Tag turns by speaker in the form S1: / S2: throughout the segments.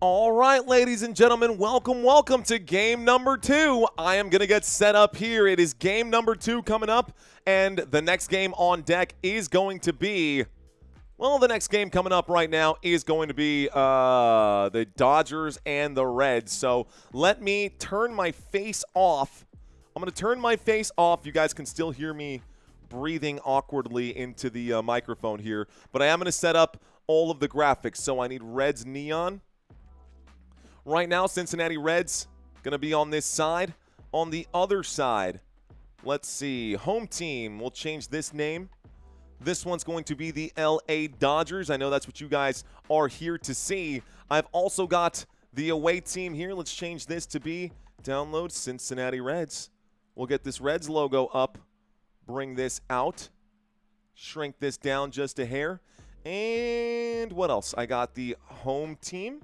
S1: All right, ladies and gentlemen, welcome to game number 2. I am going to get set up here. It is game number 2 coming up, and the next game on deck is going to be, well, the next game coming up right now is going to be the Dodgers and the Reds. So let me turn my face off. I'm going to turn my face off. You guys can still hear me breathing awkwardly into the microphone here, but I am going to set up all of the graphics. So I need Reds neon. Right now, Cincinnati Reds going to be on this side. On the other side, let's see. Home team, we'll change this name. This one's going to be the LA Dodgers. I know that's what you guys are here to see. I've also got the away team here. Let's change this to be download Cincinnati Reds. We'll get this Reds logo up, bring this out, shrink this down just a hair. And what else? I got the home team.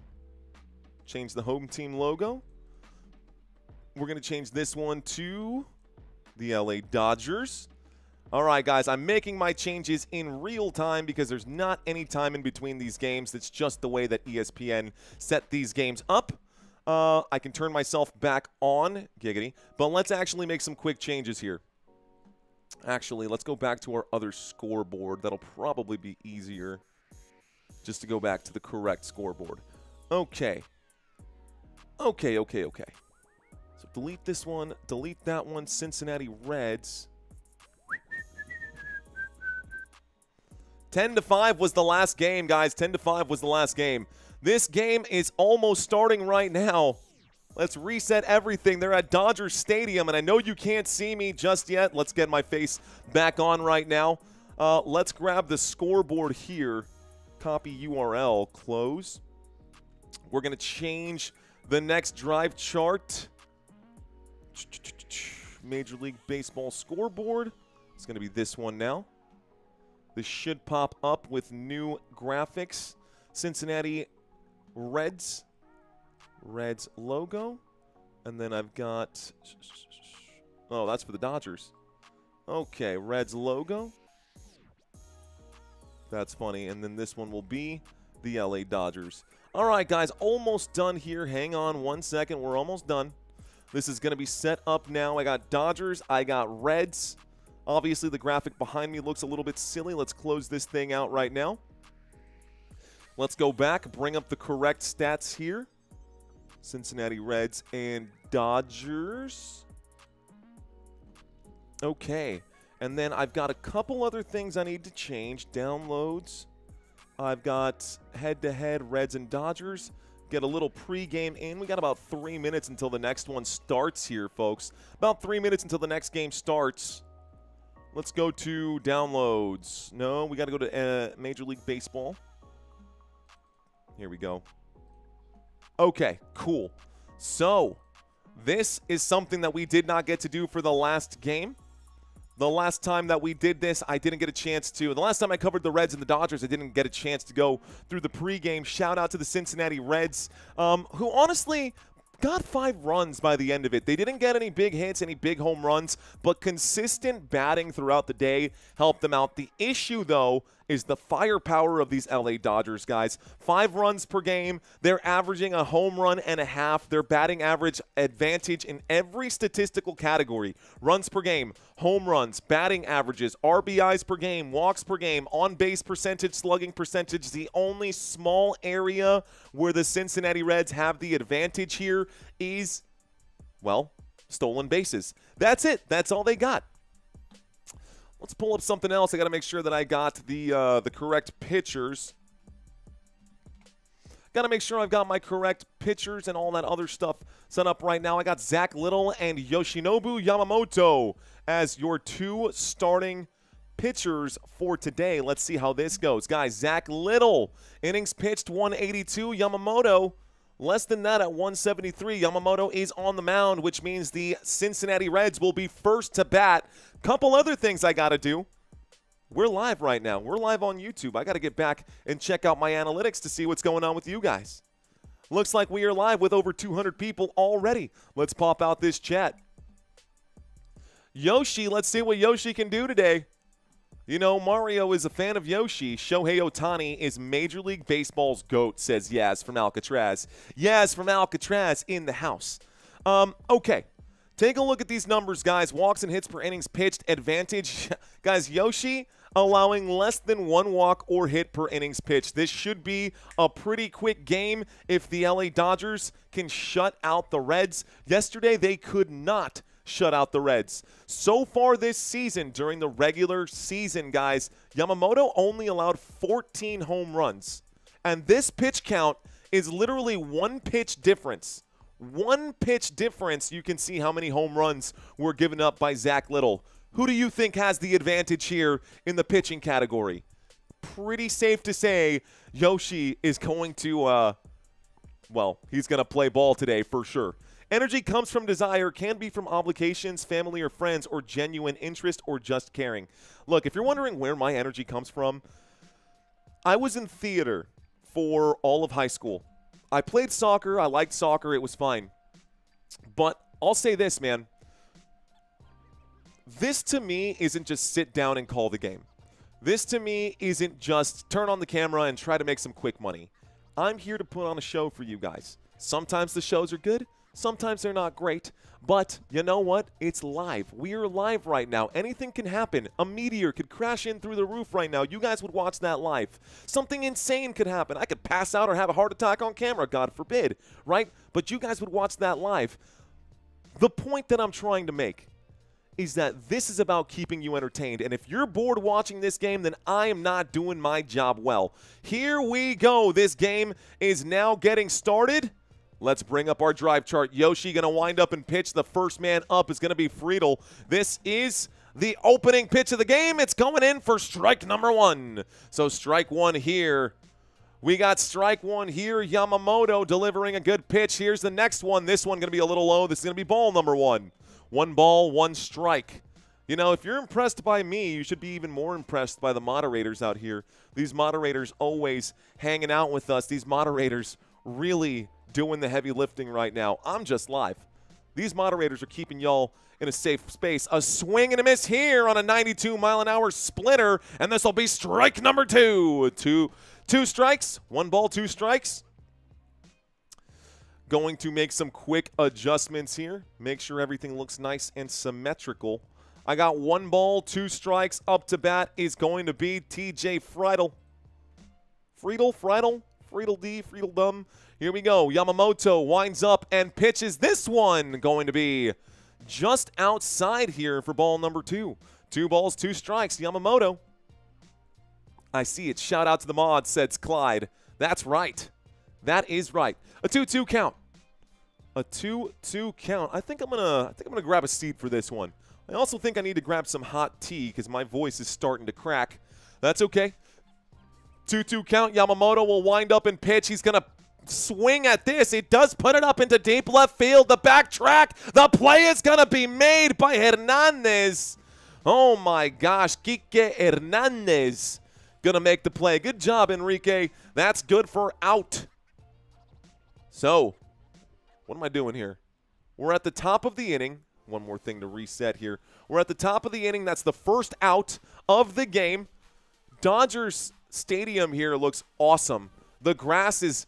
S1: Change the home team logo. We're going to change this one to the LA Dodgers. All right, guys, I'm making my changes in real time because there's not any time in between these games. It's just the way that ESPN set these games up. I can turn myself back on, giggity, but let's actually make some quick changes here. Actually, let's go back to our other scoreboard. That'll probably be easier just to go back to the correct scoreboard. Okay. Okay. So delete this one, delete that one, Cincinnati Reds. 10-5 was the last game, guys. 10-5 was the last game. This game is almost starting right now. Let's reset everything. They're at Dodger Stadium, and I know you can't see me just yet. Let's get my face back on right now. Let's grab the scoreboard here. Copy URL, close. We're going to change the next drive chart. Major League Baseball scoreboard. It's going to be this one now. This should pop up with new graphics. Cincinnati Reds logo. And then I've got, oh, that's for the Dodgers. Okay, Reds logo. That's funny. And then this one will be the LA Dodgers. All right, guys, almost done here. Hang on 1 second. We're almost done. This is going to be set up now. I got Dodgers. I got Reds. Obviously, the graphic behind me looks a little bit silly. Let's close this thing out right now. Let's go back, bring up the correct stats here. Cincinnati Reds and Dodgers. Okay. And then I've got a couple other things I need to change. Downloads. I've got head-to-head Reds and Dodgers. Get a little pregame in. We got about 3 minutes until the next one starts here, folks. About 3 minutes until the next game starts. Let's go to downloads. No, we got to go to Major League Baseball. Here we go. Okay, cool. So, this is something that we did not get to do for the last game. The last time that we did this, I didn't get a chance to. The last time I covered the Reds and the Dodgers, I didn't get a chance to go through the pregame. Shout out to the Cincinnati Reds, who honestly got 5 runs by the end of it. They didn't get any big hits, any big home runs, but consistent batting throughout the day helped them out. The issue, though, is the firepower of these LA Dodgers, guys. 5 runs per game. They're averaging a home run and a half. Their batting average advantage in every statistical category. Runs per game, home runs, batting averages, RBIs per game, walks per game, on-base percentage, slugging percentage. The only small area where the Cincinnati Reds have the advantage here is, well, stolen bases. That's it. That's all they got. Let's pull up something else. I got to make sure that I got the correct pitchers. Got to make sure I've got my correct pitchers and all that other stuff set up right now. I got Zack Littell and Yoshinobu Yamamoto as your 2 starting pitchers for today. Let's see how this goes. Guys, Zack Littell, innings pitched 182. Yamamoto, less than that at 173. Yamamoto is on the mound, which means the Cincinnati Reds will be first to bat. Couple other things I got to do. We're live right now. We're live on YouTube. I got to get back and check out my analytics to see what's going on with you guys. Looks like we are live with over 200 people already. Let's pop out this chat. Yoshi, let's see what Yoshi can do today. You know, Mario is a fan of Yoshi. Shohei Ohtani is Major League Baseball's GOAT, says Yaz from Alcatraz. Yaz from Alcatraz in the house. Okay. Take a look at these numbers, guys. Walks and hits per innings pitched. Advantage. Guys, Yoshi allowing less than 1 walk or hit per innings pitched. This should be a pretty quick game if the LA Dodgers can shut out the Reds. Yesterday, they could not shut out the Reds. So far this season, during the regular season, guys, Yamamoto only allowed 14 home runs. And this pitch count is literally 1 pitch difference. 1 pitch difference, you can see how many home runs were given up by Zack Littell. Who do you think has the advantage here in the pitching category? Pretty safe to say Yoshi is going to, well, he's going to play ball today for sure. Energy comes from desire, can be from obligations, family or friends, or genuine interest, or just caring. Look, if you're wondering where my energy comes from, I was in theater for all of high school. I played soccer. I liked soccer. It was fine. But I'll say this, man. This to me isn't just sit down and call the game. This to me isn't just turn on the camera and try to make some quick money. I'm here to put on a show for you guys. Sometimes the shows are good. Sometimes they're not great. But you know what? It's live. We are live right now. Anything can happen. A meteor could crash in through the roof right now. You guys would watch that live. Something insane could happen. I could pass out or have a heart attack on camera, God forbid, right? But you guys would watch that live. The point that I'm trying to make is that this is about keeping you entertained. And if you're bored watching this game, then I am not doing my job well. Here we go. This game is now getting started. Let's bring up our drive chart. Yoshi going to wind up and pitch. The first man up is going to be Friedel. This is the opening pitch of the game. It's going in for strike number 1. So strike 1 here. We got strike 1 here. Yamamoto delivering a good pitch. Here's the next one. This one going to be a little low. This is going to be ball number 1. 1 ball, 1 strike. You know, if you're impressed by me, you should be even more impressed by the moderators out here. These moderators always hanging out with us. These moderators really doing the heavy lifting right now. I'm just live. These moderators are keeping y'all in a safe space. A swing and a miss here on a 92-mile-an-hour splitter, and this will be strike number 2. Two strikes. 1 ball, 2 strikes. Going to make some quick adjustments here. Make sure everything looks nice and symmetrical. I got 1 ball, 2 strikes. Up to bat is going to be TJ Friedel. Friedel D, Friedel Dumb. Here we go. Yamamoto winds up and pitches. This one going to be just outside here for ball number 2. 2 balls, 2 strikes. Yamamoto. I see it. Shout out to the mod, says Clyde. That's right. That is right. A 2-2 count. A 2-2 count. I think I'm gonna grab a seat for this one. I also think I need to grab some hot tea because my voice is starting to crack. That's okay. 2-2 count. Yamamoto will wind up and pitch. He's gonna swing at this. It does put it up into deep left field. The backtrack. The play is gonna be made by Hernandez. Oh my gosh, Kike Hernandez gonna make the play. Good job, Enrique. That's good for out. So, what am I doing here? We're at the top of the inning. One more thing to reset here. We're at the top of the inning. That's the first out of the game. Dodgers Stadium here looks awesome. The grass is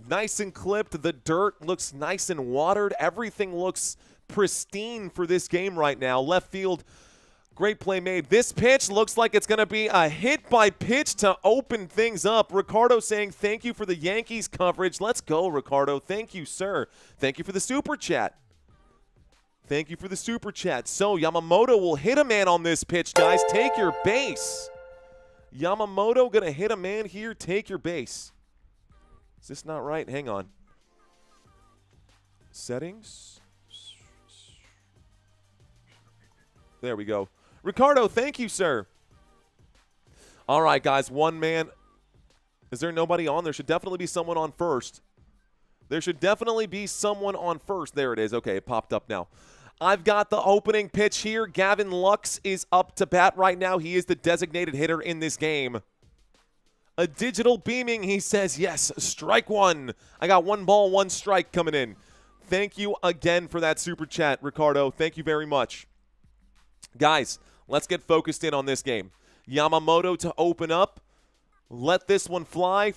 S1: nice and clipped. The dirt looks nice and watered. Everything looks pristine for this game right now. Left field, great play made. This pitch looks like it's going to be a hit by pitch to open things up. Ricardo saying thank you for the Yankees coverage. Let's go, Ricardo. Thank you, sir. Thank you for the super chat. Thank you for the super chat. So Yamamoto will hit a man on this pitch, guys. Take your base. Yamamoto going to hit a man here. Take your base. Is this not right? Hang on. Settings. There we go. Ricardo, thank you, sir. All right, guys, 1 man. Is there nobody on? There should definitely be someone on first. There should definitely be someone on first. There it is. Okay, it popped up now. I've got the opening pitch here. Gavin Lux is up to bat right now. He is the designated hitter in this game. A digital beaming, he says, yes, strike 1. I got 1 ball, 1 strike coming in. Thank you again for that super chat, Ricardo. Thank you very much. Guys, let's get focused in on this game. Yamamoto to open up. Let this one fly.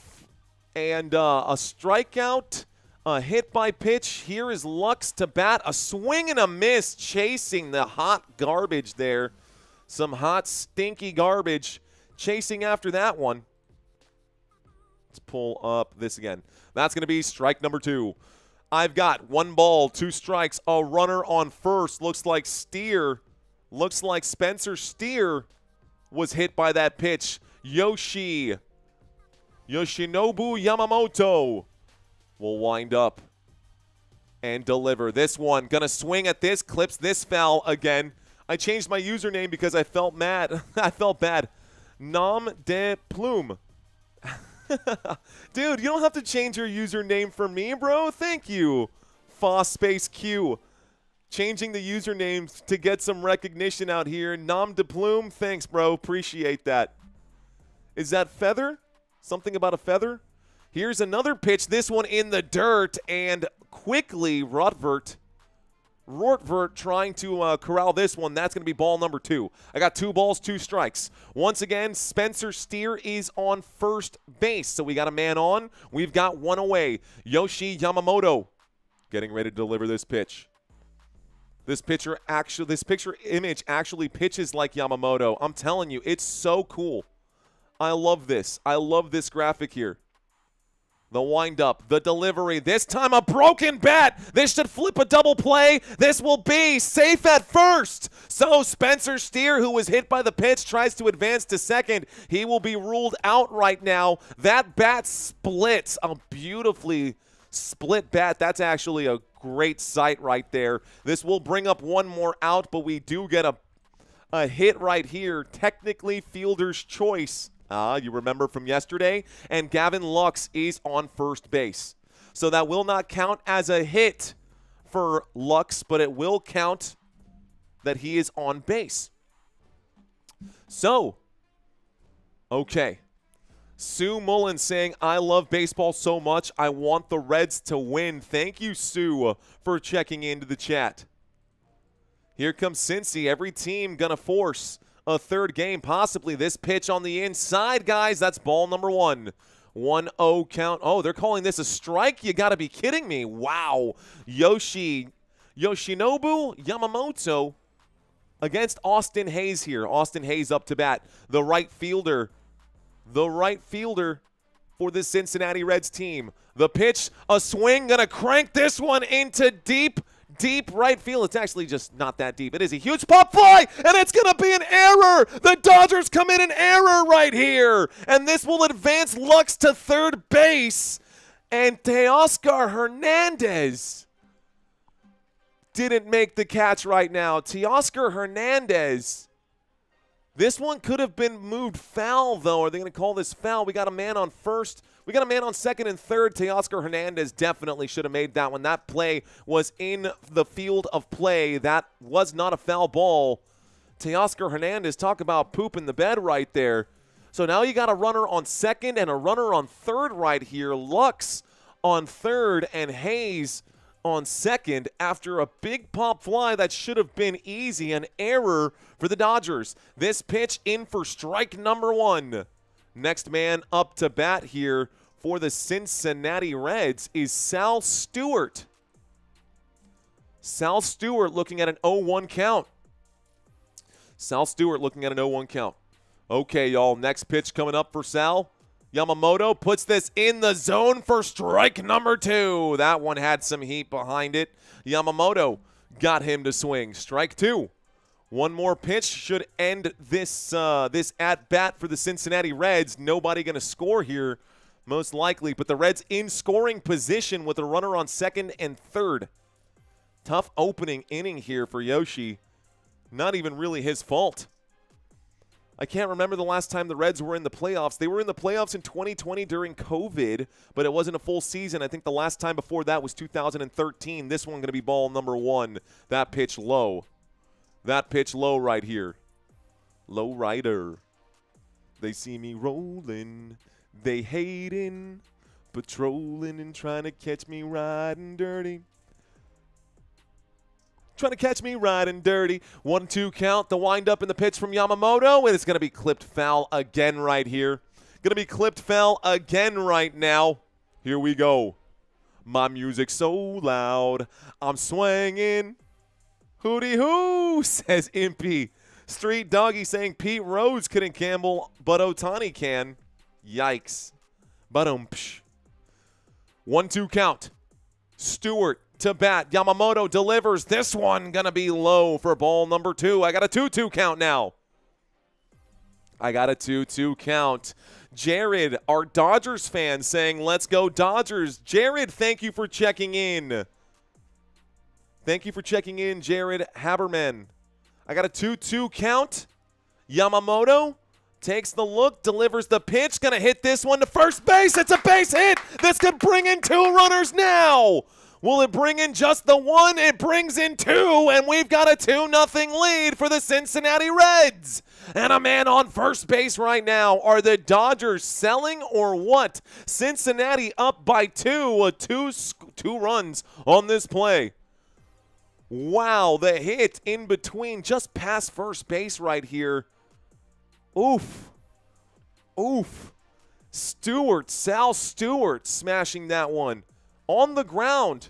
S1: And a strikeout, a hit by pitch. Here is Lux to bat. A swing and a miss, chasing the hot garbage there. Some hot, stinky garbage. Chasing after that one. Let's pull up this again. That's going to be strike number 2. I've got 1 ball, 2 strikes, a runner on first. Looks like Spencer Steer was hit by that pitch. Yoshinobu Yamamoto will wind up and deliver. This one, gonna swing at this, clips this foul again. I changed my username because I felt mad. I felt bad. Nom de plume. Dude, you don't have to change your username for me, bro. Thank you. Foss space Q. Changing the username to get some recognition out here. Nom de plume. Thanks, bro. Appreciate that. Is that feather? Something about a feather? Here's another pitch. This one in the dirt. And quickly, Rortvert trying to corral this one. That's going to be ball number 2. I got 2 balls, 2 strikes. Once again, Spencer Steer is on first base. So we got a man on. We've got 1 away. Yoshi Yamamoto getting ready to deliver this pitch. This picture image actually pitches like Yamamoto. I'm telling you, it's so cool. I love this. I love this graphic here. The windup, the delivery. This time a broken bat. This should flip a double play. This will be safe at first. So Spencer Steer, who was hit by the pitch, tries to advance to second. He will be ruled out right now. That bat splits. A beautifully split bat. That's actually a great sight right there. This will bring up 1 more out, but we do get a hit right here. Technically fielder's choice. You remember from yesterday, and Gavin Lux is on first base. So that will not count as a hit for Lux, but it will count that he is on base. So, okay. Sue Mullen saying, I love baseball so much, I want the Reds to win. Thank you, Sue, for checking into the chat. Here comes Cincy. Every team going to force a third game, possibly. This pitch on the inside, guys. That's ball number 1. 1-0 count. Oh, they're calling this a strike? You got to be kidding me. Wow. Yoshinobu Yamamoto against Austin Hayes here. Austin Hayes up to bat. The right fielder for the Cincinnati Reds team. The pitch, a swing, going to crank this one into deep right field. It's actually just not that deep. It is a huge pop fly, and it's going to be an error. The Dodgers come in an error right here, and this will advance Lux to third base, and Teoscar Hernandez didn't make the catch right now. Teoscar Hernandez. This one could have been moved foul, though. Are they going to call this foul? We got a man on first. We got a man on second and third. Teoscar Hernandez definitely should have made that one. That play was in the field of play. That was not a foul ball. Teoscar Hernandez, talk about poop in the bed right there. So now you got a runner on second and a runner on third right here. Lux on third and Hayes on second after a big pop fly that should have been easy. An error for the Dodgers. This pitch in for strike number 1. Next man up to bat here for the Cincinnati Reds is Sal Stewart. Sal Stewart looking at an 0-1 count. Sal Stewart looking at an 0-1 count. Okay, y'all, next pitch coming up for Sal. Yamamoto puts this in the zone for strike number 2. That one had some heat behind it. Yamamoto got him to swing. Strike 2. One more pitch should end this at-bat for the Cincinnati Reds. Nobody going to score here, most likely. But the Reds in scoring position with a runner on second and third. Tough opening inning here for Yoshi. Not even really his fault. I can't remember the last time the Reds were in the playoffs. They were in the playoffs in 2020 during COVID, but it wasn't a full season. I think the last time before that was 2013. This one going to be ball number 1. That pitch low. That pitch low right here. Low rider. They see me rolling. They hating. Patrolling and trying to catch me riding dirty. Trying to catch me riding dirty. 1-2 count. The windup in the pitch from Yamamoto. And it's going to be clipped foul again right here. Going to be clipped foul again right now. Here we go. My music's so loud. I'm swinging. Hootie hoo, says Impy. Street Doggy saying Pete Rose couldn't gamble, but Ohtani can. Yikes. Ba-dum-psh. 1-2 count. Stewart to bat. Yamamoto delivers. This one going to be low for ball number 2. I got a 2-2 count now. I got a 2-2 count. Jared, our Dodgers fan, saying, let's go Dodgers. Jared, thank you for checking in. Thank you for checking in, Jared Haberman. I got a 2-2 count. Yamamoto takes the look, delivers the pitch. Going to hit this one to first base. It's a base hit. This could bring in 2 runners now. Will it bring in just the 1? It brings in 2, and we've got a 2-0 lead for the Cincinnati Reds. And a man on first base right now. Are the Dodgers selling or what? Cincinnati up by 2, two runs on this play. Wow, the hit in between, just past first base right here. Oof. Oof. Stewart, Sal Stewart smashing that one. On the ground.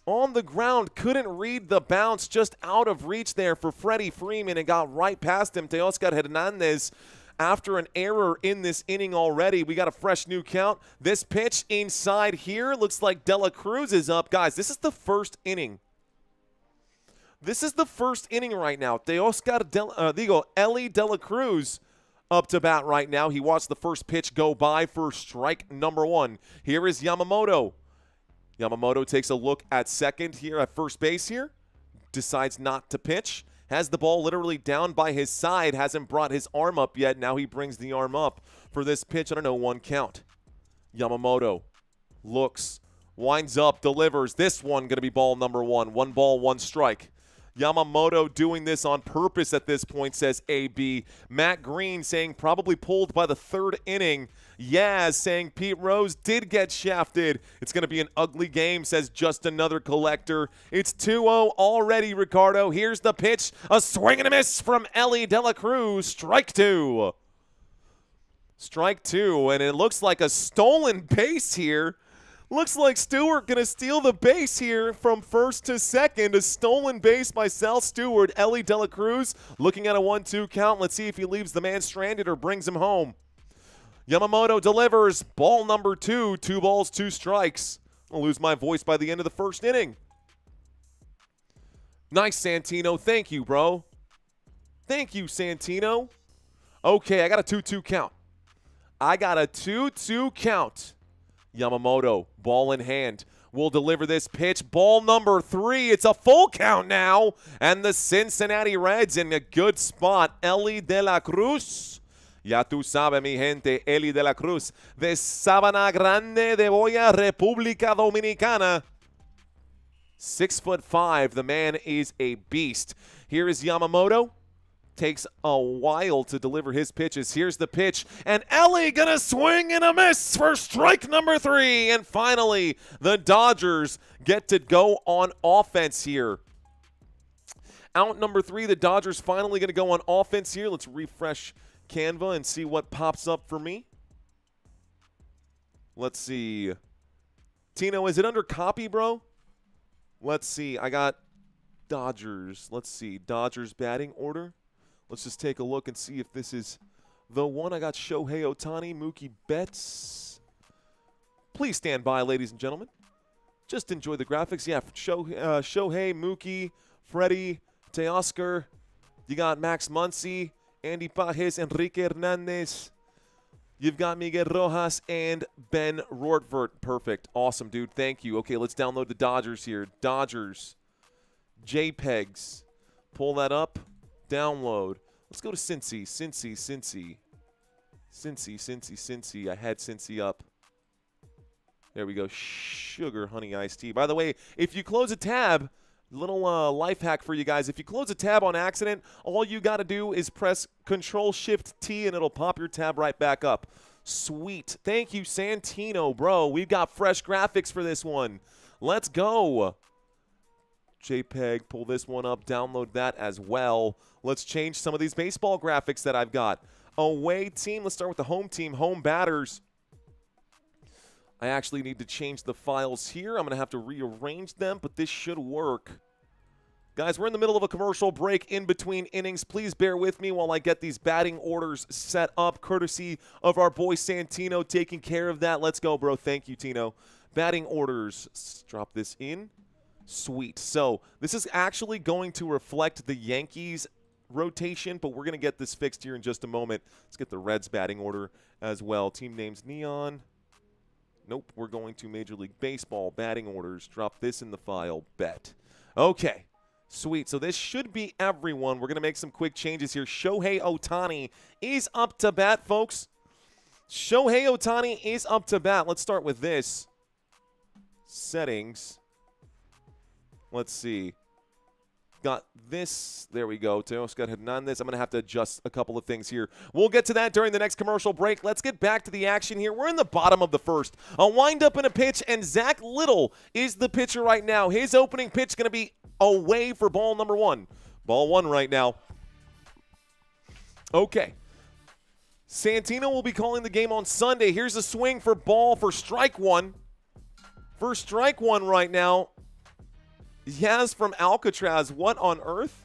S1: On the ground. Couldn't read the bounce, just out of reach there for Freddie Freeman and got right past him. Teoscar Hernandez after an error in this inning already. We got a fresh new count. This pitch inside here looks like De La Cruz is up. Guys, this is the first inning. This is the first inning right now. Eli De La Cruz up to bat right now. He watched the first pitch go by for strike number 1. Here is Yamamoto. Yamamoto takes a look at second here, at first base here. Decides not to pitch. Has the ball literally down by his side. Hasn't brought his arm up yet. Now he brings the arm up for this pitch. I don't know, 1 count. Yamamoto looks, winds up, delivers. This one going to be ball number 1. 1 ball, 1 strike. Yamamoto doing this on purpose at this point, says AB. Matt Green saying probably pulled by the 3rd inning. Yaz saying Pete Rose did get shafted. It's going to be an ugly game, says just another collector. It's 2-0 already, Ricardo. Here's the pitch. A swing and a miss from Eli De La Cruz. Strike 2. Strike 2, and it looks like a stolen base here. Looks like Stewart going to steal the base here from first to second. A stolen base by Sal Stewart. Eli De La Cruz looking at a 1-2 count. Let's see if he leaves the man stranded or brings him home. Yamamoto delivers. Ball number 2. 2 balls, 2 strikes. I'll lose my voice by the end of the first inning. Nice, Santino. Thank you, bro. Thank you, Santino. Okay, I got a 2-2 count. I got a 2-2 count. Yamamoto, ball in hand, will deliver this pitch. Ball number 3. It's a full count now. And the Cincinnati Reds in a good spot. Eli De La Cruz. Ya tú sabes, mi gente, Eli De La Cruz. De Sabana Grande de Boya, República Dominicana. 6'5". The man is a beast. Here is Yamamoto. Takes a while to deliver his pitches. Here's the pitch, and Eli gonna swing and a miss for strike number 3. And finally, the Dodgers get to go on offense here. Out number 3, the Dodgers finally gonna go on offense here. Let's refresh Canva and see what pops up for me. Let's see. Tino, is it under copy, bro? Let's see. I got Dodgers. Let's see. Dodgers batting order. Let's just take a look and see if this is the one. I got Shohei Ohtani, Mookie Betts. Please stand by, ladies and gentlemen. Just enjoy the graphics. Yeah, Shohei, Mookie, Freddie, Teoscar. You got Max Muncy, Andy Pajes, Enrique Hernandez. You've got Miguel Rojas and Ben Rortvert. Perfect. Awesome, dude. Thank you. Okay, let's download the Dodgers here. Dodgers. JPEGs. Pull that up. Download. Let's go to Cincy. Cincy. I had Cincy up. There we go. Sugar honey iced tea. By the way, if you close a tab, little life hack for you guys. If you close a tab on accident, all you got to do is press Control-Shift-T and it'll pop your tab right back up. Sweet. Thank you, Santino, bro. We've got fresh graphics for this one. Let's go. JPEG, pull this one up, download that as well. Let's change some of these baseball graphics that I've got. Away team, let's start with the home team, home batters. I actually need to change the files here. I'm going to have to rearrange them, but this should work. Guys, we're in the middle of a commercial break in between innings. Please bear with me while I get these batting orders set up, courtesy of our boy Santino taking care of that. Let's go, bro. Thank you, Tino. Batting orders. Let's drop this in. Sweet. So this is actually going to reflect the Yankees rotation, but we're going to get this fixed here in just a moment. Let's get the Reds batting order as well. Team names Neon. Nope, we're going to Major League Baseball batting orders. Drop this in the file. Bet. Okay. Sweet. So this should be everyone. We're going to make some quick changes here. Shohei Ohtani is up to bat, folks. Shohei Ohtani is up to bat. Let's start with this. Settings. Let's see. Got this. There we go. Teoscar Hernandez. I'm going to have to adjust a couple of things here. We'll get to that during the next commercial break. Let's get back to the action here. We're in the bottom of the first. A windup and a pitch, and Zack Littell is the pitcher right now. His opening pitch is going to be away for ball number one. Ball one right now. Okay. Santino will be calling the game on Sunday. Here's a swing for ball for strike one. For strike one right now. Yaz from Alcatraz. What on earth?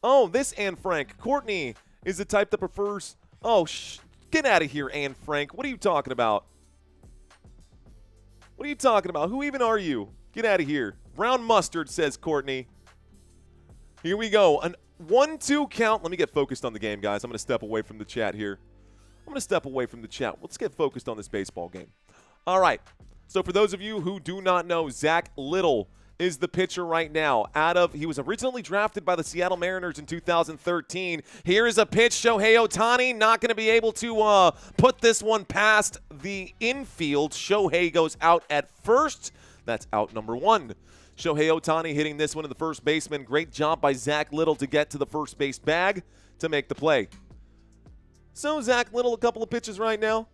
S1: Oh, this Anne Frank. Courtney is the type that prefers. Oh, get out of here, Anne Frank. What are you talking about? What are you talking about? Who even are you? Get out of here. Brown mustard, says Courtney. Here we go. An 1-2 count. Let me get focused on the game, guys. I'm going to step away from the chat here. I'm going to step away from the chat. Let's get focused on this baseball game. All right. So for those of you who do not know, Zack Littell is the pitcher right now. He was originally drafted by the Seattle Mariners in 2013. Here is a pitch. Shohei Ohtani not going to be able to put this one past the infield. Shohei goes out at first. That's out number one. Shohei Ohtani hitting this one to the first baseman. Great job by Zack Littell to get to the first base bag to make the play. So Zack Littell, a couple of pitches right now.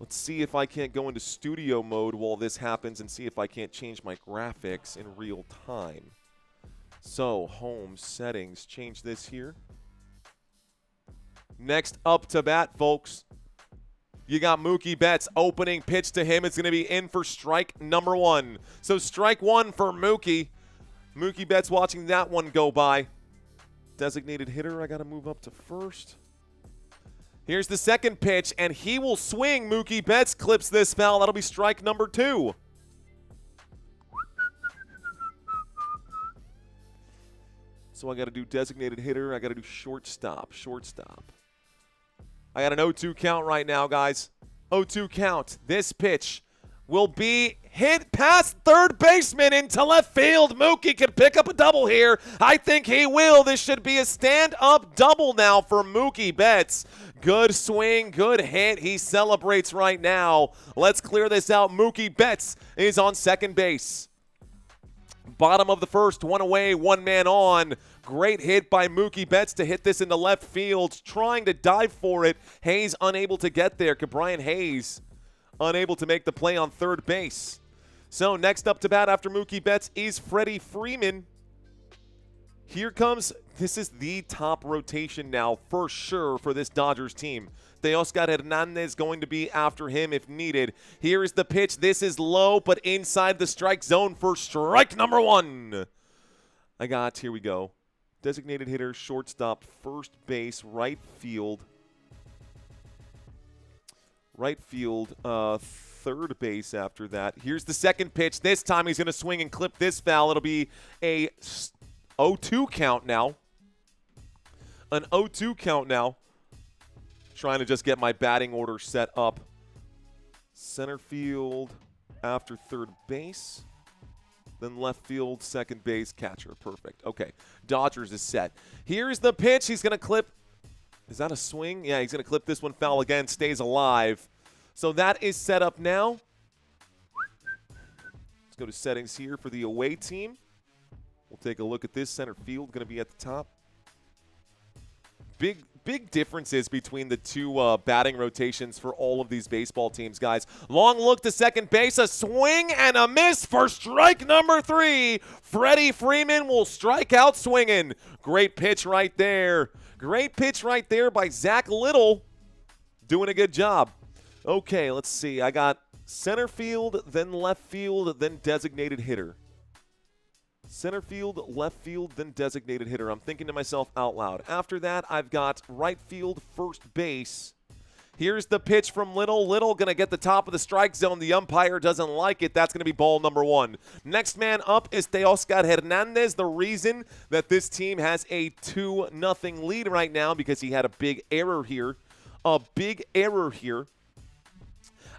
S1: Let's see if I can't go into studio mode while this happens and see if I can't change my graphics in real time. So, home settings, change this here. Next up to bat, folks. You got Mookie Betts. Opening pitch to him. It's going to be in for strike number one. So, strike one for Mookie. Mookie Betts watching that one go by. Designated hitter, I got to move up to first. Here's the second pitch, and he will swing. Mookie Betts clips this foul. That'll be strike number two. So I got to do designated hitter. I got to do shortstop. I got an 0-2 count right now, guys. 0-2 count. This pitch will be hit past third baseman into left field. Mookie can pick up a double here. I think he will. This should be a stand-up double now for Mookie Betts. Good swing, good hit. He celebrates right now. Let's clear this out. Mookie Betts is on second base. Bottom of the first, one away, one man on. Great hit by Mookie Betts to hit this into left field. Trying to dive for it. Hayes unable to get there. Brian Hayes unable to make the play on third base. So next up to bat after Mookie Betts is Freddie Freeman. Here comes, this is the top rotation now for sure for this Dodgers team. Teoscar Hernandez going to be after him if needed. Here is the pitch. This is low, but inside the strike zone for strike number one. Here we go. Designated hitter, shortstop, first base, right field. Third base after that. Here's the second pitch. This time he's going to swing and clip this foul. It'll be a 0-2 count now. An 0-2 count now. Trying to just get my batting order set up. Center field after third base. Then left field, second base, catcher. Perfect. Okay. Dodgers is set. Here's the pitch. He's going to clip. Is that a swing? Yeah, he's going to clip this one foul again. Stays alive. So that is set up now. Let's go to settings here for the away team. We'll take a look at this. Center field going to be at the top. Big big differences between the two batting rotations for all of these baseball teams, guys. Long look to second base, a swing and a miss for strike number 3. Freddie Freeman will strike out swinging. Great pitch right there. Great pitch right there by Zack Littell. Doing a good job. Okay, let's see. I got center field, then left field, then designated hitter. Center field, left field, then designated hitter. I'm thinking to myself out loud. After that, I've got right field, first base. Here's the pitch from Littell. Littell going to get the top of the strike zone. The umpire doesn't like it. That's going to be ball number 1. Next man up is Teoscar Hernandez. The reason that this team has a 2-0 lead right now because he had a big error here. A big error here.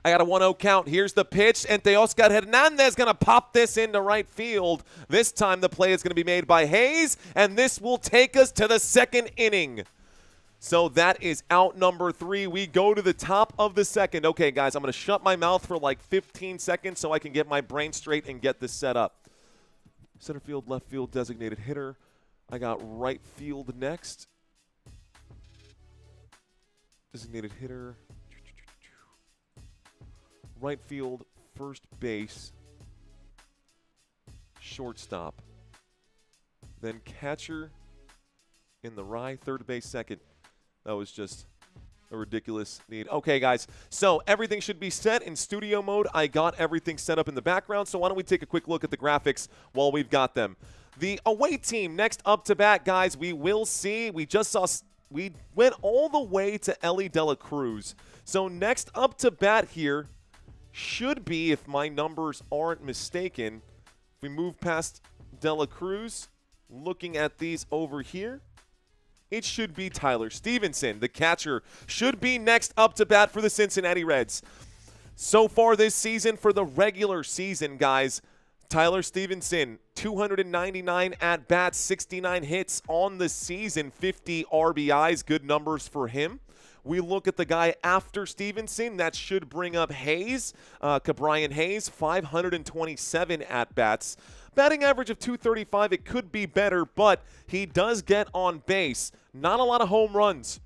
S1: I got a 1-0 count. Here's the pitch, and Teoscar Hernandez going to pop this into right field. This time the play is going to be made by Hayes, and this will take us to the second inning. So that is out number 3. We go to the top of the second. Okay, guys, I'm going to shut my mouth for like 15 seconds so I can get my brain straight and get this set up. Center field, left field, designated hitter. I got right field next. Designated hitter. Right field, first base, shortstop, then catcher in the right, third base, second. That was just a ridiculous need. Okay, guys, so everything should be set in studio mode. I got everything set up in the background, so why don't we take a quick look at the graphics while we've got them. The away team next up to bat, guys, we will see. We just saw we went all the way to Ellie De La Cruz. So next up to bat here should be, if my numbers aren't mistaken, if we move past De La Cruz, looking at these over here, it should be Tyler Stevenson. The catcher should be next up to bat for the Cincinnati Reds. So far this season, for the regular season, guys, Tyler Stevenson, 299 at-bats, 69 hits on the season, 50 RBIs, good numbers for him. We look at the guy after Stevenson. That should bring up Hayes, Cabrian Hayes, 527 at-bats. Batting average of 235. It could be better, but he does get on base. Not a lot of home runs.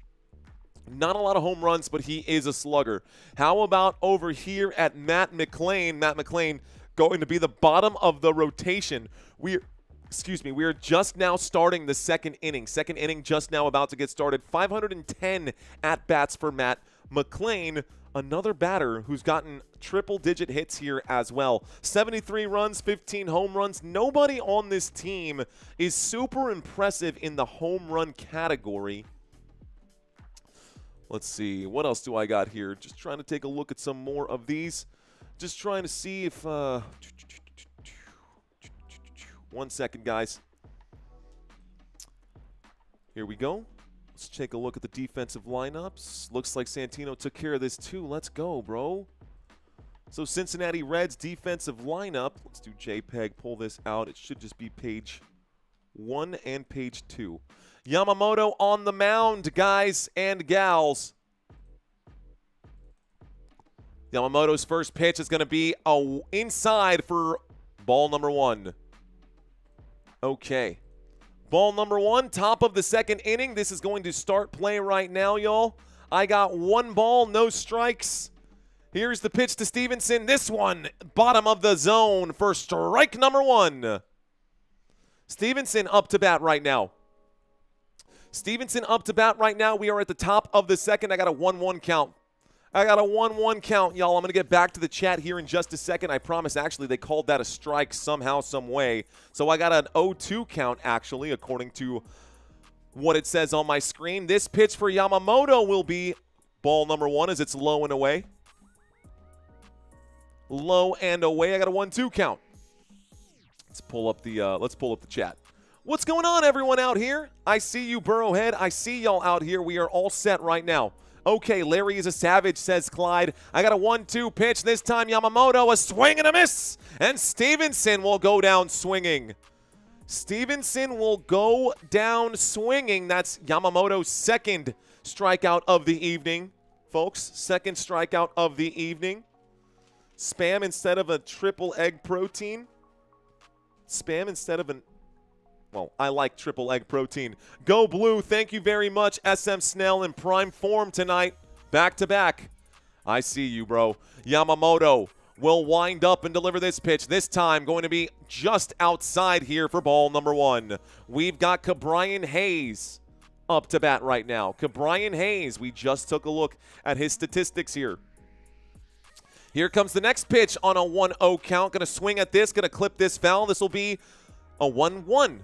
S1: Not a lot of home runs, but he is a slugger. How about over here at Matt McLain? Matt McLain going to be the bottom of the rotation. We are just now starting the second inning. Second inning just now about to get started. 510 at-bats for Matt McLain, another batter who's gotten triple-digit hits here as well. 73 runs, 15 home runs. Nobody on this team is super impressive in the home run category. Let's see. What else do I got here? Just trying to take a look at some more of these. Just trying to see if... 1 second, guys. Here we go. Let's take a look at the defensive lineups. Looks like Santino took care of this too. Let's go, bro. So Cincinnati Reds defensive lineup. Let's do JPEG. Pull this out. It should just be page 1 and page 2. Yamamoto on the mound, guys and gals. Yamamoto's first pitch is going to be inside for ball number 1. Okay. Ball number 1, top of the second inning. This is going to start play right now, y'all. I got 1 ball, no strikes. Here's the pitch to Stevenson. This one, bottom of the zone for strike number 1. Stevenson up to bat right now. Stevenson up to bat right now. We are at the top of the second. I got a 1-1 count. I got a 1-1 count, y'all. I'm going to get back to the chat here in just a second. I promise, actually, they called that a strike somehow, some way. So I got an 0-2 count, actually, according to what it says on my screen. This pitch for Yamamoto will be ball number 1 as it's low and away. Low and away. I got a 1-2 count. Let's pull up the chat. What's going on, everyone out here? I see you, Burrowhead. I see y'all out here. We are all set right now. Okay, Larry is a savage, says Clyde. I got a 1-2 pitch. This time, Yamamoto, a swing and a miss. And Stevenson will go down swinging. Stevenson will go down swinging. That's Yamamoto's second strikeout of the evening, folks. Second strikeout of the evening. Spam instead of a triple egg protein. Spam instead of an Well, I like triple egg protein. Go Blue, thank you very much. SM Snell in prime form tonight. Back to back. I see you, bro. Yamamoto will wind up and deliver this pitch. This time going to be just outside here for ball number 1. We've got Ke'Bryan Hayes up to bat right now. Ke'Bryan Hayes, we just took a look at his statistics here. Here comes the next pitch on a 1-0 count. Going to swing at this, going to clip this foul. This will be a 1-1.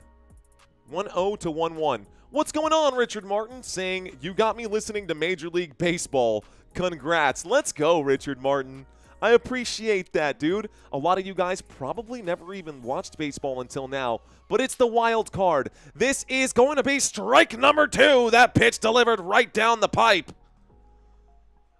S1: 1-0 to 1-1. What's going on, Richard Martin? Saying, you got me listening to Major League Baseball. Congrats. Let's go, Richard Martin. I appreciate that, dude. A lot of you guys probably never even watched baseball until now, but it's the wild card. This is going to be strike number 2. That pitch delivered right down the pipe.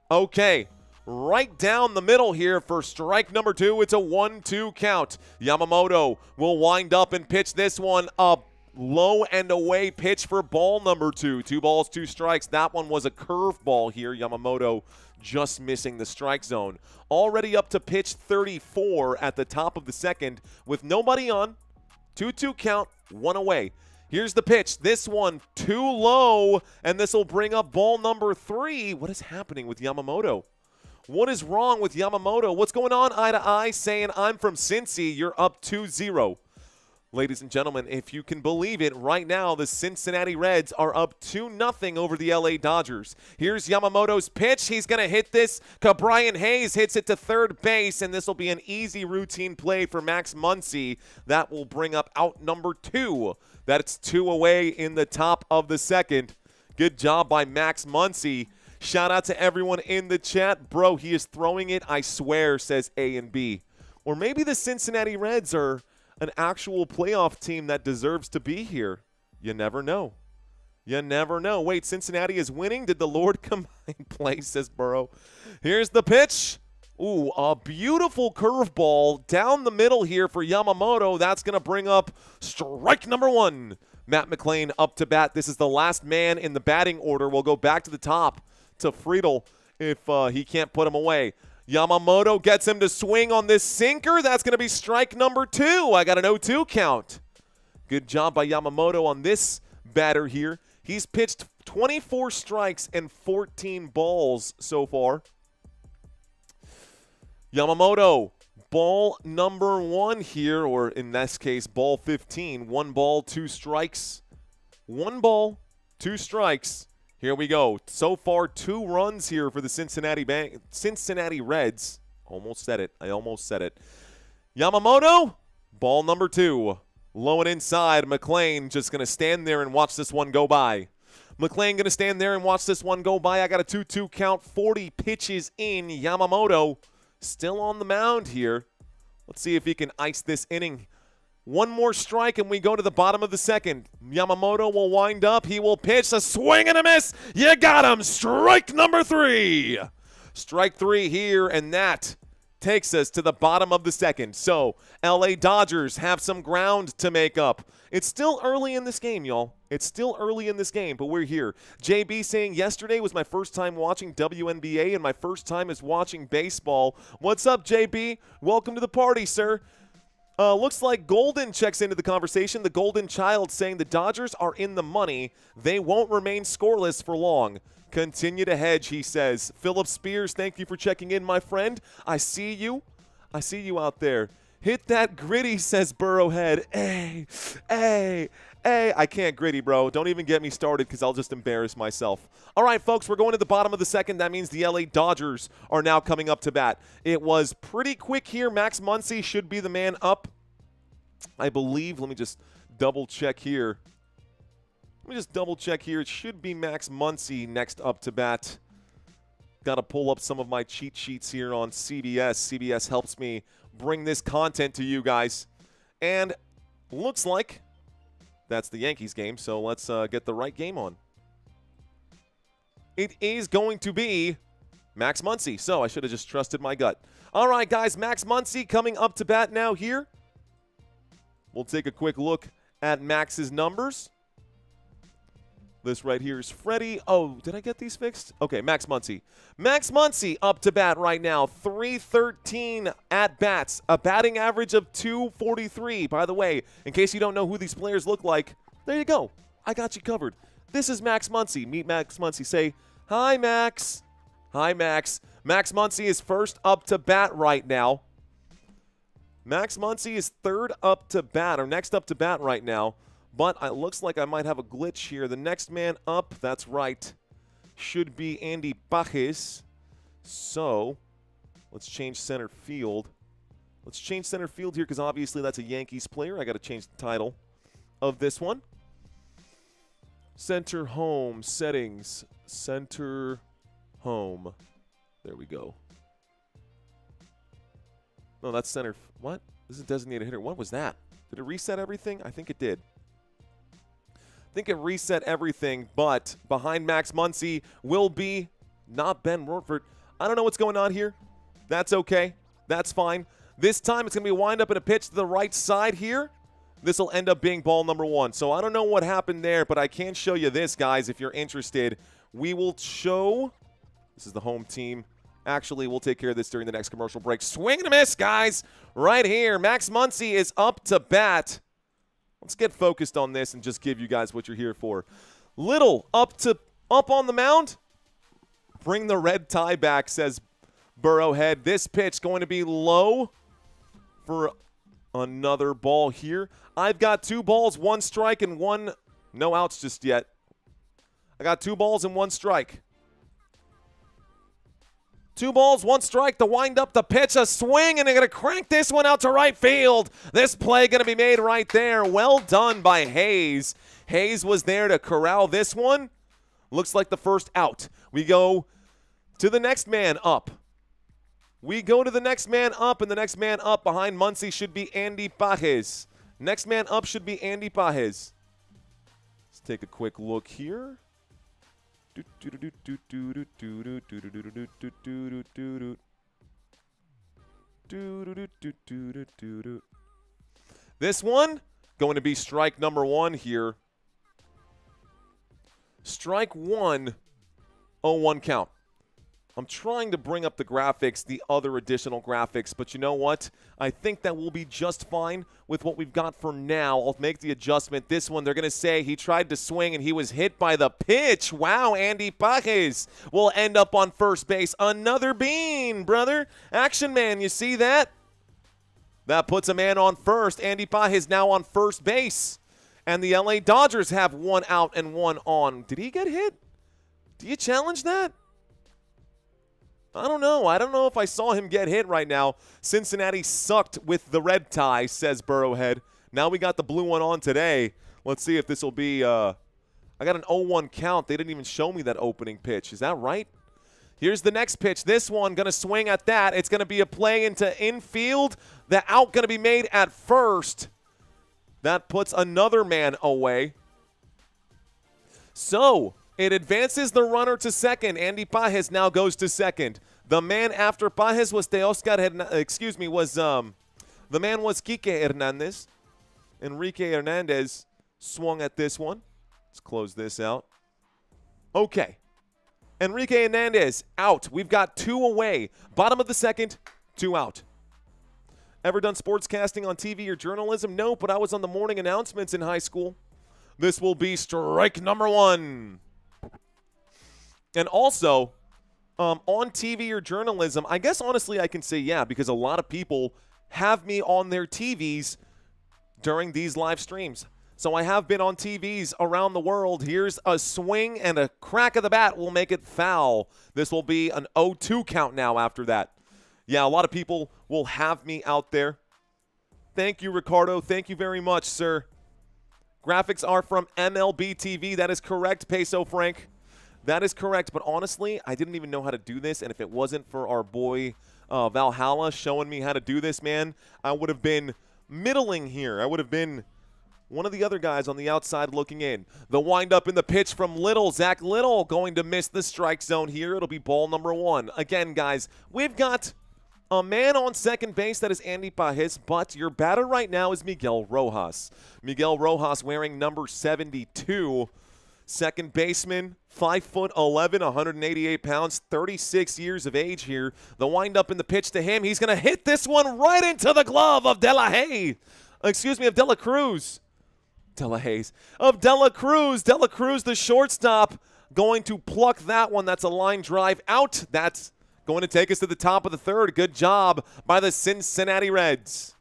S1: Okay. Right down the middle here for strike number 2. It's a 1-2 count. Yamamoto will wind up and pitch this one up. Low and away pitch for ball number 2. 2 balls, 2 strikes. That one was a curveball here. Yamamoto just missing the strike zone. Already up to pitch 34 at the top of the second with nobody on. 2-2 count, 1 away. Here's the pitch. This one too low, and this will bring up ball number 3. What is happening with Yamamoto? What is wrong with Yamamoto? What's going on, Eye to Eye, saying I'm from Cincy. You're up 2-0. Ladies and gentlemen, if you can believe it, right now the Cincinnati Reds are up 2-0 over the LA Dodgers. Here's Yamamoto's pitch. He's going to hit this. Ke'Bryan Hayes hits it to third base, and this will be an easy routine play for Max Muncy. That will bring up out number 2. That's 2 away in the top of the second. Good job by Max Muncy. Shout out to everyone in the chat. Bro, he is throwing it, I swear, says A and B. Or maybe the Cincinnati Reds are an actual playoff team that deserves to be here. You never know. You never know. Wait, Cincinnati is winning? Did the Lord combine play, says Burrow. Here's the pitch. Ooh, a beautiful curveball down the middle here for Yamamoto. That's going to bring up strike number 1. Matt McLain up to bat. This is the last man in the batting order. We'll go back to the top to Friedel if he can't put him away. Yamamoto gets him to swing on this sinker. That's going to be strike number 2. I got an 0-2 count. Good job by Yamamoto on this batter here. He's pitched 24 strikes and 14 balls so far. Yamamoto, ball number 1 here, or in this case, ball 15. 1 ball, 2 strikes. 1 ball, 2 strikes. Here we go. So far, 2 runs here for the Cincinnati Reds. Almost said it. I almost said it. Yamamoto, ball number 2. Low and inside. McLain just going to stand there and watch this one go by. McLain going to stand there and watch this one go by. I got a 2-2 count. 40 pitches in. Yamamoto still on the mound here. Let's see if he can ice this inning. 1 more strike, and we go to the bottom of the second. Yamamoto will wind up. He will pitch. A swing and a miss. You got him. Strike number 3. Strike 3 here, and that takes us to the bottom of the second. So, LA Dodgers have some ground to make up. It's still early in this game, y'all. It's still early in this game, but we're here. JB saying, yesterday was my first time watching WNBA, and my first time is watching baseball. What's up, JB? Welcome to the party, sir. Looks like Golden checks into the conversation. The Golden Child saying the Dodgers are in the money. They won't remain scoreless for long. Continue to hedge, he says. Philip Spears, thank you for checking in, my friend. I see you. I see you out there. Hit that gritty, says Burrowhead. Hey, hey, hey. I can't gritty, bro. Don't even get me started because I'll just embarrass myself. All right, folks, we're going to the bottom of the second. That means the LA Dodgers are now coming up to bat. It was pretty quick here. Max Muncy should be the man up, I believe. Let me just double check here. It should be Max Muncy next up to bat. Got to pull up some of my cheat sheets here on CBS. CBS helps me bring this content to you guys. And looks like that's the Yankees game, so let's get the right game on. It is going to be Max Muncy, so I should have just trusted my gut. All right, guys, Max Muncy coming up to bat now here. We'll take a quick look at Max's numbers. This right here is Freddie. Oh, did I get these fixed? Okay, Max Muncy. Max Muncy up to bat right now. 313 at-bats. A batting average of 243. By the way, in case you don't know who these players look like, there you go. I got you covered. This is Max Muncy. Meet Max Muncy. Say, hi, Max. Hi, Max. Max Muncy is first up to bat right now. Max Muncy is third up to bat, or next up to bat right now. But it looks like I might have a glitch here. The next man up, that's right, should be Andy Pages. So let's change center field. Let's change center field here because obviously that's a Yankees player. I got to change the title of this one. Center home settings. Center home. There we go. No, that's center. What? This is a designated hitter. What was that? Did it reset everything? I think it did. I think it reset everything, but behind Max Muncy will be not Ben Rortford. I don't know what's going on here. That's okay. That's fine. This time it's going to be a wind-up and a pitch to the right side here. This will end up being ball number 1. So I don't know what happened there, but I can show you this, guys, if you're interested. We will show – this is the home team. Actually, we'll take care of this during the next commercial break. Swing and a miss, guys, right here. Max Muncy is up to bat. Let's get focused on this and just give you guys what you're here for. Littell up on the mound. Bring the red tie back, says Burrowhead. This pitch going to be low for another ball here. I've got 2 balls, 1 strike, and 1 no outs just yet. I got 2 balls and 1 strike. 2 balls, 1 strike, the wind up, the pitch, a swing, and they're going to crank this one out to right field. This play going to be made right there. Well done by Hayes. Hayes was there to corral this one. Looks like the first out. We go to the next man up. We go to the next man up, and the next man up behind Muncy should be Andy Pages. Next man up should be Andy Pages. Let's take a quick look here. This one going to be strike number 1 here. Strike 1, 0-1 count. I'm trying to bring up the graphics, the other additional graphics, but you know what? I think that will be just fine with what we've got for now. I'll make the adjustment. This one, they're going to say he tried to swing and he was hit by the pitch. Wow, Andy Pages will end up on first base. Another bean, brother. Action man, you see that? That puts a man on first. Andy Pages now on first base. And the LA Dodgers have 1 out and 1 on. Did he get hit? Do you challenge that? I don't know. I don't know if I saw him get hit right now. Cincinnati sucked with the red tie, says Burrowhead. Now we got the blue one on today. Let's see if this will be I got an 0-1 count. They didn't even show me that opening pitch. Is that right? Here's the next pitch. This one going to swing at that. It's going to be a play into infield. The out going to be made at first. That puts another man away. So it advances the runner to second. Andy Pages now goes to second. The man after Pages was the man was Kike Hernandez. Enrique Hernandez swung at this one. Let's close this out. Okay. Enrique Hernandez out. We've got 2 away. Bottom of the second, 2 out. Ever done sportscasting on TV or journalism? No, but I was on the morning announcements in high school. This will be strike number 1. And also, on TV or journalism, I guess honestly I can say yeah, because a lot of people have me on their TVs during these live streams. So I have been on TVs around the world. Here's a swing and a crack of the bat will make it foul. This will be an 0-2 count now after that. Yeah, a lot of people will have me out there. Thank you, Ricardo. Thank you very much, sir. Graphics are from MLB TV. That is correct, Peso Frank. That is correct, but honestly, I didn't even know how to do this, and if it wasn't for our boy Valhalla showing me how to do this, man, I would have been middling here. I would have been one of the other guys on the outside looking in. The windup in the pitch from Littell. Zack Littell going to miss the strike zone here. It'll be ball number 1. Again, guys, we've got a man on second base. That is Andy Pages, but your batter right now is Miguel Rojas. Miguel Rojas wearing number 72. Second baseman, 5'11", 188 pounds, 36 years of age here. The windup in the pitch to him. He's going to hit this one right into the glove of De La Cruz. Of Dela Cruz. Dela Cruz, the shortstop, going to pluck that one. That's a line drive out. That's going to take us to the top of the third. Good job by the Cincinnati Reds.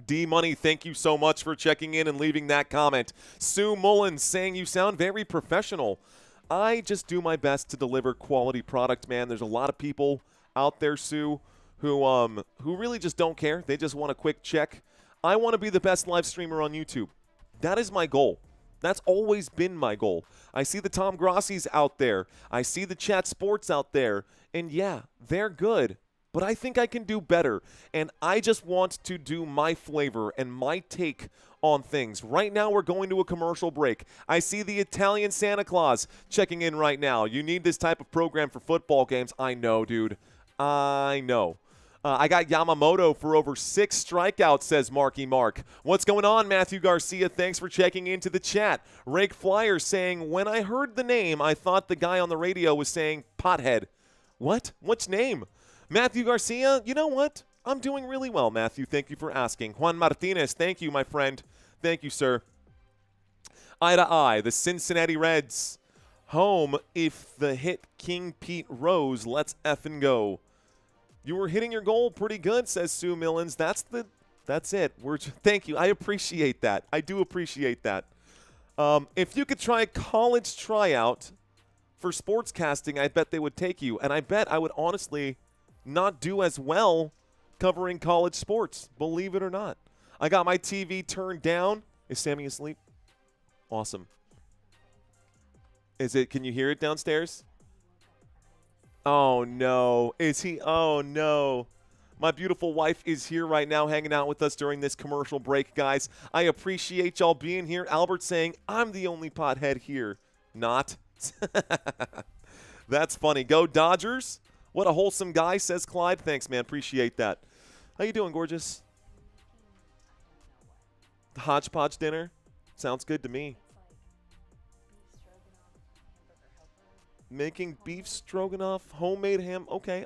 S1: D-Money, thank you so much for checking in and leaving that comment. Sue Mullins saying you sound very professional. I just do my best to deliver quality product, man. There's a lot of people out there, Sue, who really just don't care. They just want a quick check. I want to be the best live streamer on YouTube. That is my goal. That's always been my goal. I see the Tom Grossies out there. I see the Chat Sports out there. And yeah, they're good. But I think I can do better, and I just want to do my flavor and my take on things. Right now, we're going to a commercial break. I see the Italian Santa Claus checking in right now. You need this type of program for football games. I know, dude. I know. I got Yamamoto for over 6 strikeouts, says Marky Mark. What's going on, Matthew Garcia? Thanks for checking into the chat. Rake Flyer saying, when I heard the name, I thought the guy on the radio was saying pothead. What? Which name? Matthew Garcia, you know what? I'm doing really well, Matthew. Thank you for asking. Juan Martinez, thank you, my friend. Thank you, sir. Eye to eye, the Cincinnati Reds. Home if the hit King Pete Rose. Let's effing go. You were hitting your goal pretty good, says Sue Millins. That's it. Thank you. I appreciate that. I do appreciate that. If you could try a college tryout for sportscasting, I bet they would take you. And I bet I would honestly not do as well covering college sports, believe it or not. I got my TV turned down. Is Sammy asleep? Awesome. Can you hear it downstairs? Oh, no. Is he? Oh, no. My beautiful wife is here right now hanging out with us during this commercial break, guys. I appreciate y'all being here. Albert saying, I'm the only pothead here. Not. That's funny. Go Dodgers. What a wholesome guy, says Clyde. Thanks, man. Appreciate that. How you doing, gorgeous? The hodgepodge dinner? Sounds good to me. Making beef stroganoff, homemade ham. Okay.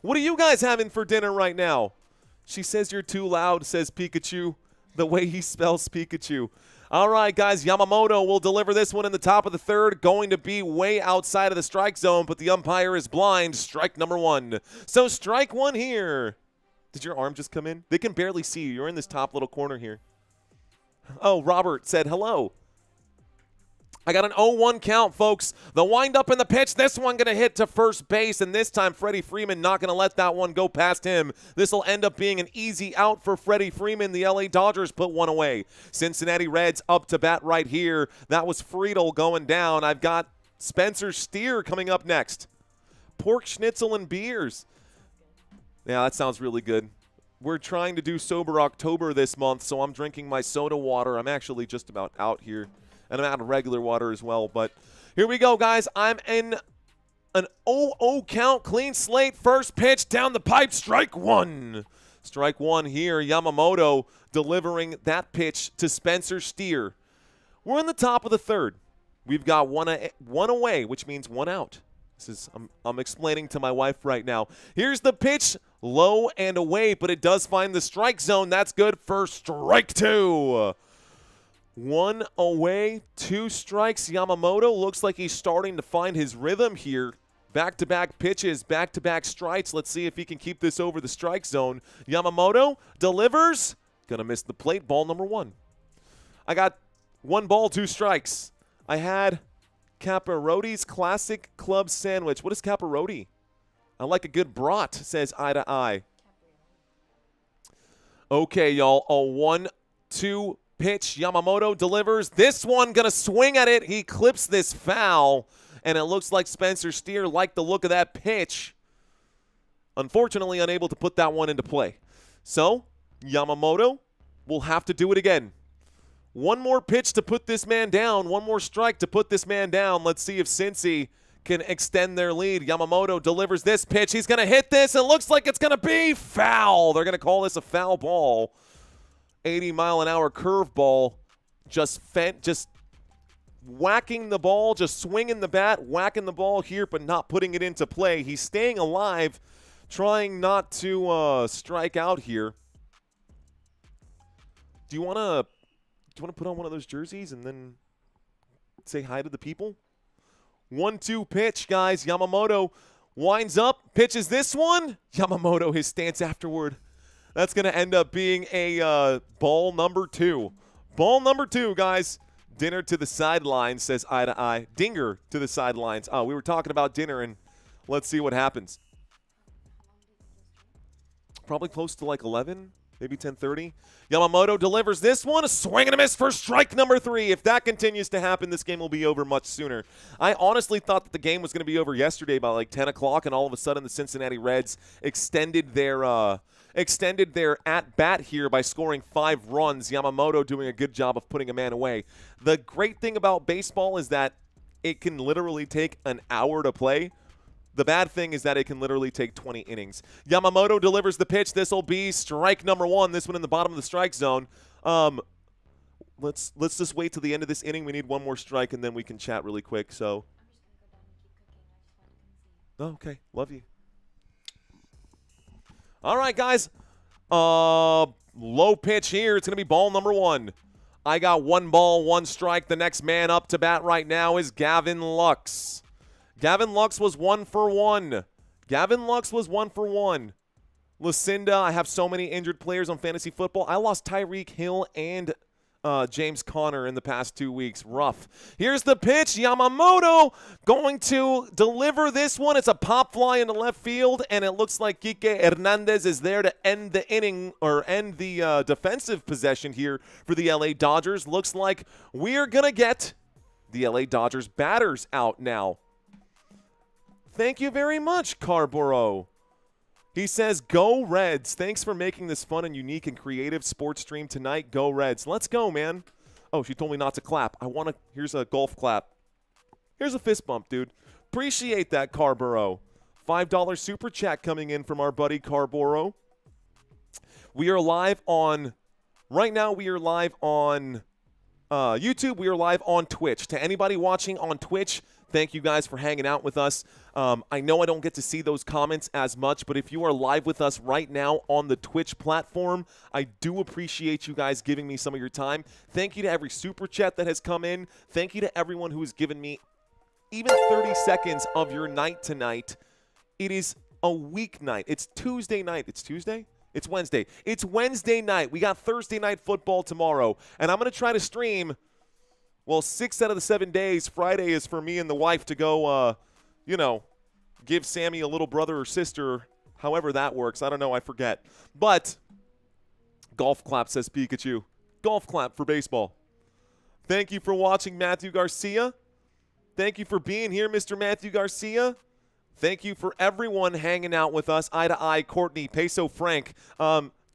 S1: What are you guys having for dinner right now? She says you're too loud, says Pikachu. The way he spells Pikachu. All right, guys, Yamamoto will deliver this one in the top of the third. Going to be way outside of the strike zone, but the umpire is blind. Strike number 1. So strike 1 here. Did your arm just come in? They can barely see you. You're in this top little corner here. Oh, Robert said hello. I got an 0-1 count, folks. The windup in the pitch. This one going to hit to first base, and this time Freddie Freeman not going to let that one go past him. This will end up being an easy out for Freddie Freeman. The LA Dodgers put one away. Cincinnati Reds up to bat right here. That was Friedel going down. I've got Spencer Steer coming up next. Pork schnitzel and beers. Yeah, that sounds really good. We're trying to do Sober October this month, so I'm drinking my soda water. I'm actually just about out here. And I'm out of regular water as well. But here we go, guys. I'm in an 0-0 count. Clean slate. First pitch down the pipe. Strike 1. Strike 1 here. Yamamoto delivering that pitch to Spencer Steer. We're in the top of the third. We've got one away, which means 1 out. This is I'm explaining to my wife right now. Here's the pitch. Low and away, but it does find the strike zone. That's good for strike 2. 1 away, 2 strikes. Yamamoto looks like he's starting to find his rhythm here. Back-to-back pitches, back-to-back strikes. Let's see if he can keep this over the strike zone. Yamamoto delivers. Gonna miss the plate. Ball number 1. I got 1 ball, 2 strikes. I had Caparotti's Classic Club Sandwich. What is Caparotti? I like a good brat, says Eye to Eye. Okay, y'all. A 1-2 pitch. Yamamoto delivers. This one going to swing at it. He clips this foul, and it looks like Spencer Steer liked the look of that pitch. Unfortunately, unable to put that one into play. So, Yamamoto will have to do it again. 1 more pitch to put this man down. 1 more strike to put this man down. Let's see if Cincy can extend their lead. Yamamoto delivers this pitch. He's going to hit this. It looks like it's going to be foul. They're going to call this a foul ball. 80-mile-an-hour curveball just whacking the ball, just swinging the bat, whacking the ball here, but not putting it into play. He's staying alive, trying not to strike out here. Do you want to put on one of those jerseys and then say hi to the people? 1-2 pitch, guys. Yamamoto winds up, pitches this one. Yamamoto, his stance afterward. That's going to end up being a ball number 2. Ball number 2, guys. Dinner to the sidelines, says eye to eye. Dinger to the sidelines. We were talking about dinner, and let's see what happens. Probably close to like 11, maybe 10:30. Yamamoto delivers this one. A swing and a miss for strike number 3. If that continues to happen, this game will be over much sooner. I honestly thought that the game was going to be over yesterday by like 10 o'clock, and all of a sudden the Cincinnati Reds extended their at-bat here by scoring 5 runs. Yamamoto doing a good job of putting a man away. The great thing about baseball is that it can literally take an hour to play. The bad thing is that it can literally take 20 innings. Yamamoto delivers the pitch. This will be strike number 1. This one in the bottom of the strike zone. Let's just wait till the end of this inning. We need one more strike, and then we can chat really quick. So, okay, love you. All right, guys. Low pitch here. It's going to be ball number 1. I got 1 ball, 1 strike. The next man up to bat right now is Gavin Lux. Gavin Lux was 1 for 1. Gavin Lux was 1 for 1. Lucinda, I have so many injured players on fantasy football. I lost Tyreek Hill and James Conner in the past 2 weeks. Rough. Here's the pitch. Yamamoto going to deliver this one. It's a pop fly into left field, and it looks like Kike Hernandez is there to end the inning or end the defensive possession here for the LA Dodgers. Looks like we're going to get the LA Dodgers batters out now. Thank you very much, Carborough. He says, go Reds. Thanks for making this fun and unique and creative sports stream tonight. Go Reds. Let's go, man. Oh, she told me not to clap. Here's a golf clap. Here's a fist bump, dude. Appreciate that, Carborough. $5 super chat coming in from our buddy Carborough. We are live on, right now we are live on YouTube. We are live on Twitch. To anybody watching on Twitch, thank you guys for hanging out with us. I know I don't get to see those comments as much, but if you are live with us right now on the Twitch platform, I do appreciate you guys giving me some of your time. Thank you to every super chat that has come in. Thank you to everyone who has given me even 30 seconds of your night tonight. It is a weeknight. It's Tuesday night. It's Tuesday? It's Wednesday. It's Wednesday night. We got Thursday night football tomorrow, and I'm going to try to stream. Well, 6 out of the 7 days, Friday is for me and the wife to go, give Sammy a little brother or sister, however that works. I don't know. I forget. But golf clap, says Pikachu. Golf clap for baseball. Thank you for watching, Matthew Garcia. Thank you for being here, Mr. Matthew Garcia. Thank you for everyone hanging out with us. Eye to eye, Courtney, Peso Frank,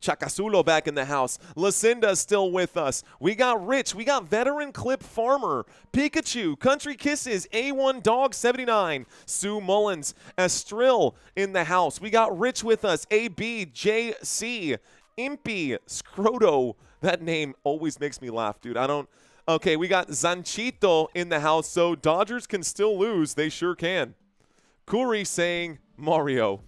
S1: Chacasulo back in the house. Lucinda's still with us. We got Rich. We got Veteran Clip Farmer. Pikachu. Country Kisses. A1 Dog 79. Sue Mullins. Estril in the house. We got Rich with us. ABJC. Impy. Scroto. That name always makes me laugh, dude. Okay, we got Zanchito in the house. So Dodgers can still lose. They sure can. Kuri saying Mario.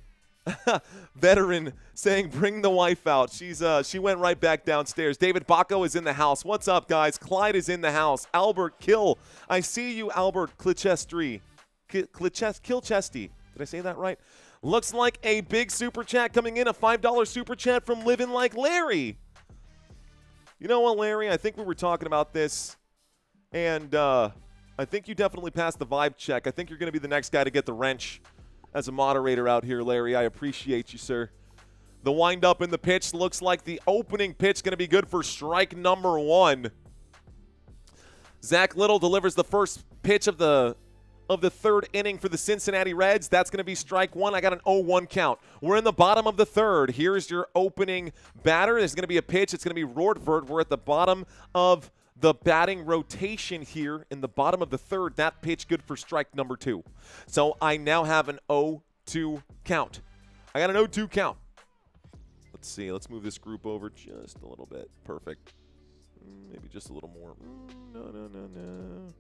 S1: Veteran saying bring the wife out. She went right back downstairs. David Bacco is in the house. What's up, guys? Clyde is in the house. Albert Kill. I see you, Albert Kilchesty. Did I say that right? Looks like a big super chat coming in. A $5 super chat from Living Like Larry. You know what, Larry? I think we were talking about this, and I think you definitely passed the vibe check. I think you're going to be the next guy to get the wrench as a moderator out here, Larry. I appreciate you, sir. The wind-up in the pitch looks like the opening pitch going to be good for strike number 1. Zack Littell delivers the first pitch of the 3rd inning for the Cincinnati Reds. That's going to be strike 1. I got an 0-1 count. We're in the bottom of the 3rd. Here's your opening batter. There's going to be a pitch. It's going to be Rortvert. We're at the bottom of the batting rotation here in the bottom of the 3rd. That pitch good for strike number 2. So I now have an 0-2 count. I got an 0-2 count. Let's see. Let's move this group over just a little bit. Perfect. Maybe just a little more. No.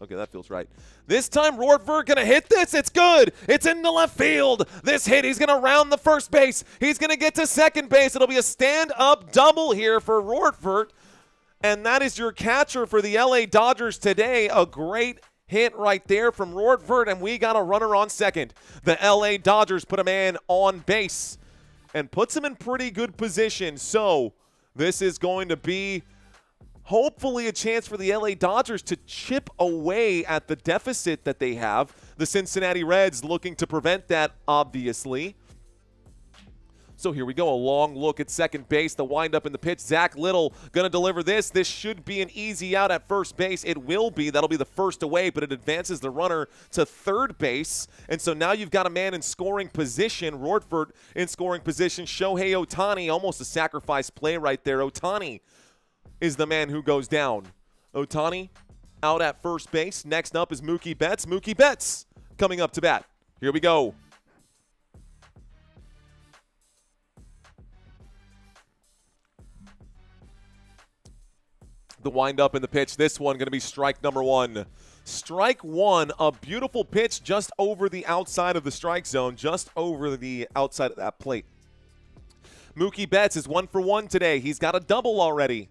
S1: Okay, that feels right. This time, Rortvedt going to hit this. It's good. It's into left field. This hit, he's going to round the first base. He's going to get to second base. It'll be a stand-up double here for Rortvedt. And that is your catcher for the LA Dodgers today. A great hit right there from Rortvedt, and we got a runner on second. The LA Dodgers put a man on base and puts him in pretty good position. So this is going to be hopefully a chance for the LA Dodgers to chip away at the deficit that they have. The Cincinnati Reds looking to prevent that, obviously. So here we go, a long look at second base, the windup in the pitch. Zack Littell going to deliver this. This should be an easy out at first base. It will be. That'll be the first away, but it advances the runner to third base. And so now you've got a man in scoring position. Rortvedt in scoring position. Shohei Ohtani, almost a sacrifice play right there. Ohtani is the man who goes down. Ohtani out at first base. Next up is Mookie Betts. Mookie Betts coming up to bat. Here we go. The windup in the pitch. This one going to be strike number one. Strike one, a beautiful pitch just over the outside of the strike zone, just over the outside of that plate. Mookie Betts is 1 for 1 today. He's got a double already.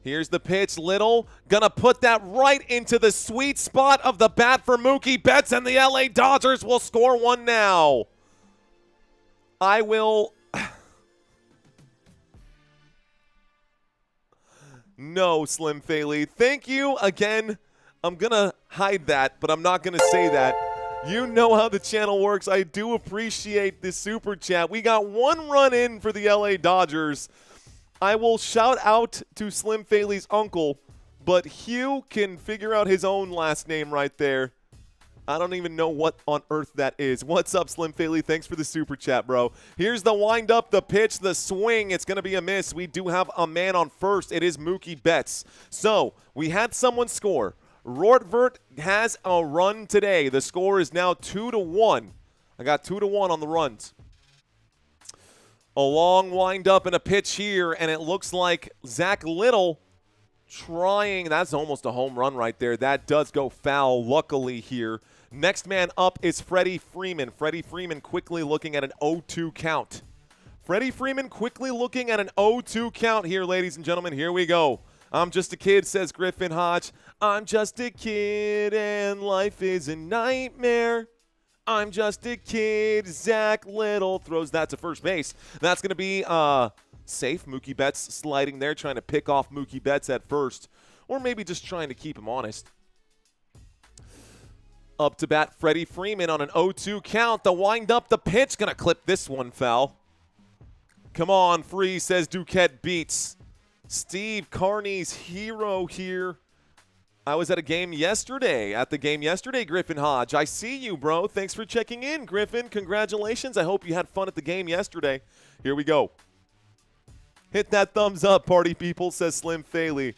S1: Here's the pitch. Little gonna put that right into the sweet spot of the bat for Mookie Betts, and the LA Dodgers will score one now. I will... No, Slim Faley. Thank you again. I'm going to hide that, but I'm not going to say that. You know how the channel works. I do appreciate the super chat. We got one run in for the LA Dodgers. I will shout out to Slim Faley's uncle, but Hugh can figure out his own last name right there. I don't even know what on earth that is. What's up, Slim Faley? Thanks for the super chat, bro. Here's the windup, the pitch, the swing. It's going to be a miss. We do have a man on first. It is Mookie Betts. So we had someone score. Rortvedt has a run today. The score is now 2-1. I got 2-1 on the runs. A long windup and a pitch here, and it looks like Zack Littell trying. That's almost a home run right there. That does go foul, luckily, here. Next man up is Freddie Freeman. Freddie Freeman quickly looking at an 0-2 count. Freddie Freeman quickly looking at an 0-2 count here, ladies and gentlemen. Here we go. I'm just a kid, says Griffin Hodge. I'm just a kid and life is a nightmare. I'm just a kid. Zack Littell throws that to first base. That's going to be safe. Mookie Betts sliding there, trying to pick off Mookie Betts at first, or maybe just trying to keep him honest. Up to bat, Freddie Freeman on an 0-2 count. The windup, the pitch, going to clip this one foul. Come on, Free, says Duquette Beats. Steve Carney's hero here. I was at the game yesterday, Griffin Hodge. I see you, bro. Thanks for checking in, Griffin. Congratulations. I hope you had fun at the game yesterday. Here we go. Hit that thumbs up, party people, says Slim Faley.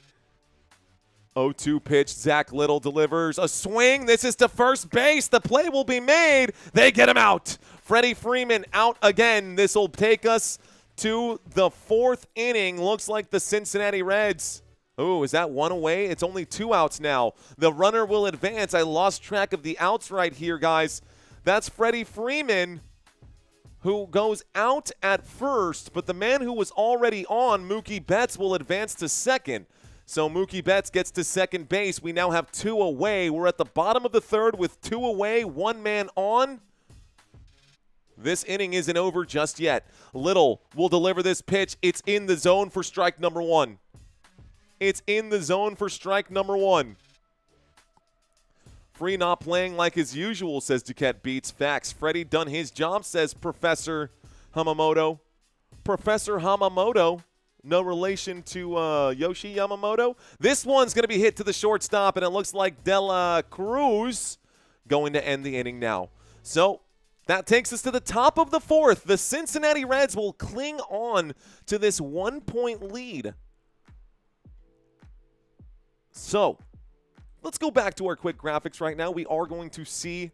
S1: 0-2 pitch. Zack Littell delivers a swing. This is to first base. The play will be made. They get him out. Freddie Freeman out again. This will take us to the fourth inning. Looks like the Cincinnati Reds. Oh, is that one away? It's only 2 outs now. The runner will advance. I lost track of the outs right here, guys. That's Freddie Freeman, who goes out at first, but the man who was already on, Mookie Betts, will advance to second. So Mookie Betts gets to second base. We now have 2 away. We're at the bottom of the third with 2 away, 1 man on. This inning isn't over just yet. Little will deliver this pitch. It's in the zone for strike number 1. It's in the zone for strike number 1. Free not playing like his usual, says Duquette Beats. Facts. Freddie done his job, says Professor Yamamoto. Professor Yamamoto, no relation to Yoshi Yamamoto. This one's going to be hit to the shortstop, and it looks like De La Cruz going to end the inning now. So that takes us to the top of the fourth. The Cincinnati Reds will cling on to this 1-point lead. So let's go back to our quick graphics right now. We are going to see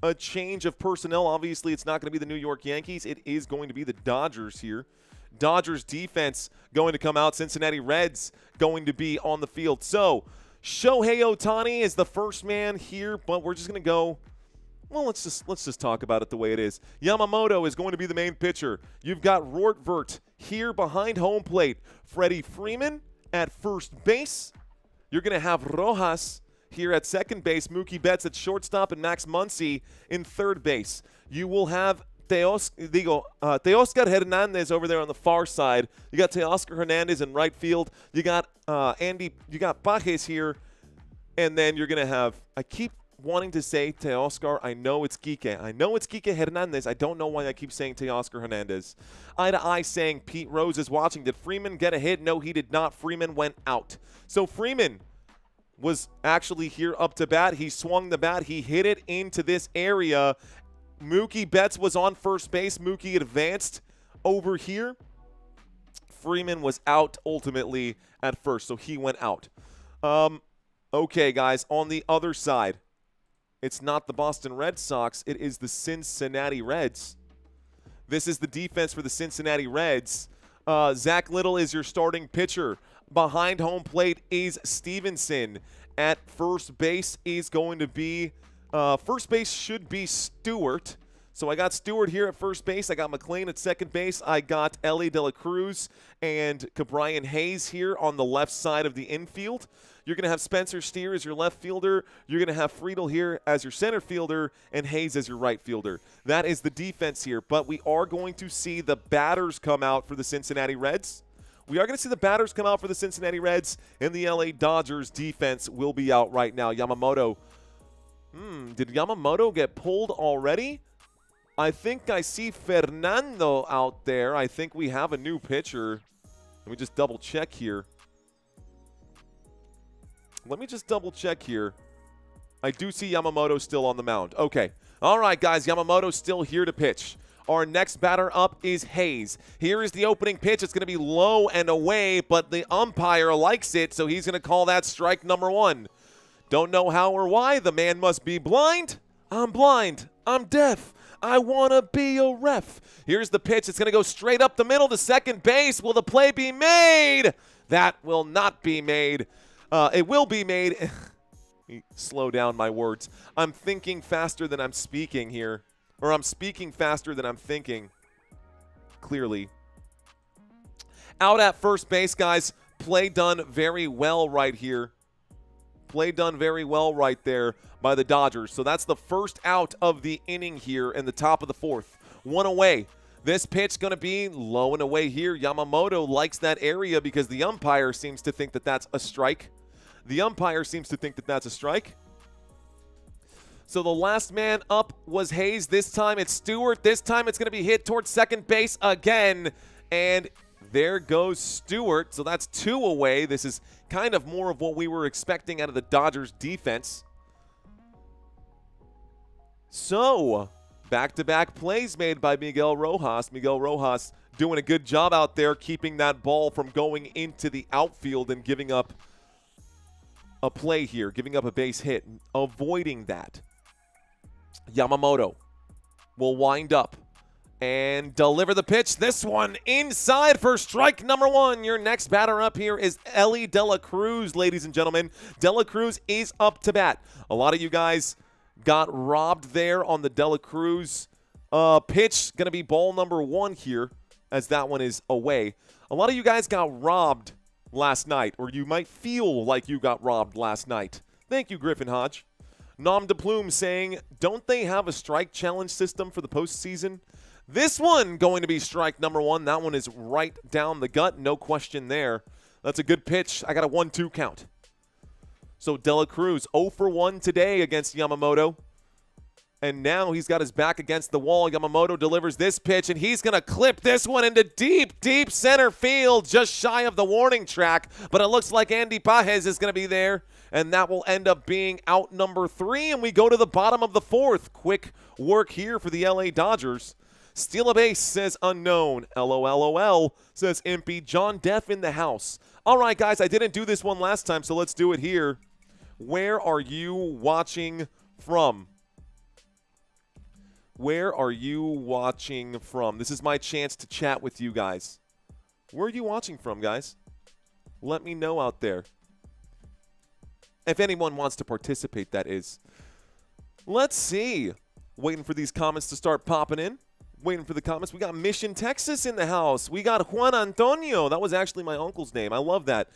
S1: a change of personnel. Obviously, it's not going to be the New York Yankees. It is going to be the Dodgers here. Dodgers defense going to come out. Cincinnati Reds going to be on the field. So Shohei Ohtani is the first man here, but we're just going to go. Well, let's just talk about it the way it is. Yamamoto is going to be the main pitcher. You've got Rortvert here behind home plate. Freddie Freeman at first base. You're going to have Rojas here at second base. Mookie Betts at shortstop and Max Muncy in third base. You will have Teoscar Hernandez over there on the far side. You got Teoscar Hernandez in right field. You got Pajes here. And then you're going to have, I keep wanting to say Teoscar. I know it's Kike. I know it's Kike Hernandez. I don't know why I keep saying Teoscar Hernandez. Eye to eye saying Pete Rose is watching. Did Freeman get a hit? No, he did not. Freeman went out. So Freeman was actually here up to bat. He swung the bat. He hit it into this area. Mookie Betts was on first base. Mookie advanced over here. Freeman was out ultimately at first, so he went out. Okay, guys, on the other side, it's not the Boston Red Sox. It is the Cincinnati Reds. This is the defense for the Cincinnati Reds. Zack Littell is your starting pitcher. Behind home plate is Stevenson. At first base is going to be first base should be Stewart. So I got Stewart here at first base. I got McLean at second base. I got Ellie De La Cruz and Cabrian Hayes here on the left side of the infield. You're going to have Spencer Steer as your left fielder. You're going to have Friedel here as your center fielder and Hayes as your right fielder. That is the defense here. But we are going to see the batters come out for the Cincinnati Reds. We are going to see the batters come out for the Cincinnati Reds, and the LA Dodgers defense will be out right now. Yamamoto. Did Yamamoto get pulled already? I think I see Fernando out there. I think we have a new pitcher. Let me just double check here. I do see Yamamoto still on the mound. Okay. All right, guys. Yamamoto's still here to pitch. Our next batter up is Hayes. Here is the opening pitch. It's going to be low and away, but the umpire likes it, so he's going to call that strike number one. Don't know how or why. The man must be blind. I'm blind. I'm deaf. I want to be a ref. Here's the pitch. It's going to go straight up the middle to second base. Will the play be made? That will not be made. It will be made. Slow down my words. I'm thinking faster than I'm speaking here. Or I'm speaking faster than I'm thinking. Clearly. Out at first base, guys. Play done very well right here. Play done very well right there by the Dodgers. So that's the first out of the inning here in the top of the fourth. One away. This pitch going to be low and away here. Yamamoto likes that area because the umpire seems to think that that's a strike. So the last man up was Hayes. This time it's Stewart. This time it's going to be hit towards second base again. And there goes Stewart. So that's two away. This is kind of more of what we were expecting out of the Dodgers defense. So back-to-back plays made by Miguel Rojas. Miguel Rojas doing a good job out there keeping that ball from going into the outfield and giving up a play here, giving up a base hit, avoiding that. Yamamoto will wind up and deliver the pitch. This one inside for strike number one. Your next batter up here is Ellie De La Cruz, ladies and gentlemen. De La Cruz is up to bat. A lot of you guys got robbed there on the De La Cruz pitch. Going to be ball number one here as that one is away. A lot of you guys got robbed last night, or you might feel like you got robbed last night. Thank you, Griffin Hodge. Nom de Plume saying, don't they have a strike challenge system for the postseason? This one going to be strike number one. That one is right down the gut. No question there. That's a good pitch. I got a 1-2 count. So De La Cruz 0 for 1 today against Yamamoto. And now he's got his back against the wall. Yamamoto delivers this pitch, and he's going to clip this one into deep, deep center field, just shy of the warning track. But it looks like Andy Pajes is going to be there, and that will end up being out number 3. And we go to the bottom of the fourth. Quick work here for the LA Dodgers. Steal a base, says unknown. LOLOL, says Impy. John Deff in the house. All right, guys, I didn't do this one last time, so let's do it here. Where are you watching from? Where are you watching from? This is my chance to chat with you guys. Where are you watching from, guys? Let me know out there. If anyone wants to participate, that is. Let's see. Waiting for these comments to start popping in. Waiting for the comments. We got Mission, Texas in the house. We got Juan Antonio. That was actually my uncle's name. I love that.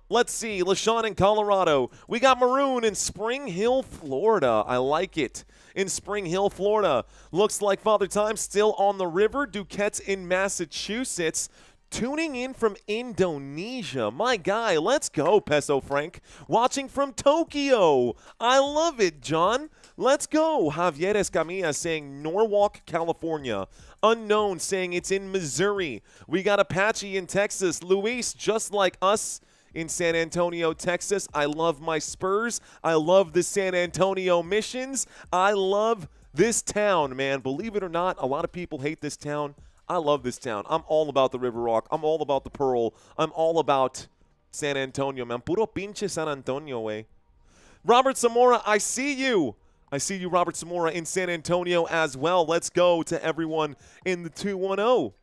S1: Let's see. LaShawn in Colorado. We got Maroon in Spring Hill, Florida. I like it. In Spring Hill, Florida. Looks like Father Time still on the river. Duquette's in Massachusetts. Tuning in from Indonesia. My guy, let's go, Peso Frank. Watching from Tokyo. I love it, John. Let's go. Javier Escamilla saying Norwalk, California. Unknown saying it's in Missouri. We got Apache in Texas. Luis, just like us, in San Antonio, Texas. I love my Spurs. I love the San Antonio Missions. I love this town, man. Believe it or not, a lot of people hate this town. I love this town. I'm all about the River Rock. I'm all about the Pearl. I'm all about San Antonio, man. Puro pinche San Antonio, eh? Robert Zamora, I see you. I see you, Robert Zamora, in San Antonio as well. Let's go to everyone in the 210.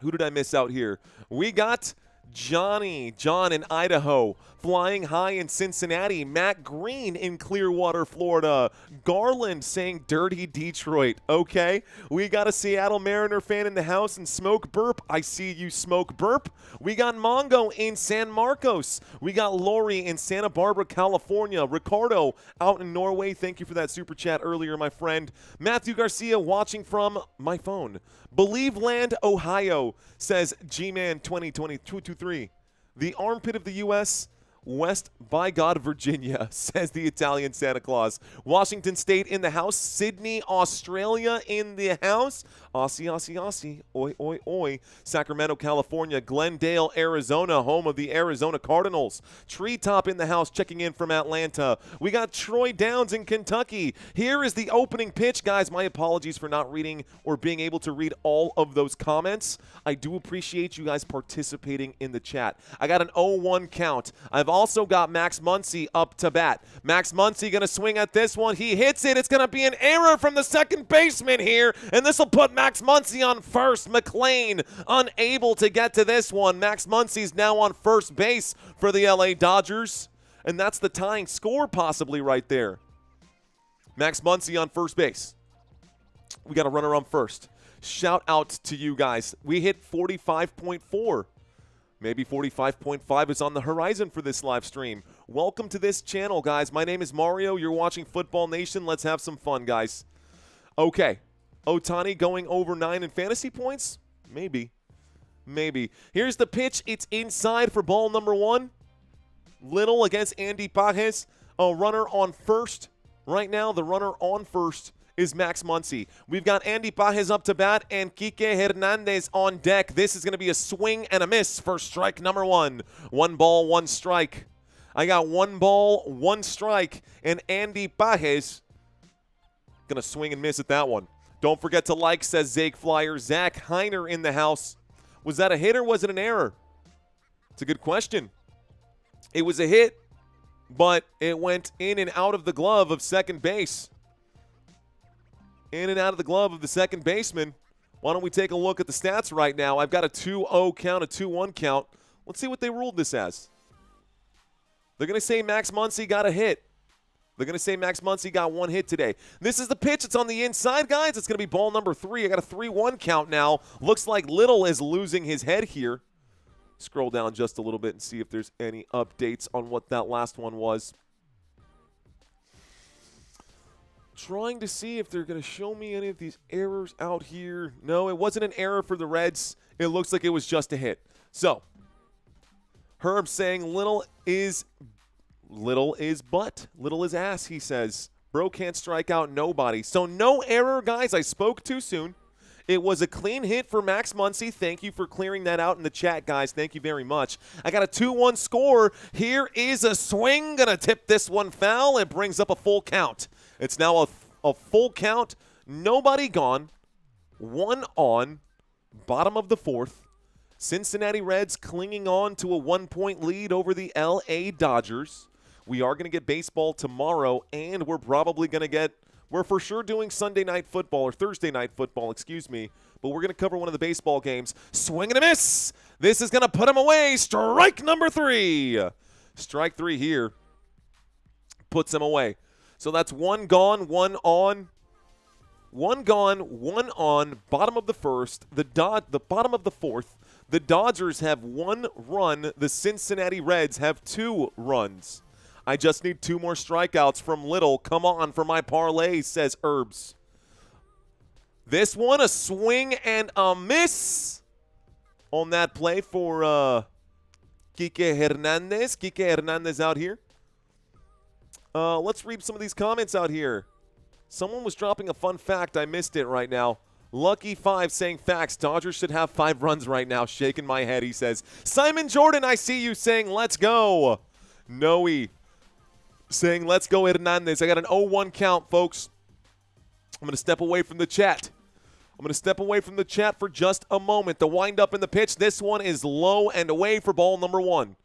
S1: Who did I miss out here? We got John in Idaho. Flying High in Cincinnati. Matt Green in Clearwater, Florida. Garland saying Dirty Detroit. Okay. We got a Seattle Mariner fan in the house and Smoke Burp. I see you, Smoke Burp. We got Mongo in San Marcos. We got Lori in Santa Barbara, California. Ricardo out in Norway. Thank you for that super chat earlier, my friend. Matthew Garcia watching from my phone. Believe Land, Ohio, says G-Man 202223. The armpit of the U.S., West by God, Virginia, says the Italian Santa Claus. Washington State in the house. Sydney, Australia in the house. Aussie, Aussie, Aussie. Oi, oi, oi. Sacramento, California. Glendale, Arizona, home of the Arizona Cardinals. Treetop in the house, checking in from Atlanta. We got Troy Downs in Kentucky. Here is the opening pitch. Guys, my apologies for not reading or being able to read all of those comments. I do appreciate you guys participating in the chat. I got an 0-1 count. I've also got Max Muncy up to bat. Max Muncy going to swing at this one. He hits it. It's going to be an error from the second baseman here, and this will put Max Muncy on first. McLean unable to get to this one. Max Muncy's now on first base for the LA Dodgers, and that's the tying score possibly right there. Max Muncy on first base. We got a runner on first. Shout out to you guys. We hit 45.4. Maybe 45.5 is on the horizon for this live stream. Welcome to this channel, guys. My name is Mario. You're watching Football Nation. Let's have some fun, guys. Okay. Ohtani going over 9 in fantasy points? Maybe. Maybe. Here's the pitch. It's inside for ball number 1. Little against Andy Pages. A runner on first. Right now, the runner on first is Max Muncy. We've got Andy Pages up to bat and Kike Hernandez on deck. This is going to be a swing and a miss for strike number 1. 1 ball, 1 strike. I got 1 ball, 1 strike, and Andy Pages going to swing and miss at that one. Don't forget to like, says Zake Flyer. Zach Heiner in the house. Was that a hit or was it an error? It's a good question. It was a hit, but it went in and out of the glove of second base. In and out of the glove of the second baseman. Why don't we take a look at the stats right now? I've got a 2-0 count, a 2-1 count. Let's see what they ruled this as. They're going to say Max Muncy got a hit. They're going to say Max Muncy got 1 hit today. This is the pitch. It's on the inside, guys. It's going to be ball number 3. I got a 3-1 count now. Looks like Little is losing his head here. Scroll down just a little bit and see if there's any updates on what that last one was. Trying to see if they're going to show me any of these errors out here. No, it wasn't an error for the Reds. It looks like it was just a hit. So, Herb saying little is butt. Little is ass, he says. Bro can't strike out nobody. So no error, guys. I spoke too soon. It was a clean hit for Max Muncy. Thank you for clearing that out in the chat, guys. Thank you very much. I got a 2-1 score. Here is a swing. Going to tip this one foul. It brings up a full count. It's now a full count. Nobody gone. 1 on. Bottom of the 4th. Cincinnati Reds clinging on to a 1-point lead over the LA Dodgers. We are going to get baseball tomorrow, and we're probably going to get – we're for sure doing Sunday night football or Thursday night football, excuse me. But we're going to cover one of the baseball games. Swing and a miss. This is going to put him away. Strike number 3. Strike 3 here. puts him away. So that's one gone, one on. One gone, one on, bottom of the first, the bottom of the fourth. The Dodgers have 1 run. The Cincinnati Reds have 2 runs. I just need 2 more strikeouts from Littell. Come on for my parlay, says Herbs. This one, a swing and a miss on that play for Kike Hernandez. Kike Hernandez out here. Let's read some of these comments out here. Someone was dropping a fun fact. I missed it right now. Lucky5 saying facts. Dodgers should have 5 runs right now. Shaking my head, he says. Simon Jordan, I see you saying let's go. Noe saying let's go Hernandez. I got an 0-1 count, folks. I'm going to step away from the chat. I'm going to step away from the chat for just a moment. The windup in the pitch. This one is low and away for ball number 1.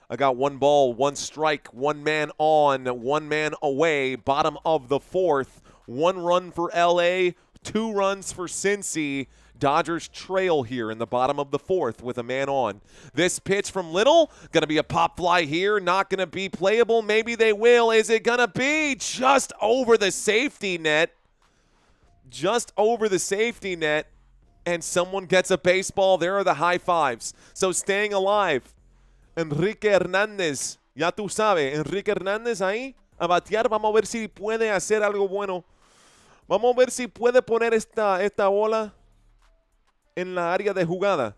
S1: I got 1 ball, 1 strike, 1 man on, 1 man away. Bottom of the fourth. 1 run for L.A., 2 runs for Cincy. Dodgers trail here in the bottom of the fourth with a man on. This pitch from Littell, going to be a pop fly here, not going to be playable. Maybe they will. Is it going to be just over the safety net? Just over the safety net, and someone gets a baseball. There are the high fives. So staying alive, Enrique Hernández. Ya tú sabes, Enrique Hernández ahí a batear. Vamos a ver si puede hacer algo bueno. Vamos a ver si puede poner esta bola en la área de jugada.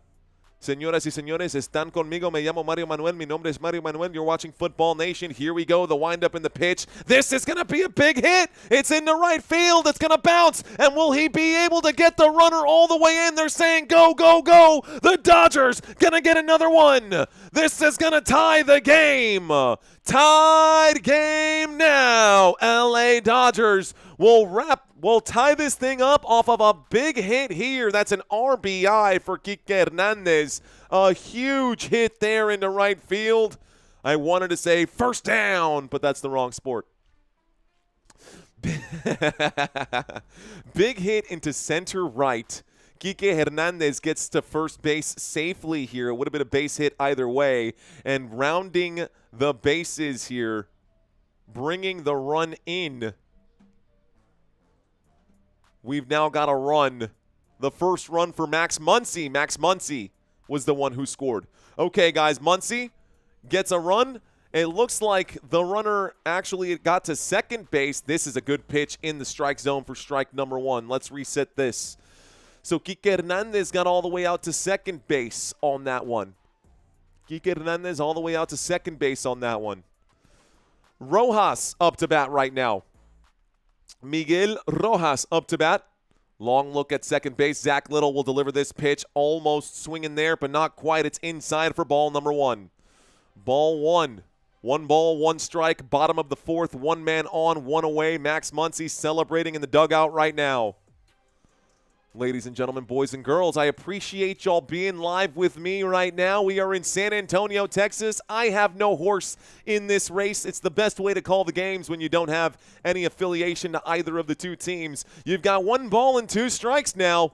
S1: Señoras y señores, están conmigo. Me llamo Mario Manuel. Mi nombre es Mario Manuel. You're watching Football Nation. Here we go. The windup in the pitch. This is going to be a big hit. It's in the right field. It's going to bounce. And will he be able to get the runner all the way in? They're saying go, go, go. The Dodgers going to get another one. This is going to tie the game. Tied game now. LA Dodgers will tie this thing up off of a big hit here. That's an RBI for Kike Hernandez. A huge hit there into right field. I wanted to say first down, but that's the wrong sport. Big hit into center right. Kike Hernandez gets to first base safely here. It would have been a base hit either way. And rounding the bases here, bringing the run in. We've now got a run. The first run for Max Muncy. Max Muncy was the one who scored. Okay, guys, Muncy gets a run. It looks like the runner actually got to second base. This is a good pitch in the strike zone for strike number 1. Let's reset this. So Kike Hernandez got all the way out to second base on that one. Kike Hernandez all the way out to second base on that one. Rojas up to bat right now. Miguel Rojas up to bat. Long look at second base. Zack Littell will deliver this pitch. Almost swinging there, but not quite. It's inside for ball number 1. Ball 1. 1 ball, 1 strike. Bottom of the fourth. 1 man on, 1 away. Max Muncy celebrating in the dugout right now. Ladies and gentlemen, boys and girls, I appreciate y'all being live with me right now. We are in San Antonio, Texas. I have no horse in this race. It's the best way to call the games when you don't have any affiliation to either of the 2 teams. You've got 1 ball and 2 strikes now.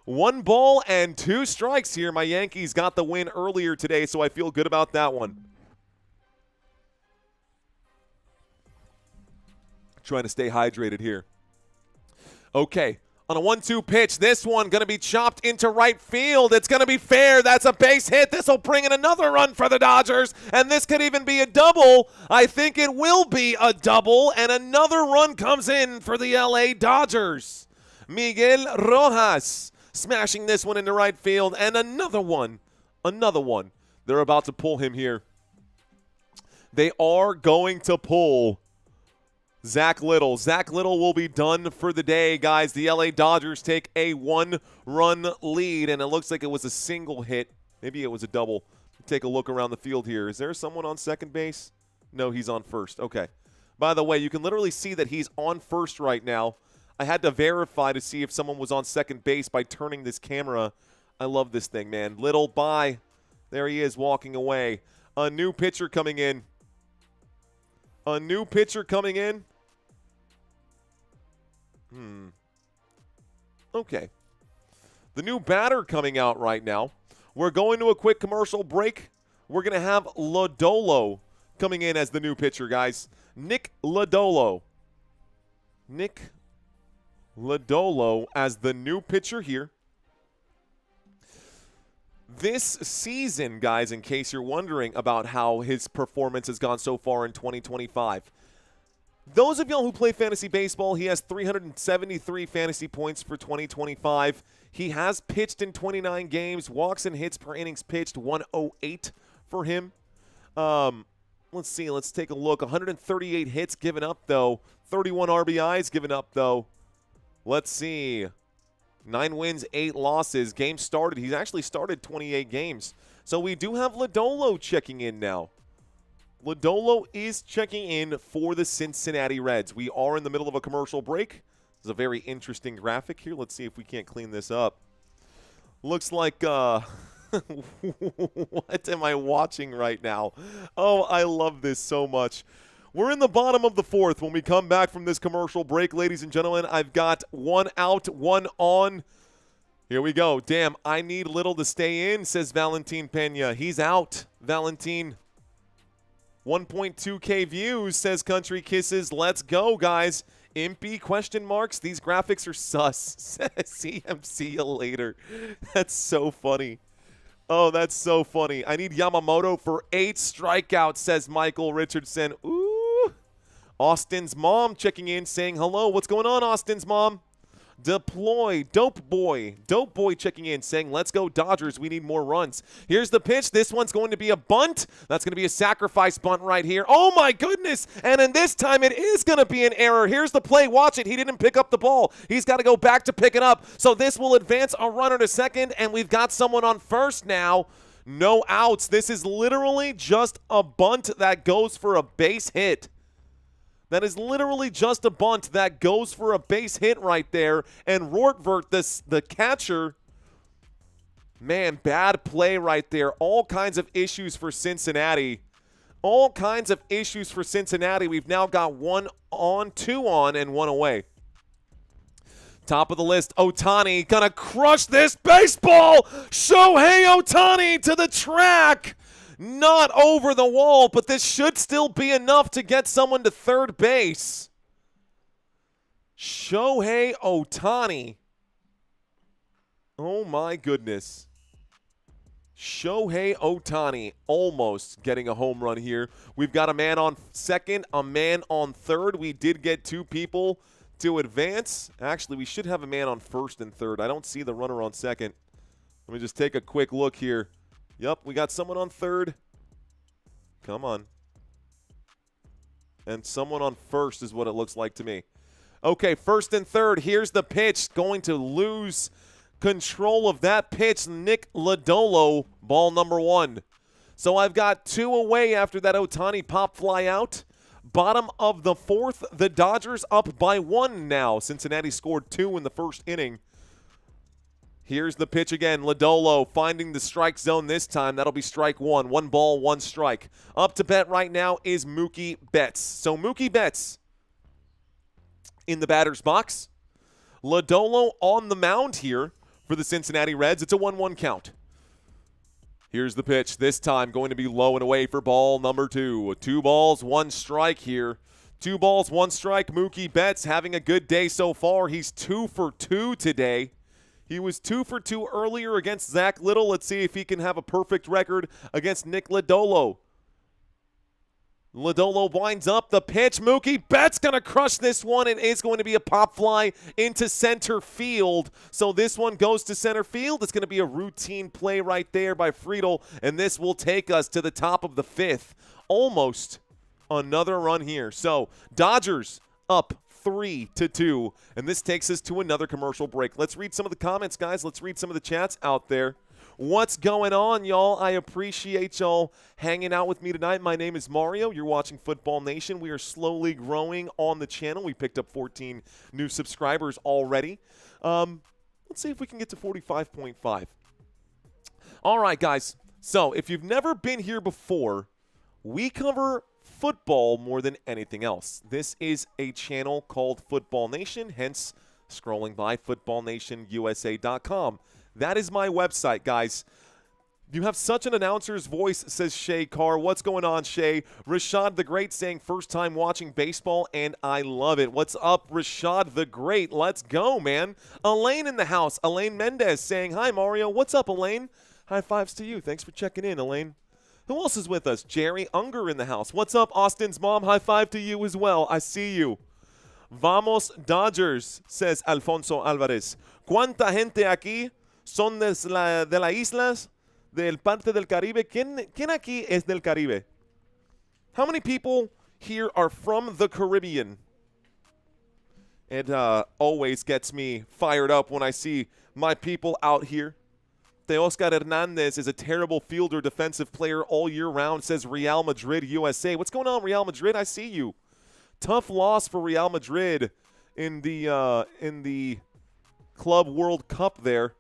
S1: 1 ball and 2 strikes here. My Yankees got the win earlier today, so I feel good about that one. Trying to stay hydrated here. Okay. On a 1-2 pitch, this one going to be chopped into right field. It's going to be fair. That's a base hit. This will bring in another run for the Dodgers, and this could even be a double. I think it will be a double, and another run comes in for the LA Dodgers. Miguel Rojas smashing this one into right field, and another one. Another one. They're about to pull him here. They are going to pull Zack Littell. Zack Littell will be done for the day, guys. The LA Dodgers take a 1-run lead, and it looks like it was a single hit. Maybe it was a double. Take a look around the field here. Is there someone on second base? No, he's on first. Okay. By the way, you can literally see that he's on first right now. I had to verify to see if someone was on second base by turning this camera. I love this thing, man. Littell, bye. There he is walking away. A new pitcher coming in. A new pitcher coming in. Okay. The new batter coming out right now. We're going to a quick commercial break. We're going to have Lodolo coming in as the new pitcher, guys. Nick Lodolo. Nick Lodolo as the new pitcher here. This season, guys, in case you're wondering about how his performance has gone so far in 2025, those of y'all who play fantasy baseball, he has 373 fantasy points for 2025. He has pitched in 29 games. Walks and hits per innings pitched, 108 for him. Let's see. Let's take a look. 138 hits given up, though. 31 RBIs given up, though. Let's see. 9 wins, 8 losses. Game started. He's actually started 28 games. So we do have Lodolo checking in now. Lodolo is checking in for the Cincinnati Reds. We are in the middle of a commercial break. This is a very interesting graphic here. Let's see if we can't clean this up. Looks like, what am I watching right now? Oh, I love this so much. We're in the bottom of the 4th. When we come back from this commercial break, ladies and gentlemen, I've got 1 out, 1 on. Here we go. Damn, I need Little to stay in, says Valentin Pena. He's out, Valentin. 1.2K views, says Country Kisses. Let's go, guys. Impy question marks. These graphics are sus. Says CM, see you later. That's so funny. Oh, that's so funny. I need Yamamoto for 8 strikeouts, says Michael Richardson. Ooh. Austin's mom checking in, saying hello. What's going on, Austin's mom? Deploy, Dope Boy checking in, saying, let's go Dodgers, we need more runs. Here's the pitch. This one's going to be a bunt. That's going to be a sacrifice bunt right here. Oh, my goodness. And in this time, it is going to be an error. Here's the play. Watch it. He didn't pick up the ball. He's got to go back to pick it up. So this will advance a runner to second, and we've got someone on first now. No outs. This is literally just a bunt that goes for a base hit. That is literally just a bunt that goes for a base hit right there. And Rortvert, the catcher, man, bad play right there. All kinds of issues for Cincinnati. All kinds of issues for Cincinnati. We've now got 1 on, 2 on, and 1 away. Top of the list, Ohtani gonna crush this baseball. Shohei Ohtani to the track. Not over the wall, but this should still be enough to get someone to third base. Shohei Ohtani. Oh, my goodness. Shohei Ohtani almost getting a home run here. We've got a man on second, a man on third. We did get 2 people to advance. Actually, we should have a man on first and third. I don't see the runner on second. Let me just take a quick look here. Yep, we got someone on third. Come on. And someone on first is what it looks like to me. Okay, first and third. Here's the pitch. Going to lose control of that pitch. Nick Lodolo, ball number 1. So I've got 2 away after that Ohtani pop fly out. Bottom of the 4th, the Dodgers up by 1 now. Cincinnati scored 2 in the first inning. Here's the pitch again. Lodolo finding the strike zone this time. That'll be strike 1. 1 ball, 1 strike. Up to bat right now is Mookie Betts. So Mookie Betts in the batter's box. Lodolo on the mound here for the Cincinnati Reds. It's a 1-1 count. Here's the pitch. This time going to be low and away for ball number 2. 2 balls, 1 strike here. 2 balls, 1 strike. Mookie Betts having a good day so far. He's 2 for 2 today. He was 2 for 2 earlier against Zack Littell. Let's see if he can have a perfect record against Nick Lodolo. Lodolo winds up the pitch. Mookie Betts going to crush this one, and it's going to be a pop fly into center field. So this one goes to center field. It's going to be a routine play right there by Friedel, and this will take us to the top of the 5th. Almost another run here. So Dodgers up 3-2, and this takes us to another commercial break. Let's read some of the comments, guys. Let's read some of the chats out there. What's going on, y'all? I appreciate y'all hanging out with me tonight. My name is Mario. You're watching Football Nation. We are slowly growing on the channel. We picked up 14 new subscribers already. Let's see if we can get to 45.5. All right, guys. So if you've never been here before, we cover football more than anything else. This is a channel called Football Nation, hence scrolling by footballnationusa.com. That is my website, guys. You have such an announcer's voice, says Shay Carr. What's going on, Shay? Rashad the Great saying first time watching baseball, and I love it. What's up, Rashad the Great? Let's go, man. Elaine in the house. Elaine Mendez saying, hi, Mario. What's up, Elaine? High fives to you. Thanks for checking in, Elaine. Who else is with us? Jerry Unger in the house. What's up, Austin's mom? High five to you as well. I see you. Vamos Dodgers, says Alfonso Alvarez. ¿Cuánta gente aquí son de las islas? Del parte del Caribe. ¿Quién aquí es del Caribe? How many people here are from the Caribbean? It always gets me fired up when I see my people out here. Teoscar Hernandez is a terrible fielder, defensive player all year round, says Real Madrid USA. What's going on, Real Madrid? I see you. Tough loss for Real Madrid in the Club World Cup there.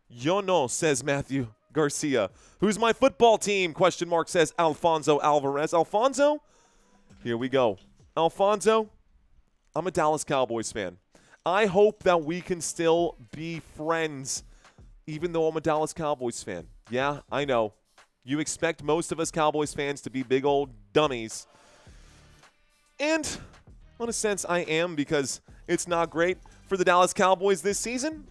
S1: Yo no, says Matthew Garcia. Who's my football team? Question mark, says Alfonso Alvarez. Alfonso, here we go. Alfonso, I'm a Dallas Cowboys fan. I hope that we can still be friends, even though I'm a Dallas Cowboys fan. Yeah, I know. You expect most of us Cowboys fans to be big old dummies. And in a sense, I am, because it's not great for the Dallas Cowboys this season.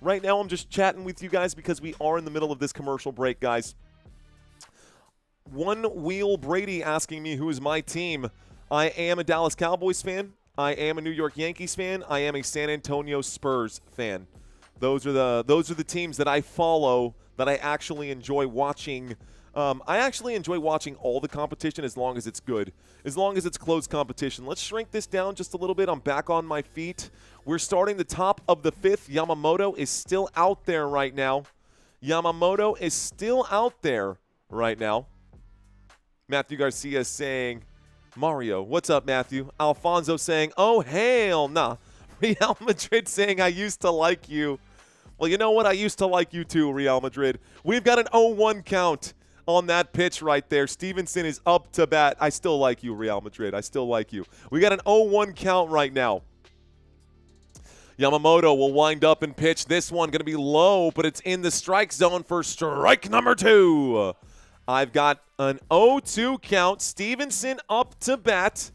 S1: Right now, I'm just chatting with you guys because we are in the middle of this commercial break, guys. One Wheel Brady asking me who is my team. I am a Dallas Cowboys fan. I am a New York Yankees fan. I am a San Antonio Spurs fan. Those are the teams that I follow, that I actually enjoy watching. I actually enjoy watching all the competition as long as it's good, as long as it's close competition. Let's shrink this down just a little bit. I'm back on my feet. We're starting the top of the fifth. Yamamoto is still out there right now. Yamamoto is still out there right now. Matthew Garcia saying, Mario. What's up, Matthew? Alfonso saying, oh, hell nah. Real Madrid saying, I used to like you. Well, you know what? I used to like you too, Real Madrid. We've got an 0-1 count on that pitch right there. Stevenson is up to bat. I still like you, Real Madrid. I still like you. We got an 0-1 count right now. Yamamoto will wind up and pitch. This one going to be low, but it's in the strike zone for strike number 2. I've got an 0-2 count. Stevenson up to bat.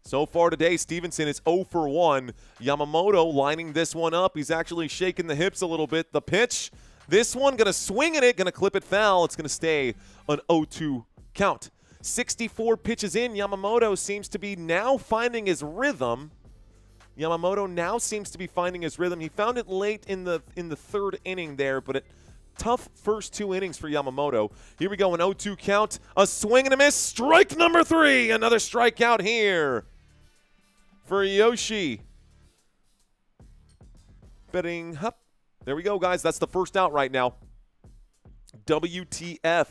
S1: So far today, Stevenson is 0 for 1. Yamamoto lining this one up. He's actually shaking the hips a little bit. The pitch, this one going to swing at it, going to clip it foul. It's going to stay an 0-2 count. 64 pitches in. Yamamoto seems to be now finding his rhythm. Yamamoto now seems to be finding his rhythm. He found it late in the third inning there, but tough first 2 innings for Yamamoto. Here we go, an 0-2 count. A swing and a miss. Strike number 3. Another strikeout here for Yoshi. Betting up. There we go, guys. That's the first out right now. WTF.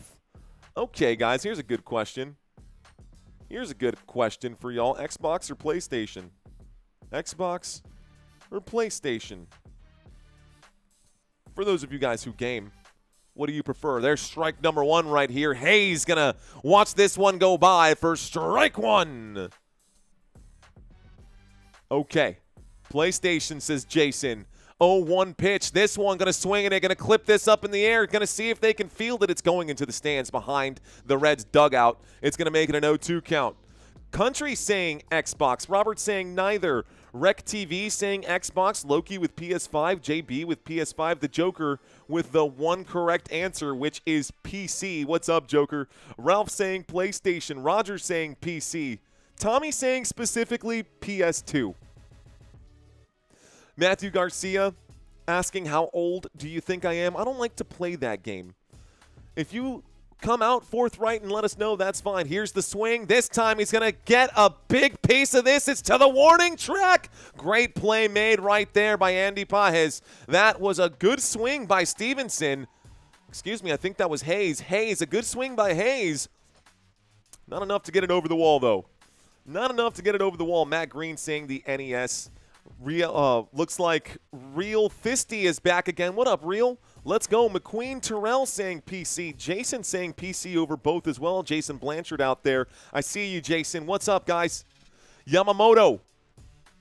S1: Okay, guys, here's a good question. Here's a good question for y'all. Xbox or PlayStation? Xbox or PlayStation? For those of you guys who game, what do you prefer? There's strike number 1 right here. Hayes going to watch this one go by for strike 1. Okay. PlayStation, says Jason. 0-1 pitch. This one going to swing and they're going to clip this up in the air. Going to see if they can field it. It's going into the stands behind the Reds' dugout. It's going to make it an 0-2 count. Country saying Xbox. Robert saying neither. Rec TV saying Xbox. Loki with PS5. JB with PS5. The Joker with the one correct answer, which is PC. What's up, Joker? Ralph saying PlayStation. Roger saying PC. Tommy saying specifically PS2. Matthew Garcia asking how old do you think I am? I don't like to play that game. If you come out forthright and let us know, that's fine. Here's the swing. This time he's going to get a big piece of this. It's to the warning track. Great play made right there by Andy Pajes. That was a good swing by Stevenson. Excuse me, I think that was Hayes. Hayes, a good swing by Hayes. Not enough to get it over the wall, though. Not enough to get it over the wall. Matt Green saying the NES. Looks like Real Fisty is back again. What up, Real? Let's go. McQueen Terrell saying PC. Jason saying PC over both as well. Jason Blanchard out there. I see you, Jason. What's up, guys? Yamamoto,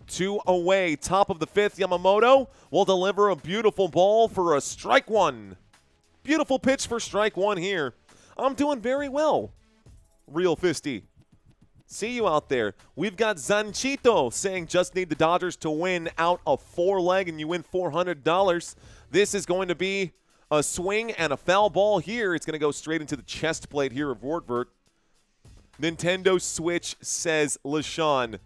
S1: 2 away. Top of the 5th. Yamamoto will deliver a beautiful ball for a strike 1. Beautiful pitch for strike one here. I'm doing very well. Real Fisty. See you out there. We've got Zanchito saying just need the Dodgers to win out a 4-leg and you win $400. This is going to be a swing and a foul ball here. It's going to go straight into the chest plate here of Wortvert. Nintendo Switch says LaShawn.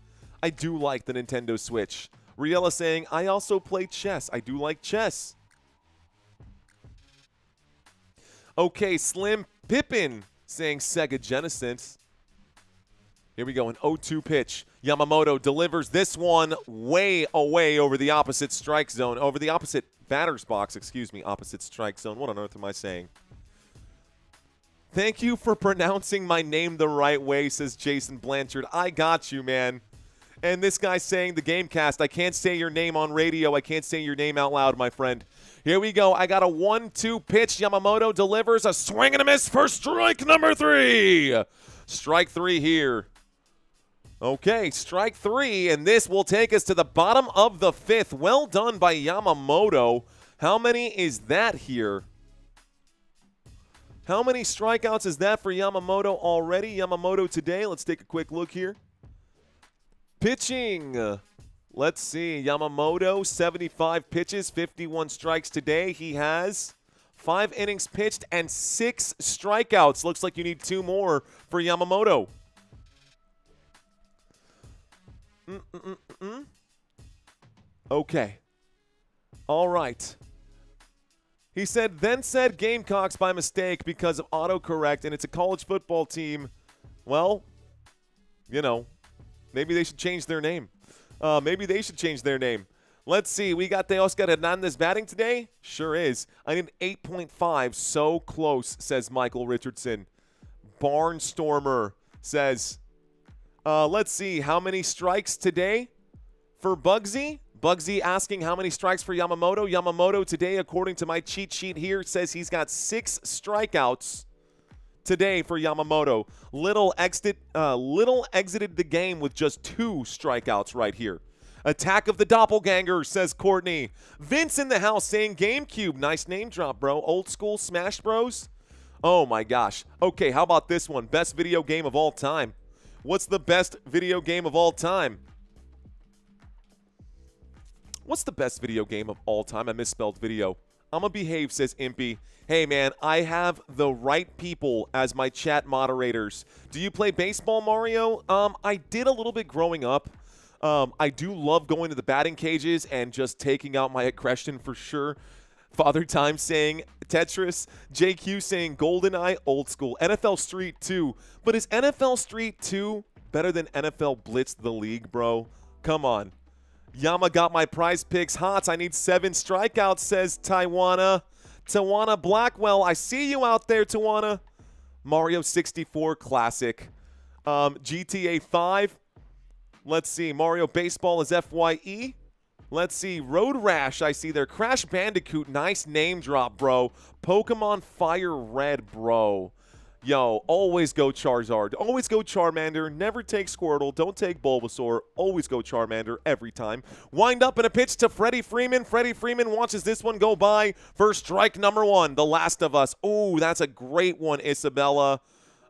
S1: I do like the Nintendo Switch. Riella saying, I also play chess. I do like chess. Okay, Slim Pippin saying Sega Genesis. Here we go, an 0-2 pitch. Yamamoto delivers this one way away over the opposite strike zone, over the opposite batter's box, opposite strike zone. What on earth am I saying? Thank you for pronouncing my name the right way, says Jason Blanchard. I got you, man. And this guy's saying the Gamecast, I can't say your name on radio. I can't say your name out loud, my friend. Here we go. I got a 1-2 pitch. Yamamoto delivers a swing and a miss for strike number 3. Strike 3 here. Okay, strike 3, and this will take us to the bottom of the 5th. Well done by Yamamoto. How many is that here? How many strikeouts is that for Yamamoto already? Yamamoto today, let's take a quick look here. Pitching. Let's see. Yamamoto, 75 pitches, 51 strikes today. He has 5 innings pitched and 6 strikeouts. Looks like you need 2 more for Yamamoto. Okay. All right. He said, then said Gamecocks by mistake because of autocorrect, and it's a college football team. Well, you know, maybe they should change their name. Let's see. We got Teoscar Hernandez batting today. Sure is. I need 8.5. So close, says Michael Richardson. Barnstormer says, let's see. How many strikes today for Bugsy? Bugsy asking how many strikes for Yamamoto. Yamamoto today, according to my cheat sheet here, says he's got 6 strikeouts today for Yamamoto. Little exited the game with just 2 strikeouts right here. Attack of the Doppelganger, says Courtney. Vince in the house saying GameCube. Nice name drop, bro. Old school Smash Bros. Oh, my gosh. Okay, how about this one? Best video game of all time. What's the best video game of all time? What's the best video game of all time? I misspelled video. I'ma behave, says Impy. Hey, man, I have the right people as my chat moderators. Do you play baseball, Mario? I did a little bit growing up. I do love going to the batting cages and just taking out my aggression for sure. Father Time saying Tetris. JQ saying GoldenEye, old school. NFL Street 2. But is NFL Street 2 better than NFL Blitz the League, bro? Come on. Yama got my prize picks hot. I need 7 strikeouts, says Tawana. Tawana Blackwell, I see you out there, Tawana. Mario 64 Classic. GTA 5. Let's see. Mario Baseball is FYE. Let's see. Road Rash, I see there. Crash Bandicoot, nice name drop, bro. Pokemon Fire Red, bro. Yo, always go Charizard. Always go Charmander. Never take Squirtle. Don't take Bulbasaur. Always go Charmander every time. Wind up in a pitch to Freddie Freeman. Freddie Freeman watches this one go by for strike number 1. The Last of Us. Ooh, that's a great one, Isabella.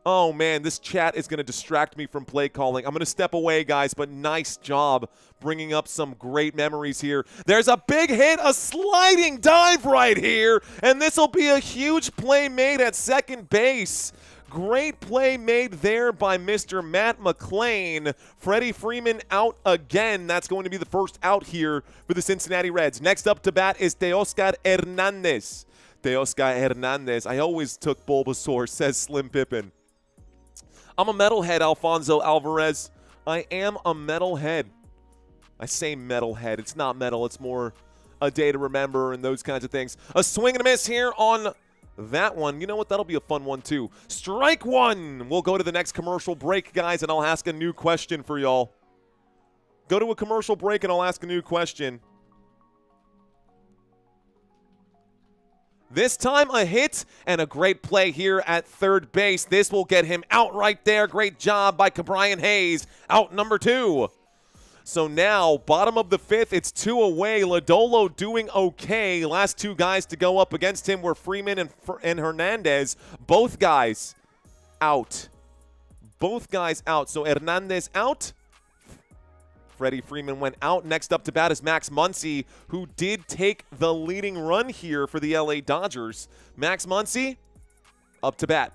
S1: Oh, man, this chat is going to distract me from play calling. I'm going to step away, guys, but nice job bringing up some great memories here. There's a big hit, a sliding dive right here, and this will be a huge play made at second base. Great play made there by Mr. Matt McClain. Freddie Freeman out again. That's going to be the first out here for the Cincinnati Reds. Next up to bat is Teoscar Hernandez. Teoscar Hernandez. I always took Bulbasaur, says Slim Pippin. I'm a metalhead, Alfonso Alvarez. I am a metalhead. I say metalhead. It's not metal. It's more a day to remember and those kinds of things. A swing and a miss here on that one. You know what? That'll be a fun one, too. Strike 1. We'll go to the next commercial break, guys, and I'll ask a new question for y'all. Go to a commercial break, and I'll ask a new question. This time a hit and a great play here at third base. This will get him out right there. Great job by Cabrian Hayes. Out number 2. So now, bottom of the 5th, it's 2 away. Lodolo doing okay. Last 2 guys to go up against him were Freeman and Hernandez. Both guys out. Both guys out. So Hernandez out. Freddie Freeman went out. Next up to bat is Max Muncy, who did take the leading run here for the LA Dodgers. Max Muncy up to bat.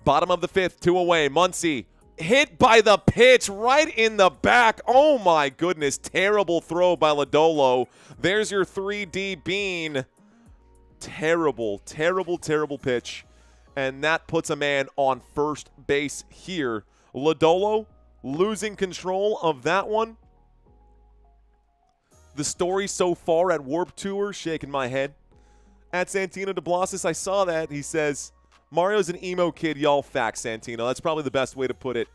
S1: Bottom of the 5th, 2 away. Muncy hit by the pitch right in the back. Oh, my goodness. Terrible throw by Lodolo. There's your 3D bean. Terrible, terrible, terrible pitch. And that puts a man on first base here. Lodolo losing control of that one. The story so far at Warped Tour, shaking my head. At Santino de Blassis, I saw that. He says, Mario's an emo kid, y'all. Facts, Santino. That's probably the best way to put it.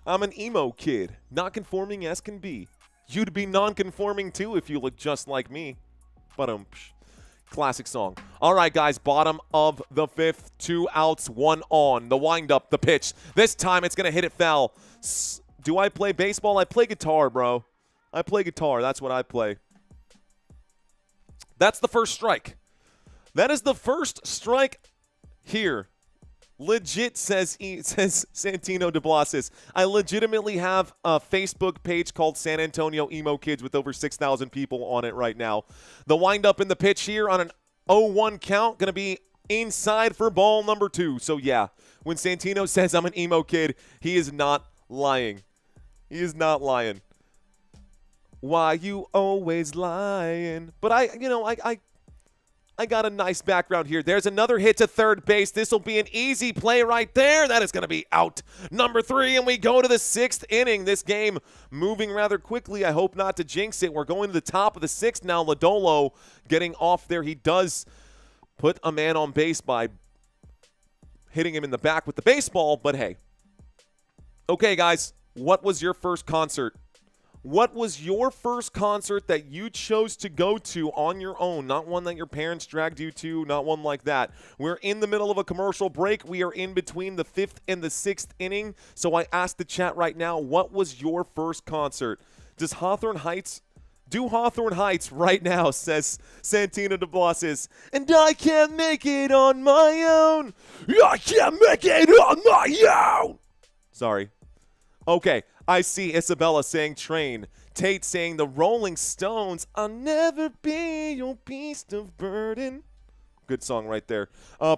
S1: I'm an emo kid. Not conforming as can be. You'd be non-conforming too if you look just like me. But classic song. All right, guys. Bottom of the 5th. 2 outs, 1 on. The windup, the pitch. This time it's going to hit it foul. Do I play baseball? I play guitar, bro. I play guitar. That's what I play. That's the first strike. That is the first strike here. Legit, says Santino de Blassis. I legitimately have a Facebook page called San Antonio Emo Kids with over 6,000 people on it right now. The windup in the pitch here on an 0-1 count, going to be inside for ball number 2. So, yeah, when Santino says I'm an emo kid, he is not lying. He is not lying. Why you always lying? But I got a nice background here. There's another hit to third base. This will be an easy play right there. That is going to be out. Number 3, and we go to the 6th inning. This game moving rather quickly. I hope not to jinx it. We're going to the top of the 6th now. Lodolo getting off there. He does put a man on base by hitting him in the back with the baseball, but hey. Okay, guys, what was your first concert? What was your first concert that you chose to go to on your own? Not one that your parents dragged you to, not one like that. We're in the middle of a commercial break. We are in between the 5th and the 6th inning. So I asked the chat right now, what was your first concert? Does Hawthorne Heights do Hawthorne Heights right now, says Santino de Blassis. And I can't make it on my own. I can't make it on my own. Sorry. Okay, I see Isabella saying Train. Tate saying the Rolling Stones. I'll never be your beast of burden. Good song right there.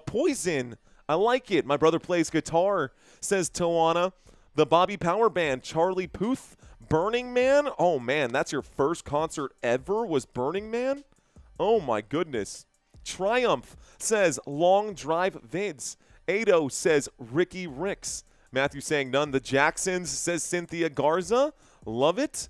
S1: Poison. I like it. My brother plays guitar, says Tawana. The Bobby Power Band. Charlie Puth. Burning Man. Oh, man, that's your first concert ever was Burning Man? Oh, my goodness. Triumph says Long Drive Vids. Ado says Ricky Ricks. Matthew saying none. The Jacksons, says Cynthia Garza. Love it.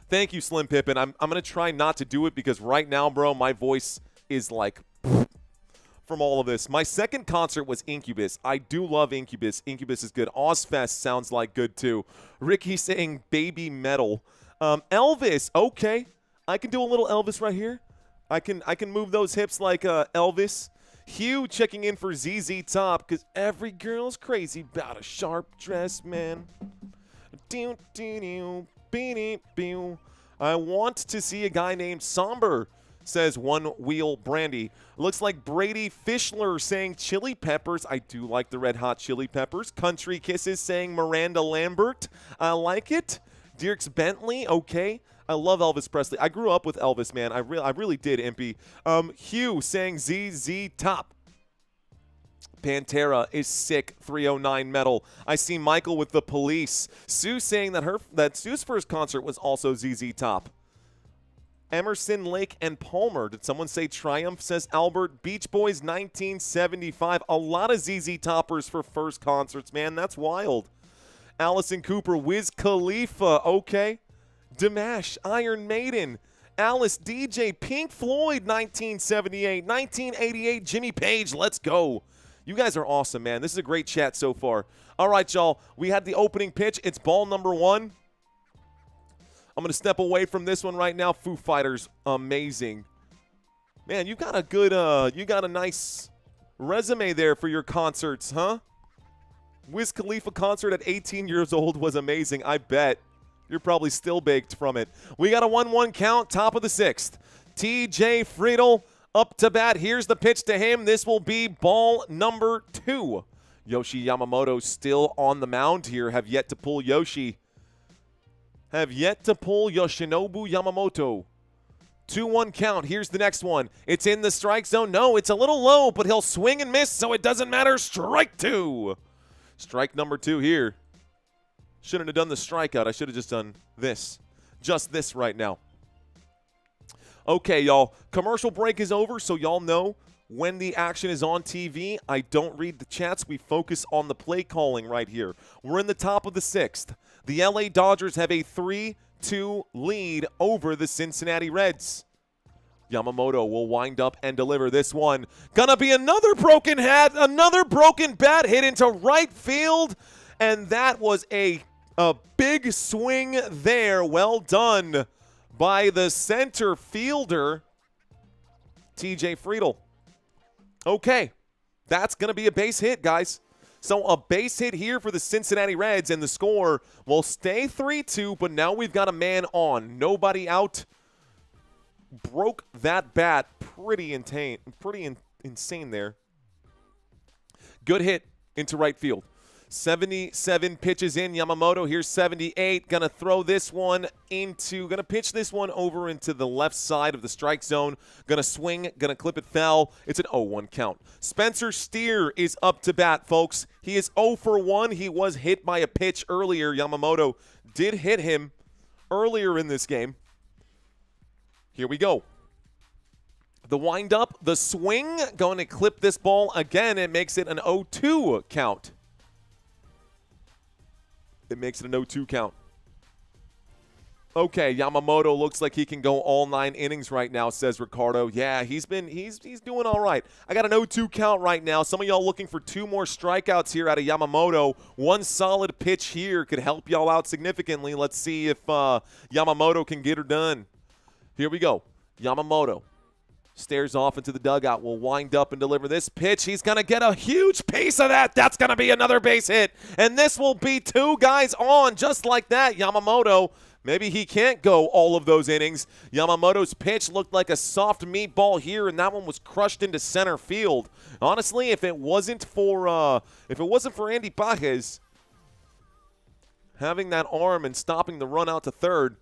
S1: Thank you, Slim Pippin. I'm going to try not to do it because right now, bro, my voice is like from all of this. My second concert was Incubus. I do love Incubus. Incubus is good. Ozfest sounds like good too. Ricky saying Baby Metal. Elvis. Okay. I can do a little Elvis right here. I can move those hips like Elvis. Hugh checking in for ZZ Top because every girl's crazy about a sharp dress, man. I want to see a guy named Somber, says One Wheel Brandy. Looks like Brady Fischler saying Chili Peppers. I do like the Red Hot Chili Peppers. Country Kisses saying Miranda Lambert. I like it. Dirks Bentley, okay. I love Elvis Presley. I grew up with Elvis, man. I really did, Impy. Hugh saying ZZ Top. Pantera is sick. 309 Metal. I see Michael with the Police. Sue saying that Sue's first concert was also ZZ Top. Emerson, Lake, and Palmer. Did someone say Triumph, says Albert. Beach Boys 1975. A lot of ZZ Toppers for first concerts, man. That's wild. Allison Cooper, Wiz Khalifa. Okay. Dimash, Iron Maiden, Alice DJ, Pink Floyd, 1978, 1988, Jimmy Page, let's go. You guys are awesome, man. This is a great chat so far. All right, y'all, we had the opening pitch. It's ball number 1. I'm going to step away from this one right now. Foo Fighters, amazing. Man, you got a good, you got a nice resume there for your concerts, huh? Wiz Khalifa concert at 18 years old was amazing, I bet. You're probably still baked from it. We got a 1-1 count, top of the 6th. TJ Friedl up to bat. Here's the pitch to him. This will be ball number 2. Yoshi Yamamoto still on the mound here. Have yet to pull Yoshi. Have yet to pull Yoshinobu Yamamoto. 2-1 count. Here's the next one. It's in the strike zone. No, it's a little low, but he'll swing and miss, so it doesn't matter. Strike 2. Strike number 2 here. Shouldn't have done the strikeout. I should have just done this. Just this right now. Okay, y'all. Commercial break is over, so y'all know when the action is on TV. I don't read the chats. We focus on the play calling right here. We're in the top of the 6th. The LA Dodgers have a 3-2 lead over the Cincinnati Reds. Yamamoto will wind up and deliver this one. Gonna be another broken bat hit into right field, and that was a big swing there. Well done by the center fielder, TJ Friedl. Okay, that's going to be a base hit, guys. So a base hit here for the Cincinnati Reds, and the score will stay 3-2, but now we've got a man on. Nobody out. Broke that bat pretty insane there. Good hit into right field. 77 pitches in. Yamamoto, here's 78. Gonna throw this one gonna pitch this one over into the left side of the strike zone. Gonna swing, gonna clip it foul. It's an 0-1 count. Spencer Steer is up to bat, folks. He is 0 for 1. He was hit by a pitch earlier. Yamamoto did hit him earlier in this game. Here we go. The windup, the swing, going to clip this ball again. It makes it an 0-2 count. It makes it an 0-2 count. Okay, Yamamoto looks like he can go all 9 innings right now, says Ricardo. Yeah, he's doing all right. I got an 0-2 count right now. Some of y'all looking for 2 more strikeouts here out of Yamamoto. One solid pitch here could help y'all out significantly. Let's see if Yamamoto can get her done. Here we go. Yamamoto stares off into the dugout. Will wind up and deliver this pitch. He's going to get a huge piece of that. That's going to be another base hit. And this will be 2 guys on just like that. Yamamoto, maybe he can't go all of those innings. Yamamoto's pitch looked like a soft meatball here, and that one was crushed into center field. Honestly, if it wasn't for Andy Pages having that arm and stopping the run out to third,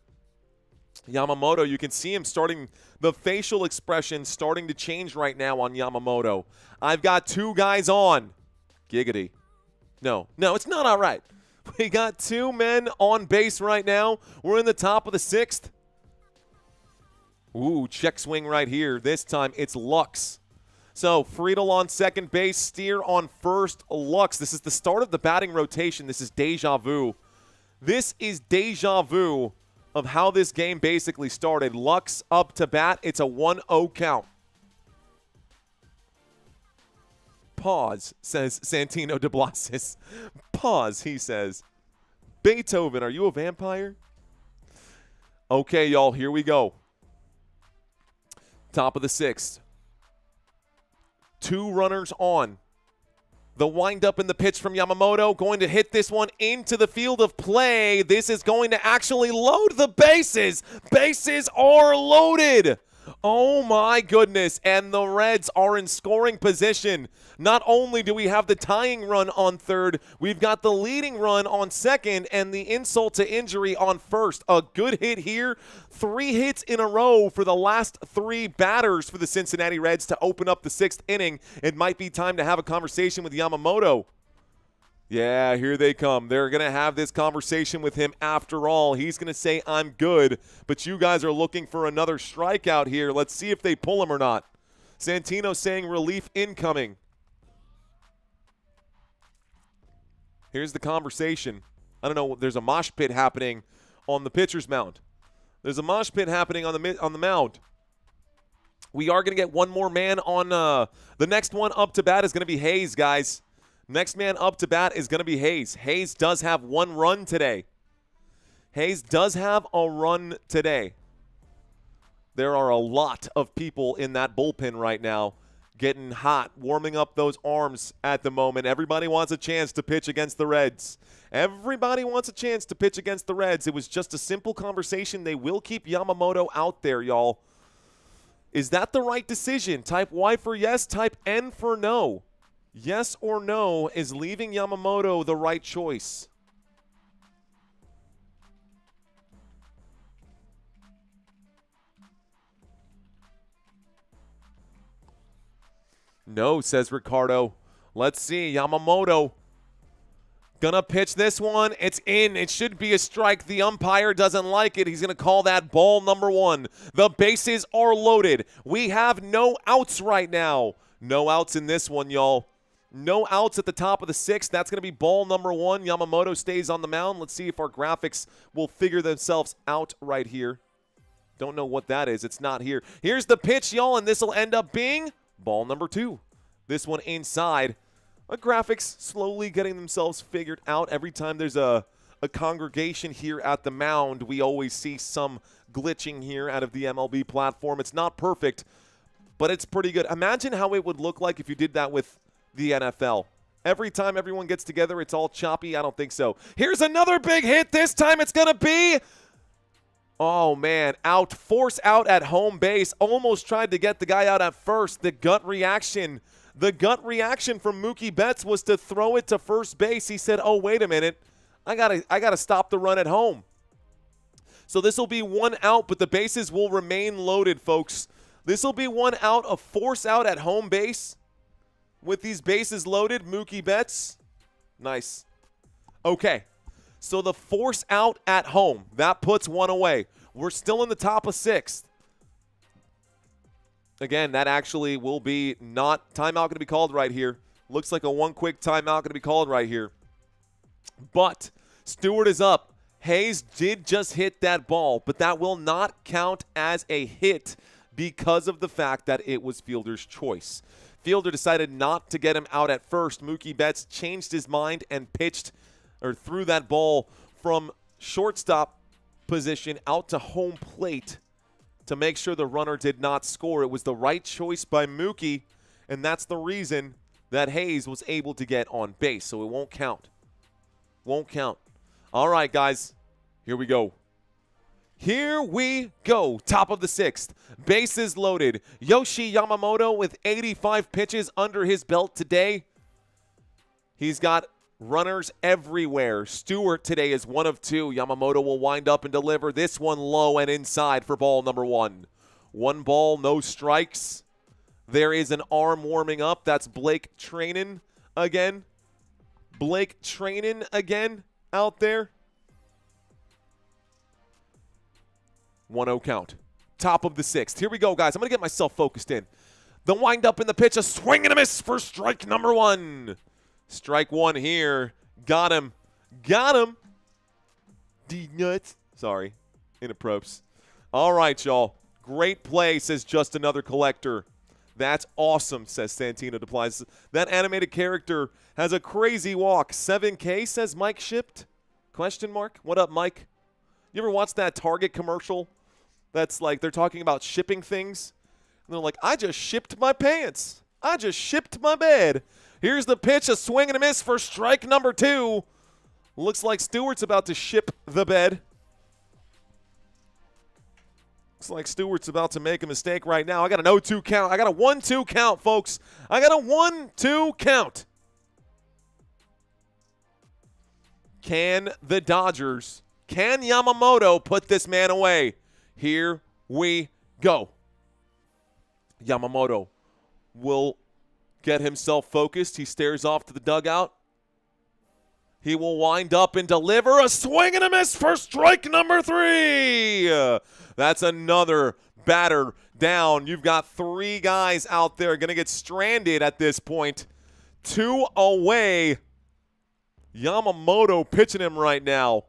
S1: Yamamoto, you can see him starting, the facial expression starting to change right now on Yamamoto. I've got 2 guys on. Giggity. No, it's not all right. We got 2 men on base right now. We're in the top of the 6th. Ooh, check swing right here. This time it's Lux. So Friedl on second base, Steer on first, Lux. This is the start of the batting rotation. This is deja vu. This is deja vu of how this game basically started. Lux up to bat. It's a 1-0 count. Pause, says Santino de Blasis. Pause, he says. Beethoven, are you a vampire? Okay, y'all, here we go. Top of the 6th. 2 runners on. The windup in the pitch from Yamamoto, going to hit this one into the field of play. This is going to actually load the bases. Bases are loaded. Oh my goodness, and the Reds are in scoring position. Not only do we have the tying run on third, we've got the leading run on second and the insult to injury on first. A good hit here. 3 hits in a row for the last 3 batters for the Cincinnati Reds to open up the 6th inning. It might be time to have a conversation with Yamamoto. Yeah, here they come. They're going to have this conversation with him after all. He's going to say, I'm good, but you guys are looking for another strikeout here. Let's see if they pull him or not. Santino saying relief incoming. Here's the conversation. I don't know. There's a mosh pit happening on the pitcher's mound. There's a mosh pit happening on the mound. We are going to get one more man on the next one up to bat is going to be Hayes, guys. Next man up to bat is going to be Hayes. Hayes does have 1 run today. Hayes does have a run today. There are a lot of people in that bullpen right now. getting hot, warming up those arms at the moment. Everybody wants a chance to pitch against the Reds. Everybody wants a chance to pitch against the Reds. It was just a simple conversation. They will keep Yamamoto out there, y'all. Is that the right decision? Type Y for yes, type N for no. Yes or no, is leaving Yamamoto the right choice? No, says Ricardo. Let's see. Yamamoto gonna pitch this one. It's in. It should be a strike. The umpire doesn't like it. He's gonna call that ball number 1. The bases are loaded. We have no outs right now. No outs in this one, y'all. No outs at the top of the 6th. That's gonna be ball number 1. Yamamoto stays on the mound. Let's see if our graphics will figure themselves out right here. Don't know what that is. It's not here. Here's the pitch, y'all, and this will end up being ball number 2. This one inside. The graphics slowly getting themselves figured out. Every time there's a congregation here at the mound, we always see some glitching here out of the MLB platform. It's not perfect, but it's pretty good. Imagine how it would look like if you did that with the NFL. Every time everyone gets together, it's all choppy. I don't think so. Here's another big hit. This time it's going to be... Oh, man, out, force out at home base. Almost tried to get the guy out at first. The gut reaction from Mookie Betts was to throw it to first base. He said, oh, wait a minute. I gotta stop the run at home. So this will be 1 out, but the bases will remain loaded, folks. This will be 1 out, a force out at home base. With these bases loaded, Mookie Betts. Nice. Okay. So the force out at home, that puts 1 away. We're still in the top of 6th. Again, that actually will be not timeout going to be called right here. Looks like a 1 quick timeout going to be called right here. But Stewart is up. Hayes did just hit that ball, but that will not count as a hit because of the fact that it was fielder's choice. Fielder decided not to get him out at first. Mookie Betts changed his mind and pitched or threw that ball from shortstop position out to home plate to make sure the runner did not score. It was the right choice by Mookie, and that's the reason that Hayes was able to get on base, so it won't count. Won't count. All right, guys, here we go. Here we go. Top of the 6th. Bases loaded. Yoshi Yamamoto with 85 pitches under his belt today. He's got runners everywhere. Stewart today is 1 of 2. Yamamoto will wind up and deliver this one low and inside for ball number 1. 1 ball, no strikes. There is an arm warming up. That's Blake Trainin again. Blake Trainin again out there. 1-0 count. Top of the 6th. Here we go, guys. I'm going to get myself focused in. The wind up in the pitch. A swing and a miss for strike number 1. Strike 1 here. Got him. Got him. D-nuts. Sorry. Inappropriate. All right, y'all. Great play, says Just Another Collector. That's awesome, says Santino Duplies. That animated character has a crazy walk. 7K, says Mike Shipped? Question mark? What up, Mike? You ever watch that Target commercial? That's like they're talking about shipping things. And they're like, I just shipped my pants. I just shipped my bed. Here's the pitch, a swing and a miss for strike number 2. Looks like Stewart's about to ship the bed. Looks like Stewart's about to make a mistake right now. I got an 0-2 count. I got a 1-2 count, folks. I got a 1-2 count. Can the Dodgers, can Yamamoto put this man away? Here we go. Yamamoto will get himself focused. He stares off to the dugout. He will wind up and deliver a swing and a miss for strike number 3. That's another batter down. You've got 3 guys out there going to get stranded at this point. 2 away. Yamamoto pitching him right now.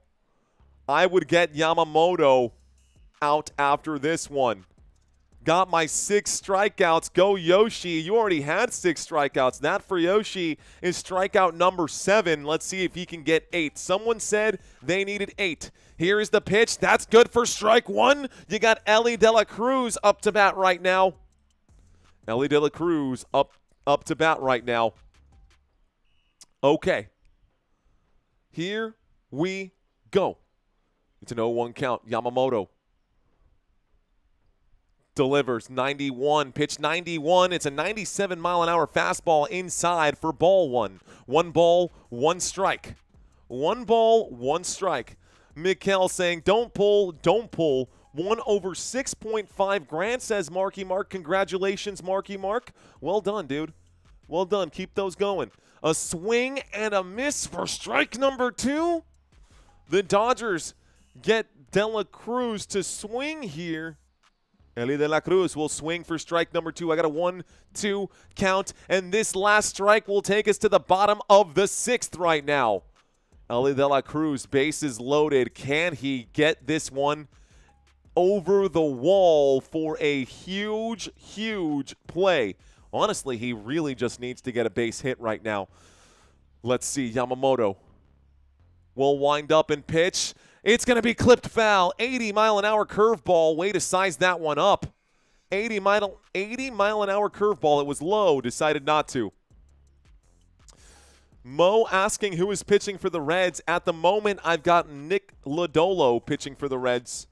S1: I would get Yamamoto out after this one. Got my 6 strikeouts. Go Yoshi. You already had 6 strikeouts. That for Yoshi is strikeout number 7. Let's see if he can get 8. Someone said they needed 8. Here is the pitch. That's good for strike 1. You got Ellie De La Cruz up to bat right now. Ellie De La Cruz up to bat right now. Okay. Here we go. It's an 0-1 count. Yamamoto delivers 91. Pitch 91. It's a 97-mile-an-hour fastball inside for ball one. 1 ball, 1 strike. 1 ball, 1 strike. Mikkel saying, don't pull, don't pull. 1 over 6.5 grand, says Marky Mark. Congratulations, Marky Mark. Well done, dude. Well done. Keep those going. A swing and a miss for strike number 2. The Dodgers get De La Cruz to swing here. Eli De La Cruz will swing for strike number 2. I got a 1-2 count, and this last strike will take us to the bottom of the 6th right now. Eli De La Cruz, bases loaded. Can he get this one over the wall for a huge, huge play? Honestly, he really just needs to get a base hit right now. Let's see. Yamamoto will wind up and pitch. It's going to be clipped foul. 80-mile-an-hour curveball. Way to size that one up. 80-mile-an-hour curveball. It was low. Decided not to. Mo asking who is pitching for the Reds. At the moment, I've got Nick Lodolo pitching for the Reds.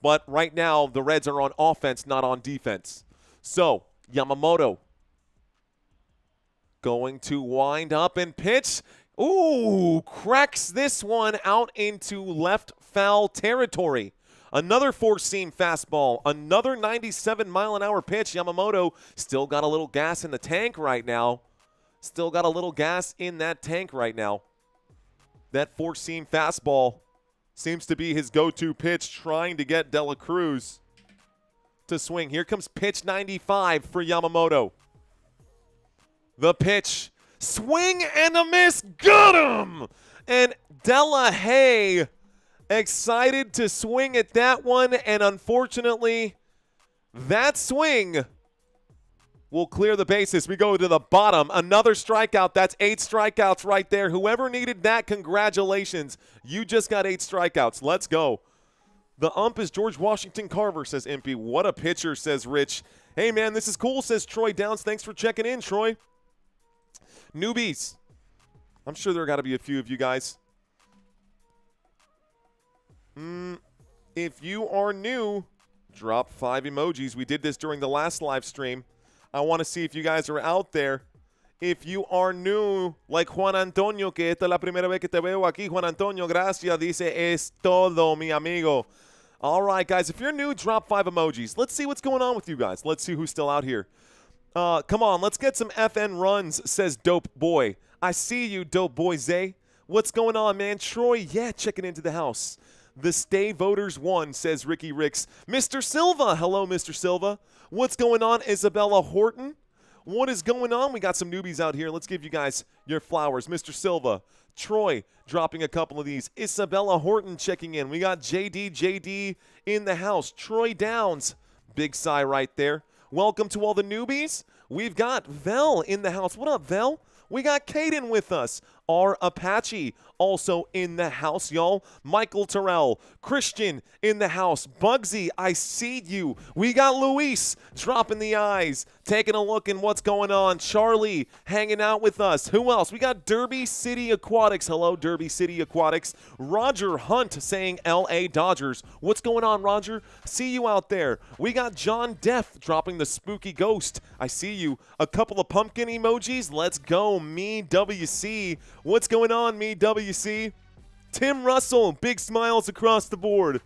S1: But right now, the Reds are on offense, not on defense. So, Yamamoto going to wind up and pitch. Ooh, cracks this one out into left foul territory. Another four-seam fastball. Another 97-mile-an-hour pitch. Yamamoto still got a little gas in the tank right now. Still got a little gas in that tank right now. That four-seam fastball seems to be his go-to pitch, trying to get De La Cruz to swing. Here comes pitch 95 for Yamamoto. The pitch. Swing and a miss. Got him! And Delahaye excited to swing at that one, and unfortunately, that swing will clear the bases. We go to the bottom. Another strikeout. That's 8 strikeouts right there. Whoever needed that, congratulations. You just got 8 strikeouts. Let's go. The ump is George Washington Carver, says Impy. What a pitcher, says Rich. Hey, man, this is cool, says Troy Downs. Thanks for checking in, Troy. Newbies. I'm sure there got to be a few of you guys. If you are new, drop 5 emojis. We did this during the last live stream. I want to see if you guys are out there. If you are new, like Juan Antonio, que esta es la primera vez que te veo aquí. Juan Antonio, gracias. Dice, es todo, mi amigo. All right, guys, if you're new, drop 5 emojis. Let's see what's going on with you guys. Let's see who's still out here. Come on, let's get some FN runs, says Dope Boy. I see you, Dope Boy Zay. What's going on, man? Troy, yeah, checking into the house. The Stay Voters won, says Ricky Ricks. Mr. Silva, hello, Mr. Silva. What's going on, Isabella Horton? What is going on? We got some newbies out here. Let's give you guys your flowers. Mr. Silva, Troy dropping a couple of these. Isabella Horton checking in. We got JD in the house. Troy Downs, big sigh right there. Welcome to all the newbies. We've got Vel in the house. What up, Vel? We got Caden with us. R. Apache also in the house, y'all. Michael Terrell. Christian in the house. Bugsy, I see you. We got Luis dropping the eyes, taking a look in what's going on. Charlie hanging out with us. Who else? We got Derby City Aquatics. Hello, Derby City Aquatics. Roger Hunt saying LA Dodgers. What's going on, Roger? See you out there. We got John Deff dropping the spooky ghost. I see you. A couple of pumpkin emojis. Let's go. Me WC. What's going on, me WC? Tim Russell, big smiles across the board.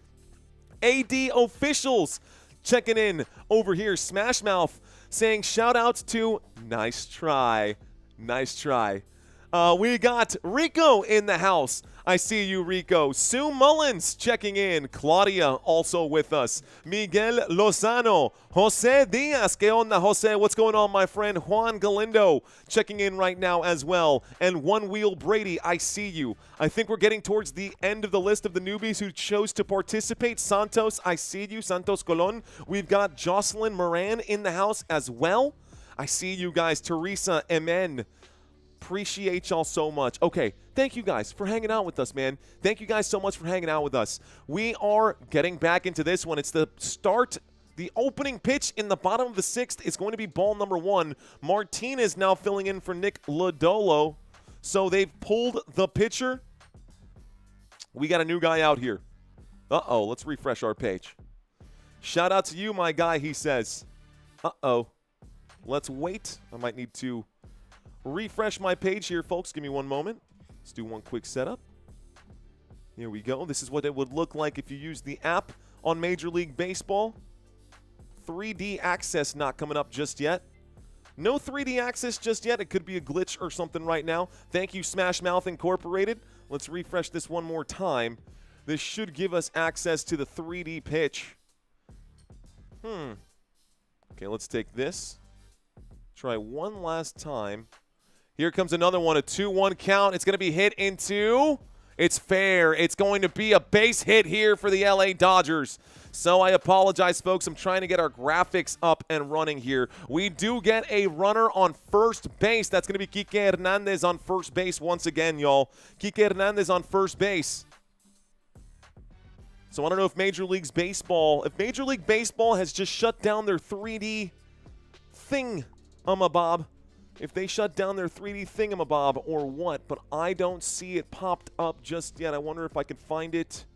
S1: AD Officials checking in over here. Smash Mouth saying shout outs to nice try. Nice try. We got Rico in the house. I see you, Rico. Sue Mullins checking in. Claudia also with us. Miguel Lozano. Jose Diaz. ¿Qué onda, Jose? What's going on, my friend? Juan Galindo checking in right now as well. And One Wheel Brady. I see you. I think we're getting towards the end of the list of the newbies who chose to participate. Santos, I see you. Santos Colon. We've got Jocelyn Moran in the house as well. I see you guys. Teresa Emen. Appreciate y'all so much. Okay, thank you guys for hanging out with us, man. Thank you guys so much for hanging out with us. We are getting back into this one. It's the start The opening pitch in the bottom of the 6th is going to be ball number 1. Martinez now filling in for Nick Lodolo. So they've pulled the pitcher. We got a new guy out here. Uh-oh, let's refresh our page. Shout out to you, my guy, he says. Uh-oh. Let's wait. I might need to refresh my page here, folks. Give me one moment. Let's do one quick setup. Here we go. This is what it would look like if you use the app on Major League Baseball. 3D access not coming up just yet. No 3D access just yet. It could be a glitch or something right now. Thank you, Smash Mouth Incorporated. Let's refresh this one more time. This should give us access to the 3D pitch. Okay, let's take this. Try one last time. Here comes another one, a 2-1 count. It's going to be hit into. It's fair. It's going to be a base hit here for the LA Dodgers. So I apologize, folks. I'm trying to get our graphics up and running here. We do get a runner on first base. That's going to be Kike Hernandez on first base once again, y'all. Kike Hernandez on first base. So I don't know if Major League Baseball has just shut down their 3D thingamabob, if they shut down their 3D thingamabob or what, but I don't see it popped up just yet. I wonder if I can find it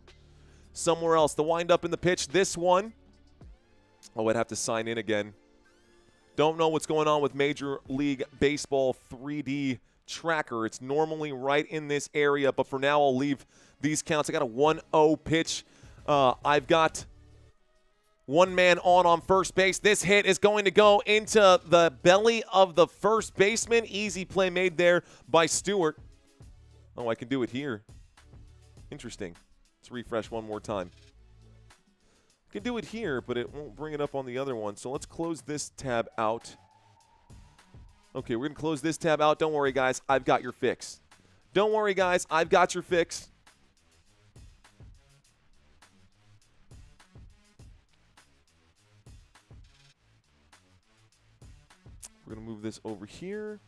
S1: somewhere else. The windup in the pitch, this one. Oh, I'd have to sign in again. Don't know what's going on with Major League Baseball 3D tracker. It's normally right in this area, but for now I'll leave these counts. I got a 1-0 pitch. I've got one man on first base. This hit is going to go into the belly of the first baseman. Easy play made there by Stewart. Oh, I can do it here. Interesting. Let's refresh one more time. I can do it here, but it won't bring it up on the other one. So let's close this tab out. Okay, we're going to close this tab out. Don't worry, guys. I've got your fix. Don't worry, guys. I've got your fix. We're going to move this over here.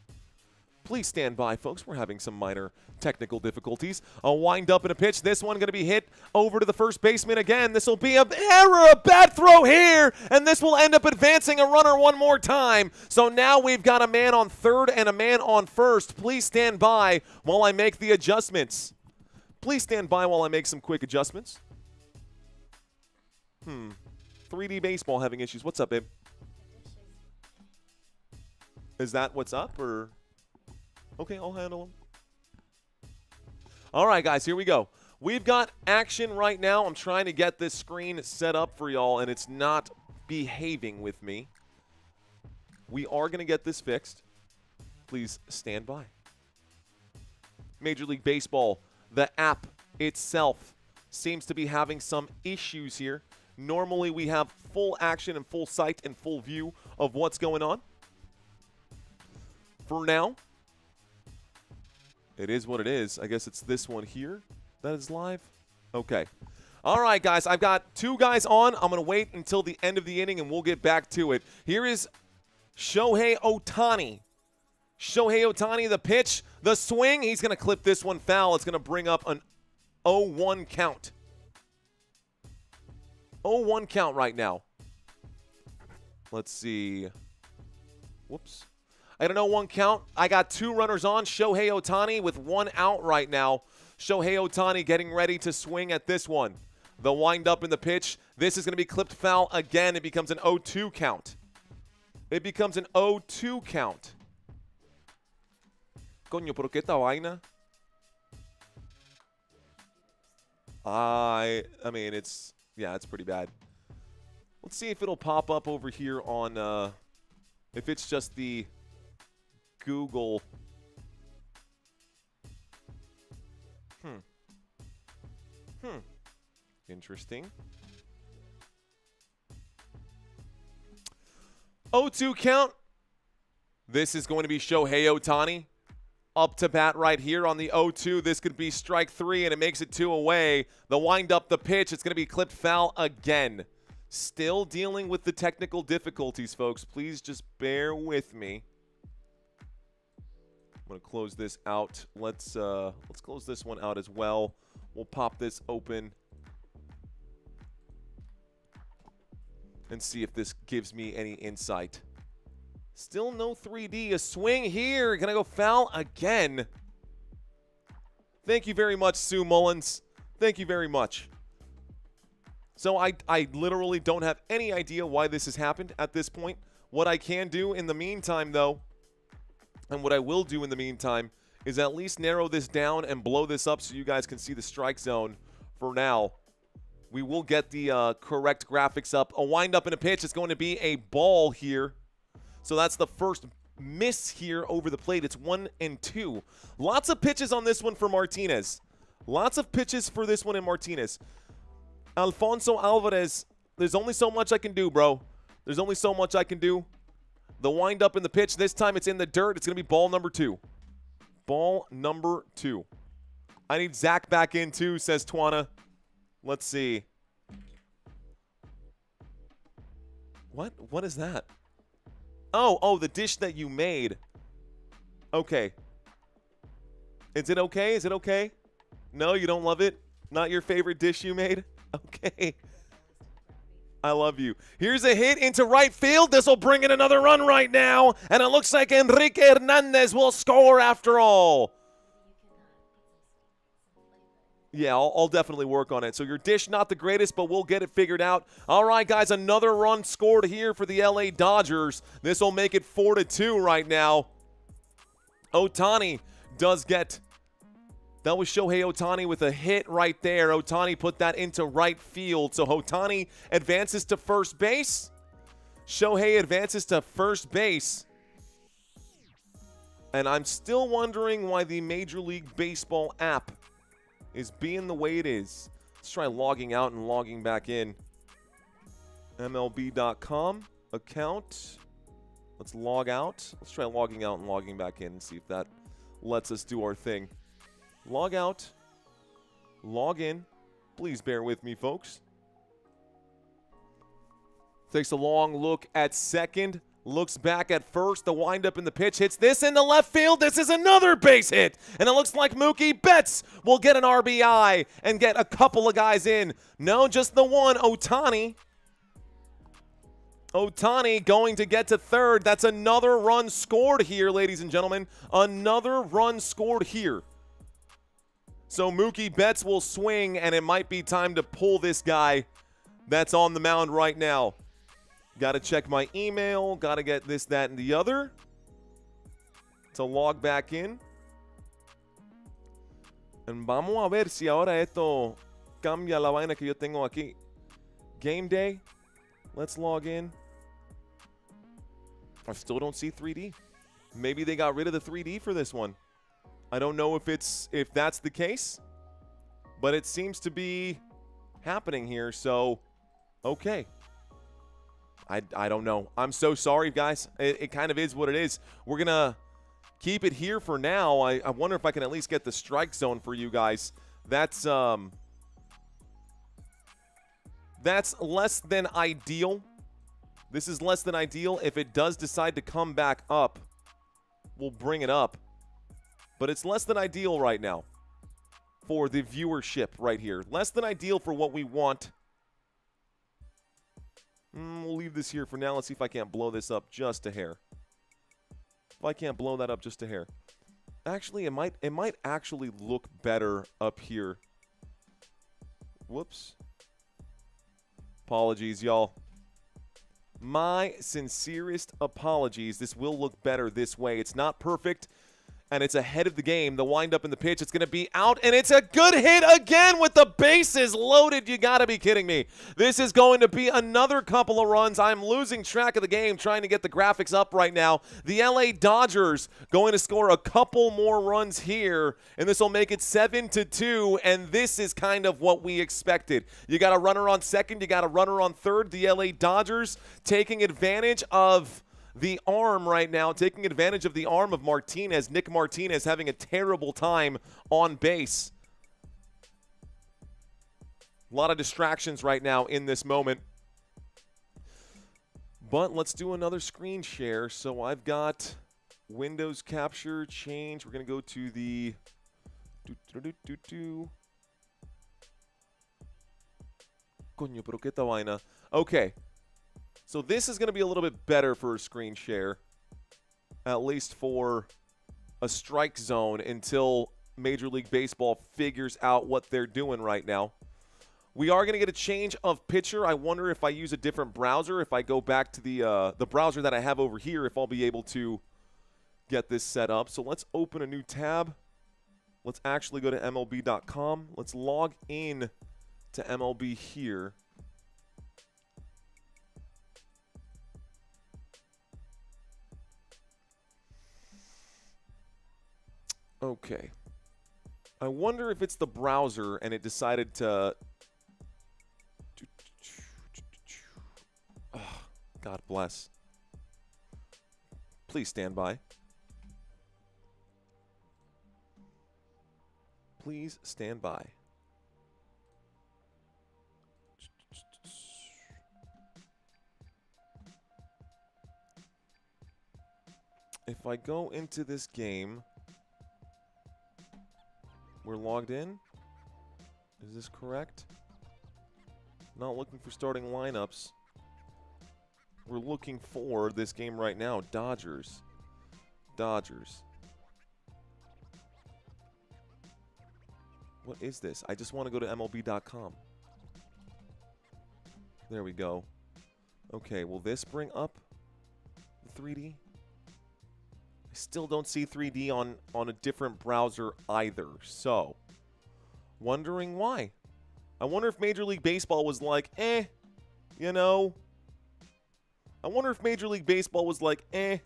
S1: Please stand by, folks. We're having some minor technical difficulties. A wind up and a pitch. This one going to be hit over to the first baseman again. This will be an error, a bad throw here, and this will end up advancing a runner one more time. So now we've got a man on third and a man on first. Please stand by while I make the adjustments. Please stand by while I make some quick adjustments. 3D baseball having issues. What's up, babe? Is that what's up, or? Okay, I'll handle them. All right, guys, here we go. We've got action right now. I'm trying to get this screen set up for y'all, and it's not behaving with me. We are going to get this fixed. Please stand by. Major League Baseball, the app itself seems to be having some issues here. Normally, we have full action and full sight and full view of what's going on. For now, it is what it is. I guess it's this one here that is live. Okay. All right, guys. I've got two guys on. I'm going to wait until the end of the inning, and we'll get back to it. Here is Shohei Ohtani. Shohei Ohtani, the pitch, the swing. He's going to clip this one foul. It's going to bring up an 0-1 count. 0-1 count right now. Let's see. Whoops. I don't know, 1 count. I got 2 runners on. Shohei Ohtani with 1 out right now. Shohei Ohtani getting ready to swing at this one. The wind up in the pitch. This is going to be clipped foul again. It becomes an 0-2 count. It becomes an 0-2 count. Coño, ¿por qué esta vaina? I mean, it's pretty bad. Let's see if it'll pop up over here on, if it's just the Google. Interesting. 0-2 count. This is going to be Shohei Ohtani up to bat right here on the 0-2. This could be strike 3, and it makes it 2 away. The wind up, the pitch. It's going to be clipped foul again. Still dealing with the technical difficulties, folks. Please just bear with me. I'm going to close this out. Let's close this one out as well. We'll pop this open. and see if this gives me any insight. Still no 3D. A swing here. Gonna go foul again. Thank you very much, Sue Mullins. Thank you very much. So I literally don't have any idea why this has happened at this point. What I can do in the meantime, though, and what I will do in the meantime, is at least narrow this down and blow this up so you guys can see the strike zone for now. We will get the correct graphics up. A windup and a pitch is going to be a ball here. So that's the first miss here over the plate. It's 1-2. Lots of pitches on this one for Martinez. Lots of pitches for this one in Martinez. Alfonso Alvarez, there's only so much I can do, bro. There's only so much I can do. The windup and the pitch, this time it's in the dirt. It's going to be ball number 2. Ball number 2. I need Zach back in too, says Twana. Let's see. What is that? Oh, the dish that you made. Okay. Is it okay? Is it okay? No, you don't love it? Not your favorite dish you made? Okay. I love you. Here's a hit into right field. This will bring in another run right now. And it looks like Enrique Hernandez will score after all. Yeah, I'll definitely work on it. So your dish, not the greatest, but we'll get it figured out. All right, guys, another run scored here for the LA Dodgers. This will make it 4-2 right now. Ohtani does get... That was Shohei Ohtani with a hit right there. Ohtani put that into right field. So Ohtani advances to first base. Shohei advances to first base. And I'm still wondering why the Major League Baseball app is being the way it is. Let's try logging out and logging back in. MLB.com account. Let's log out. Let's try logging out and logging back in and see if that lets us do our thing. Log out. Log in. Please bear with me, folks. Takes a long look at second. Looks back at first. The windup in the pitch hits this into left field. This is another base hit. And it looks like Mookie Betts will get an RBI and get a couple of guys in. No, just the one. Ohtani. Ohtani going to get to third. That's another run scored here, ladies and gentlemen. Another run scored here. So Mookie Betts will swing, and it might be time to pull this guy that's on the mound right now. Got to check my email. Got to get this, that, and the other to log back in. And vamos a ver si ahora esto cambia la vaina que yo tengo aquí. Game day. Let's log in. I still don't see 3D. Maybe they got rid of the 3D for this one. I don't know if that's the case, but it seems to be happening here. So, okay. I don't know. I'm so sorry, guys. It kind of is what it is. We're going to keep it here for now. I wonder if I can at least get the strike zone for you guys. That's less than ideal. This is less than ideal. If it does decide to come back up, we'll bring it up. But it's less than ideal right now for the viewership right here. Less than ideal for what we want. We'll leave this here for now. Let's see if I can't blow this up just a hair. If I can't blow that up just a hair. Actually, it might actually look better up here. Whoops. Apologies, y'all. My sincerest apologies. This will look better this way. It's not perfect, and it's ahead of the game. The windup in the pitch, it's going to be out, and it's a good hit again with the bases loaded. You got to be kidding me. This is going to be another couple of runs. I'm losing track of the game trying to get the graphics up right now. The LA Dodgers going to score a couple more runs here, and this will make it 7-2, and this is kind of what we expected. You got a runner on second. You got a runner on third. The LA Dodgers taking advantage of the arm right now, taking advantage of the arm of Martinez. Nick Martinez having a terrible time on base. A lot of distractions right now in this moment. But let's do another screen share. So I've got Windows capture, change. We're going to go to the... Coño, pero qué esta vaina. Okay. So this is going to be a little bit better for a screen share, at least for a strike zone until Major League Baseball figures out what they're doing right now. We are going to get a change of pitcher. I wonder if I use a different browser, if I go back to the browser that I have over here, if I'll be able to get this set up. So let's open a new tab. Let's actually go to MLB.com. Let's log in to MLB here. Okay. I wonder if it's the browser and it decided to... Oh, God bless. Please stand by. Please stand by. If I go into this game, we're logged in. Is this correct? Not looking for starting lineups. We're looking for this game right now. Dodgers. What is this? I just want to go to MLB.com. There we go. Okay, will this bring up the 3D? I still don't see 3D on a different browser either. So, wondering why. I wonder if Major League Baseball was like, you know. I wonder if Major League Baseball was like, there's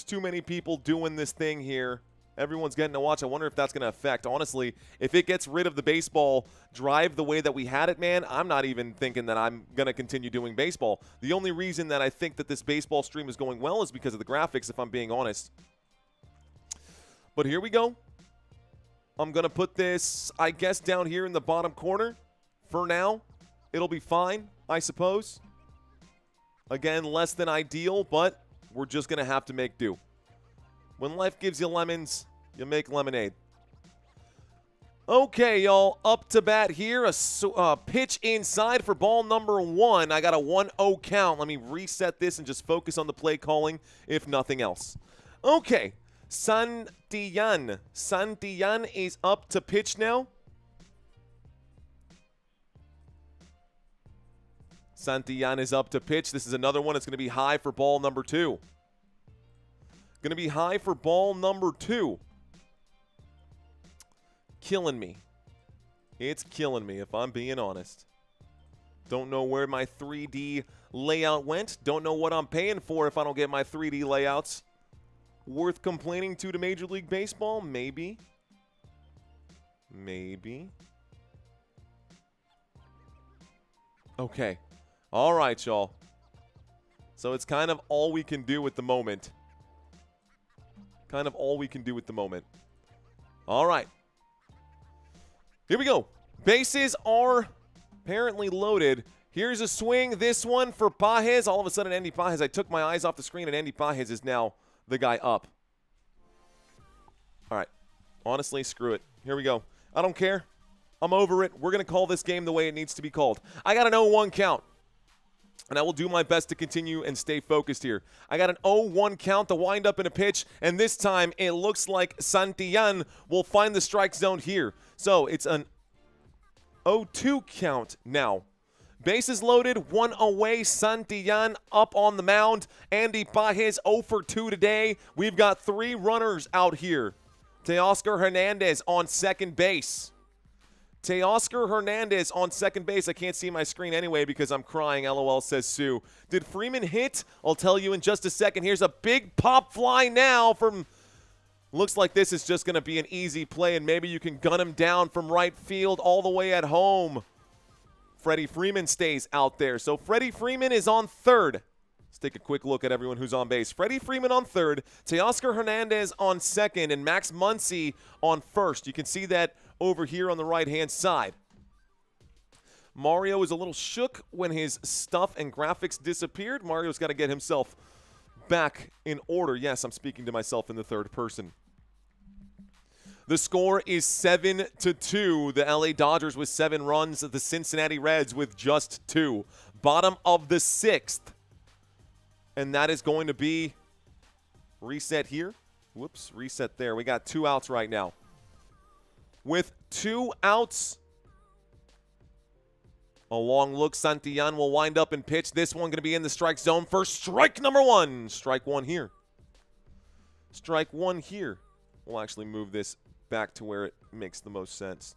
S1: too many people doing this thing here. Everyone's getting to watch. I wonder if that's going to affect. Honestly, if it gets rid of the baseball drive the way that we had it, man, I'm not even thinking that I'm going to continue doing baseball. The only reason that I think that this baseball stream is going well is because of the graphics, if I'm being honest. But here we go. I'm going to put this, I guess, down here in the bottom corner. For now, it'll be fine, I suppose. Again, less than ideal, but we're just going to have to make do. When life gives you lemons, you make lemonade. Okay, y'all, up to bat here. A pitch inside for ball number 1. I got a 1-0 count. Let me reset this and just focus on the play calling, if nothing else. Okay, Santillan. Santillan is up to pitch now. Santillan is up to pitch. This is another one. It's going to be high for ball number 2. Going to be high for ball number 2. Killing me. It's killing me, if I'm being honest. Don't know where my 3D layout went. Don't know what I'm paying for if I don't get my 3D layouts. Worth complaining to Major League Baseball? Maybe. Maybe. Okay. All right, y'all. So it's kind of all we can do at the moment. Kind of all we can do at the moment. All right. Here we go. Bases are apparently loaded. Here's a swing. This one for Pages. All of a sudden, Andy Pages. I took my eyes off the screen, and Andy Pages is now the guy up. All right. Honestly, screw it. Here we go. I don't care. I'm over it. We're going to call this game the way it needs to be called. I got an 0-1 count. And I will do my best to continue and stay focused here. I got an 0-1 count to wind up in a pitch, and this time it looks like Santillan will find the strike zone here. So it's an 0-2 count now. Bases loaded, 1 away. Santillan up on the mound. Andy Pages 0 for 2 today. We've got 3 runners out here. Teoscar Hernandez on second base. Teoscar Hernandez on second base. I can't see my screen anyway because I'm crying. LOL, says Sue. Did Freeman hit? I'll tell you in just a second. Here's a big pop fly now from... Looks like this is just going to be an easy play, and maybe you can gun him down from right field all the way at home. Freddie Freeman stays out there. So Freddie Freeman is on third. Let's take a quick look at everyone who's on base. Freddie Freeman on third. Teoscar Hernandez on second, and Max Muncy on first. You can see that over here on the right-hand side. Mario is a little shook when his stuff and graphics disappeared. Mario's got to get himself back in order. Yes, I'm speaking to myself in the third person. The score is 7-2. The LA Dodgers with 7 runs. The Cincinnati Reds with just 2. Bottom of the 6th. And that is going to be reset here. Whoops, reset there. We got 2 outs right now. With 2 outs, a long look. Santillan will wind up and pitch. This one going to be in the strike zone for strike number 1. Strike 1 here. Strike 1 here. We'll actually move this back to where it makes the most sense.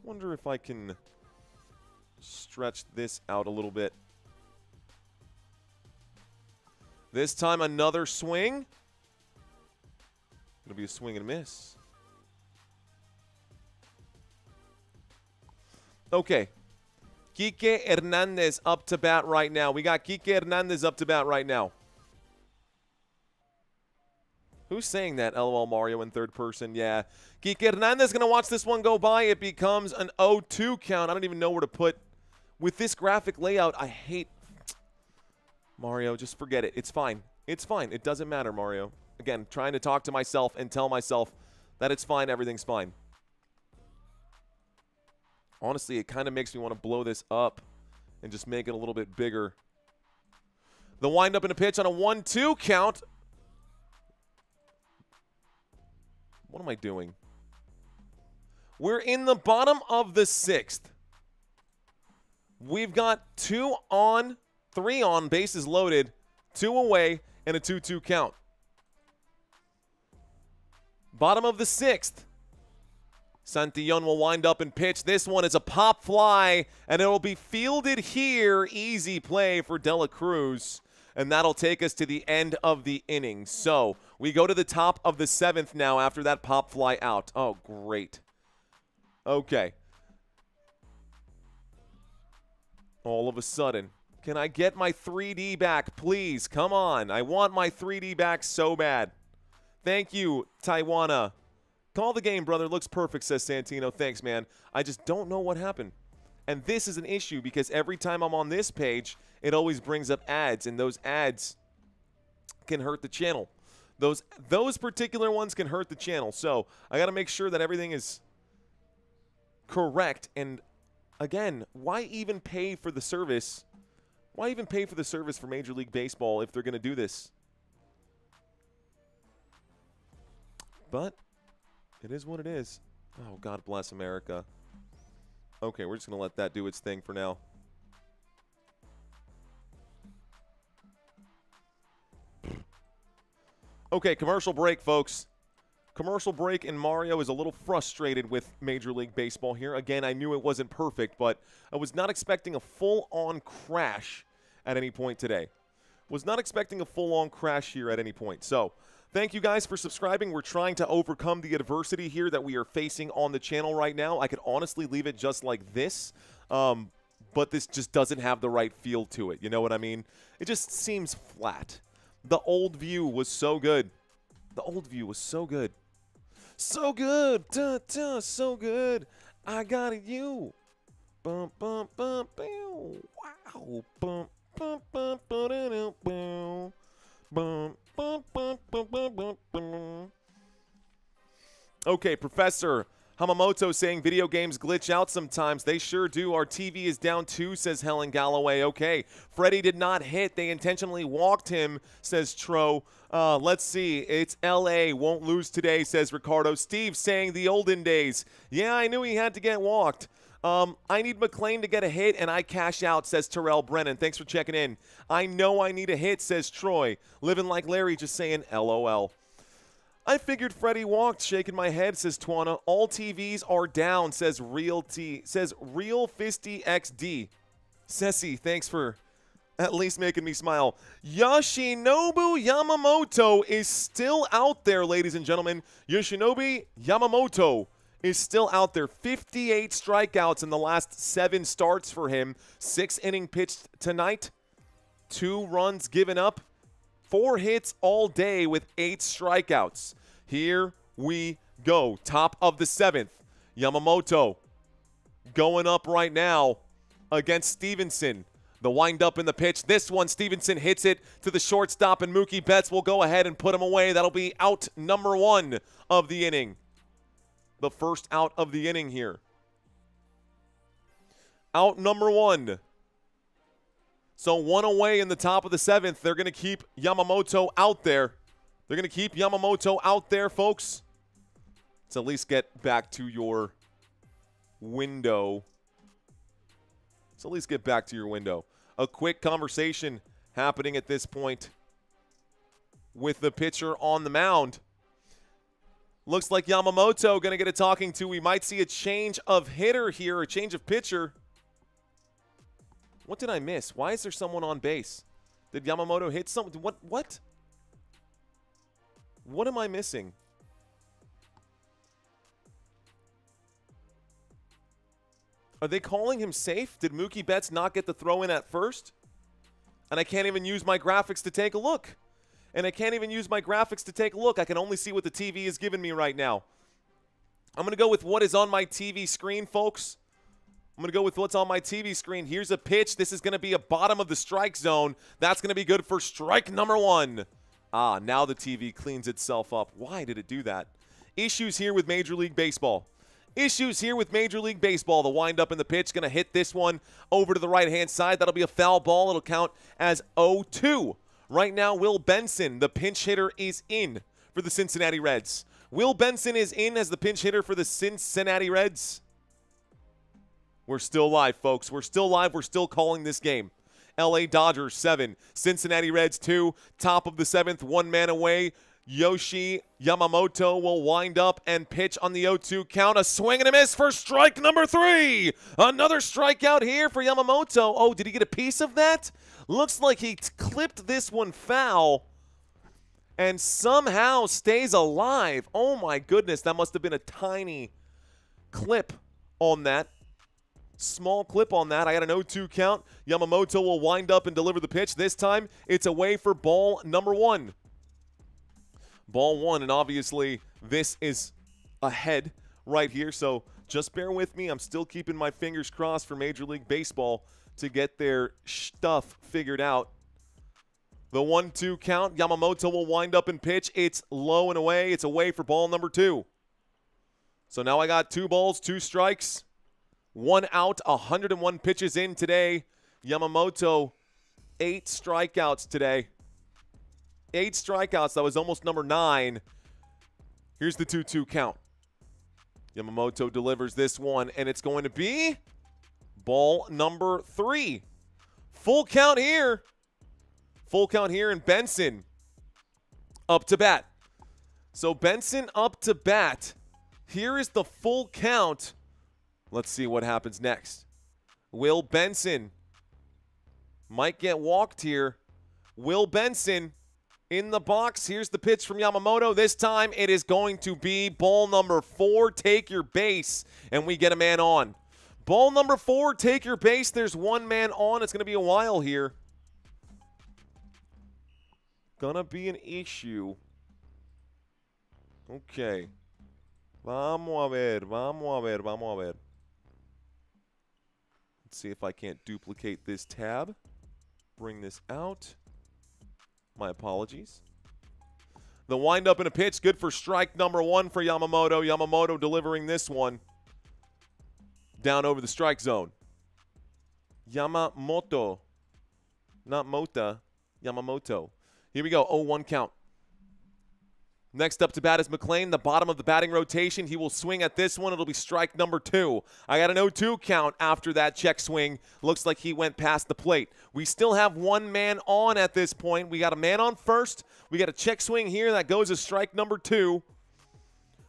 S1: Wonder if I can stretch this out a little bit. This time another swing. It'll be a swing and a miss. Okay. Kike Hernandez up to bat right now. We got Kike Hernandez up to bat right now. Who's saying that? LOL Mario in third person. Yeah. Kike Hernandez going to watch this one go by. It becomes an 0-2 count. I don't even know where to put. With this graphic layout, I hate Mario. Just forget it. It's fine. It's fine. It doesn't matter, Mario. Again, trying to talk to myself and tell myself that it's fine. Everything's fine. Honestly, it kind of makes me want to blow this up and just make it a little bit bigger. The windup and a pitch on a 1-2 count. What am I doing? We're in the bottom of the 6th. We've got 2 on, 3 on, bases loaded, 2 away, and a 2-2 count. Bottom of the 6th. Santillan will wind up and pitch. This one is a pop fly, and it will be fielded here. Easy play for De La Cruz. And that'll take us to the end of the inning. So we go to the top of the 7th now after that pop fly out. Oh, great. Okay. All of a sudden, can I get my 3D back, please? Come on. I want my 3D back so bad. Thank you, Taiwana. Call the game, brother. Looks perfect, says Santino. Thanks, man. I just don't know what happened. And this is an issue because every time I'm on this page, it always brings up ads, and those ads can hurt the channel. Those particular ones can hurt the channel. So I got to make sure that everything is correct. And again, why even pay for the service? Why even pay for the service for Major League Baseball if they're going to do this? But it is what it is. Oh, God bless America. Okay, we're just going to let that do its thing for now. Okay, commercial break, folks. Commercial break, and Mario is a little frustrated with Major League Baseball here. Again, I knew it wasn't perfect, but I was not expecting a full-on crash at any point today. Was not expecting a full-on crash here at any point. So, thank you guys for subscribing. We're trying to overcome the adversity here that we are facing on the channel right now. I could honestly leave it just like this, but this just doesn't have the right feel to it. You know what I mean? It just seems flat. The old view was so good. The old view was so good. So good. Duh, duh, so good. I got it, you. Bum, bum, bum, bum. Wow. Bum, bum, bum, bum, bum, bum. Bum, bum, bum, bum, bum, bum. Okay, Professor Yamamoto saying video games glitch out sometimes. They sure do. Our TV is down too, says Helen Galloway. Okay, Freddie did not hit. They intentionally walked him, says Tro. Let's see. It's L.A. Won't lose today, says Ricardo. Steve saying the olden days. Yeah, I knew he had to get walked. I need McLean to get a hit, and I cash out, says Terrell Brennan. Thanks for checking in. I know I need a hit, says Troy. Living like Larry, just saying LOL. I figured Freddie walked, shaking my head, says Twana. All TVs are down, says Real Fisty XD. Ceci, thanks for at least making me smile. Yoshinobu Yamamoto is still out there, ladies and gentlemen. Yoshinobu Yamamoto is still out there. 58 strikeouts in the last 7 starts for him. 6 innings pitched tonight. 2 runs given up. 4 hits all day with 8 strikeouts. Here we go. Top of the 7th. Yamamoto going up right now against Stevenson. The windup in the pitch. This one, Stevenson hits it to the shortstop, and Mookie Betts will go ahead and put him away. That'll be out number 1 of the inning. The first out of the inning here. Out number 1. So 1 away in the top of the 7th. They're going to keep Yamamoto out there. They're going to keep Yamamoto out there, folks. Let's at least get back to your window. Let's at least get back to your window. A quick conversation happening at this point with the pitcher on the mound. Looks like Yamamoto going to get a talking to. We might see a change of hitter here, a change of pitcher. What did I miss? Why is there someone on base? Did Yamamoto hit something? What? What am I missing? Are they calling him safe? Did Mookie Betts not get the throw in at first? And I can't even use my graphics to take a look. I can only see what the TV is giving me right now. I'm going to go with what is on my TV screen, folks. I'm going to go with what's on my TV screen. Here's a pitch. This is going to be a bottom of the strike zone. That's going to be good for strike number 1. Now the TV cleans itself up. Why did it do that? Issues here with Major League Baseball. The windup in the pitch. Going to hit this one over to the right-hand side. That'll be a foul ball. It'll count as 0-2. Right now, Will Benson, the pinch hitter, is in for the Cincinnati Reds. Will Benson is in as the pinch hitter for the Cincinnati Reds. We're still live, folks. We're still live. We're still calling this game. LA Dodgers 7, Cincinnati Reds 2. Top of the 7th, 1 man away. Yoshi Yamamoto will wind up and pitch on the 0-2 count. A swing and a miss for strike number 3. Another strikeout here for Yamamoto. Oh, did he get a piece of that? Looks like he clipped this one foul and somehow stays alive. Oh, my goodness. That must have been a tiny clip on that. Small clip on that. I got an 0-2 count. Yamamoto will wind up and deliver the pitch. This time, it's away for ball number 1. Ball 1, and obviously this is ahead right here, so just bear with me. I'm still keeping my fingers crossed for Major League Baseball to get their stuff figured out. The 1-2 count. Yamamoto will wind up and pitch. It's low and away. It's away for ball number 2. So now I got 2 balls, 2 strikes, 1 out, 101 pitches in today. Yamamoto, 8 strikeouts today. 8 strikeouts. That was almost number 9. Here's the 2-2 count. Yamamoto delivers this one, and it's going to be ball number 3. Full count here. And Benson up to bat. So Benson up to bat. Here is the full count. Let's see what happens next. Will Benson might get walked here. Will Benson in the box. Here's the pitch from Yamamoto. This time it is going to be ball number 4, take your base, and we get a man on. Ball number 4, take your base. There's 1 man on. It's going to be a while here. Gonna be an issue. Okay. Vamos a ver. Let's see if I can't duplicate this tab. Bring this out. My apologies. The windup and a pitch, good for strike number 1 for Yamamoto. Yamamoto delivering this one down over the strike zone. Yamamoto. Not Mota. Yamamoto. Here we go. 0-1 count. Next up to bat is McLean, the bottom of the batting rotation. He will swing at this one. It'll be strike number 2. I got an 0-2 count after that check swing. Looks like he went past the plate. We still have 1 man on at this point. We got a man on first. We got a check swing here. That goes as strike number 2.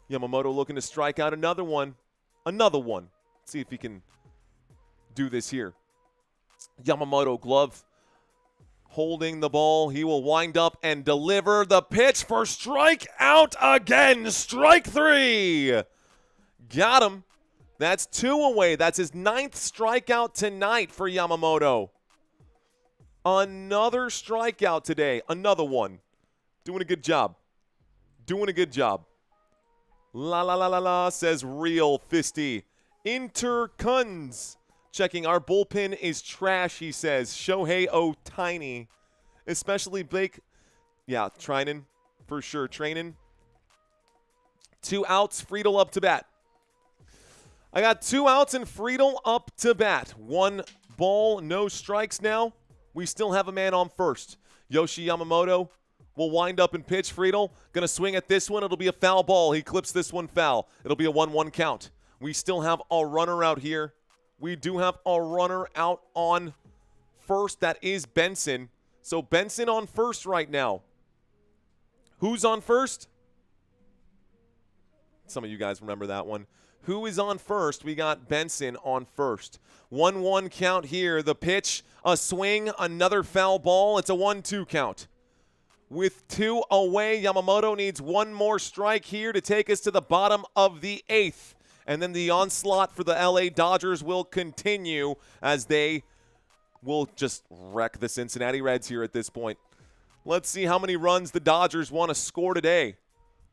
S1: Yamamoto looking to strike out another one. Let's see if he can do this here. Yamamoto glove holding the ball. He will wind up and deliver the pitch for strike out again. Strike 3. Got him. That's 2 away. That's his 9th strikeout tonight for Yamamoto. Another strikeout today. Another one. Doing a good job. La la la la la, says Real Fisty. Intercuns. Checking our bullpen is trash, he says. Shohei Ohtani. Especially Blake. Yeah, Trinan for sure. Training. 2 outs. Friedel up to bat. I got 2 outs and Friedel up to bat. 1 ball, no strikes now. We still have a man on first. Yoshi Yamamoto will wind up and pitch. Friedel going to swing at this one. It'll be a foul ball. He clips this one foul. It'll be a 1-1 count. We still have a runner out here. We do have a runner out on first. That is Benson. So Benson on first right now. Who's on first? Some of you guys remember that one. Who is on first? We got Benson on first. 1-1 count here. The pitch, a swing, another foul ball. It's a 1-2 count. With 2 away, Yamamoto needs 1 more strike here to take us to the bottom of the 8th. And then the onslaught for the LA Dodgers will continue as they will just wreck the Cincinnati Reds here at this point. Let's see how many runs the Dodgers want to score today.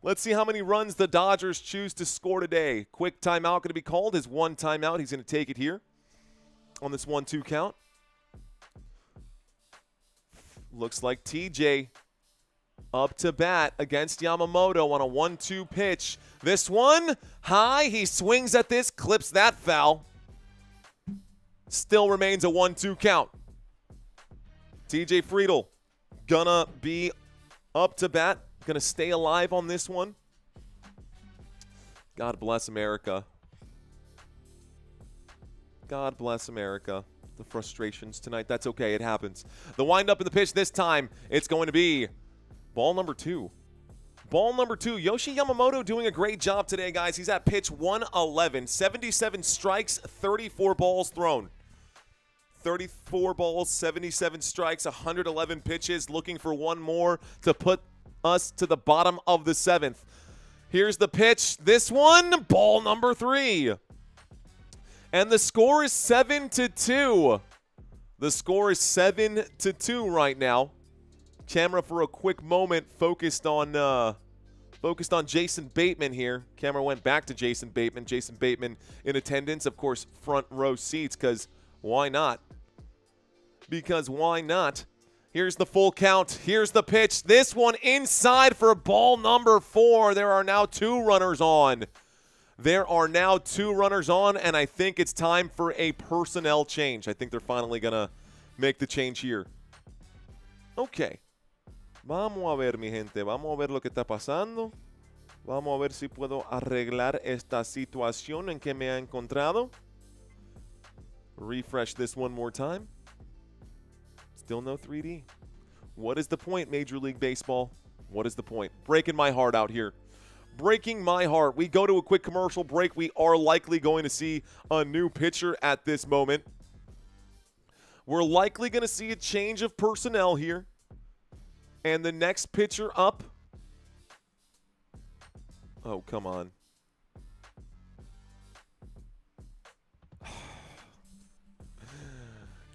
S1: Let's see how many runs the Dodgers choose to score today. Quick timeout going to be called. His 1 timeout. He's going to take it here on this 1-2 count. Looks like TJ up to bat against Yamamoto on a 1-2 pitch. This one, high. He swings at this, clips that foul. Still remains a 1-2 count. TJ Friedel gonna be up to bat. Going to stay alive on this one. God bless America. God bless America. The frustrations tonight. That's okay. It happens. The windup in the pitch this time. It's going to be ball number 2. Ball number 2. Yoshi Yamamoto doing a great job today, guys. He's at pitch 111. 77 strikes, 34 balls thrown. 34 balls, 77 strikes, 111 pitches. Looking for 1 more to put us to the bottom of the 7th. Here's the pitch. This one, ball number 3. And the score is 7-2. The score is 7-2 right now. Camera for a quick moment focused on Jason Bateman here. Camera went back to Jason Bateman. Jason Bateman in attendance, of course, front row seats, because why not? Because why not? Here's the full count. Here's the pitch. This one inside for ball number 4. There are now 2 runners on. There are now 2 runners on, and I think it's time for a personnel change. I think they're finally going to make the change here. Okay. Vamos a ver, mi gente. Vamos a ver lo que está pasando. Vamos a ver si puedo arreglar esta situación en que me ha encontrado. Refresh this one more time. Still no 3D. What is the point, Major League Baseball? What is the point? Breaking my heart out here. Breaking my heart. We go to a quick commercial break. We are likely going to see a new pitcher at this moment. We're likely going to see a change of personnel here. And the next pitcher up. Oh, come on.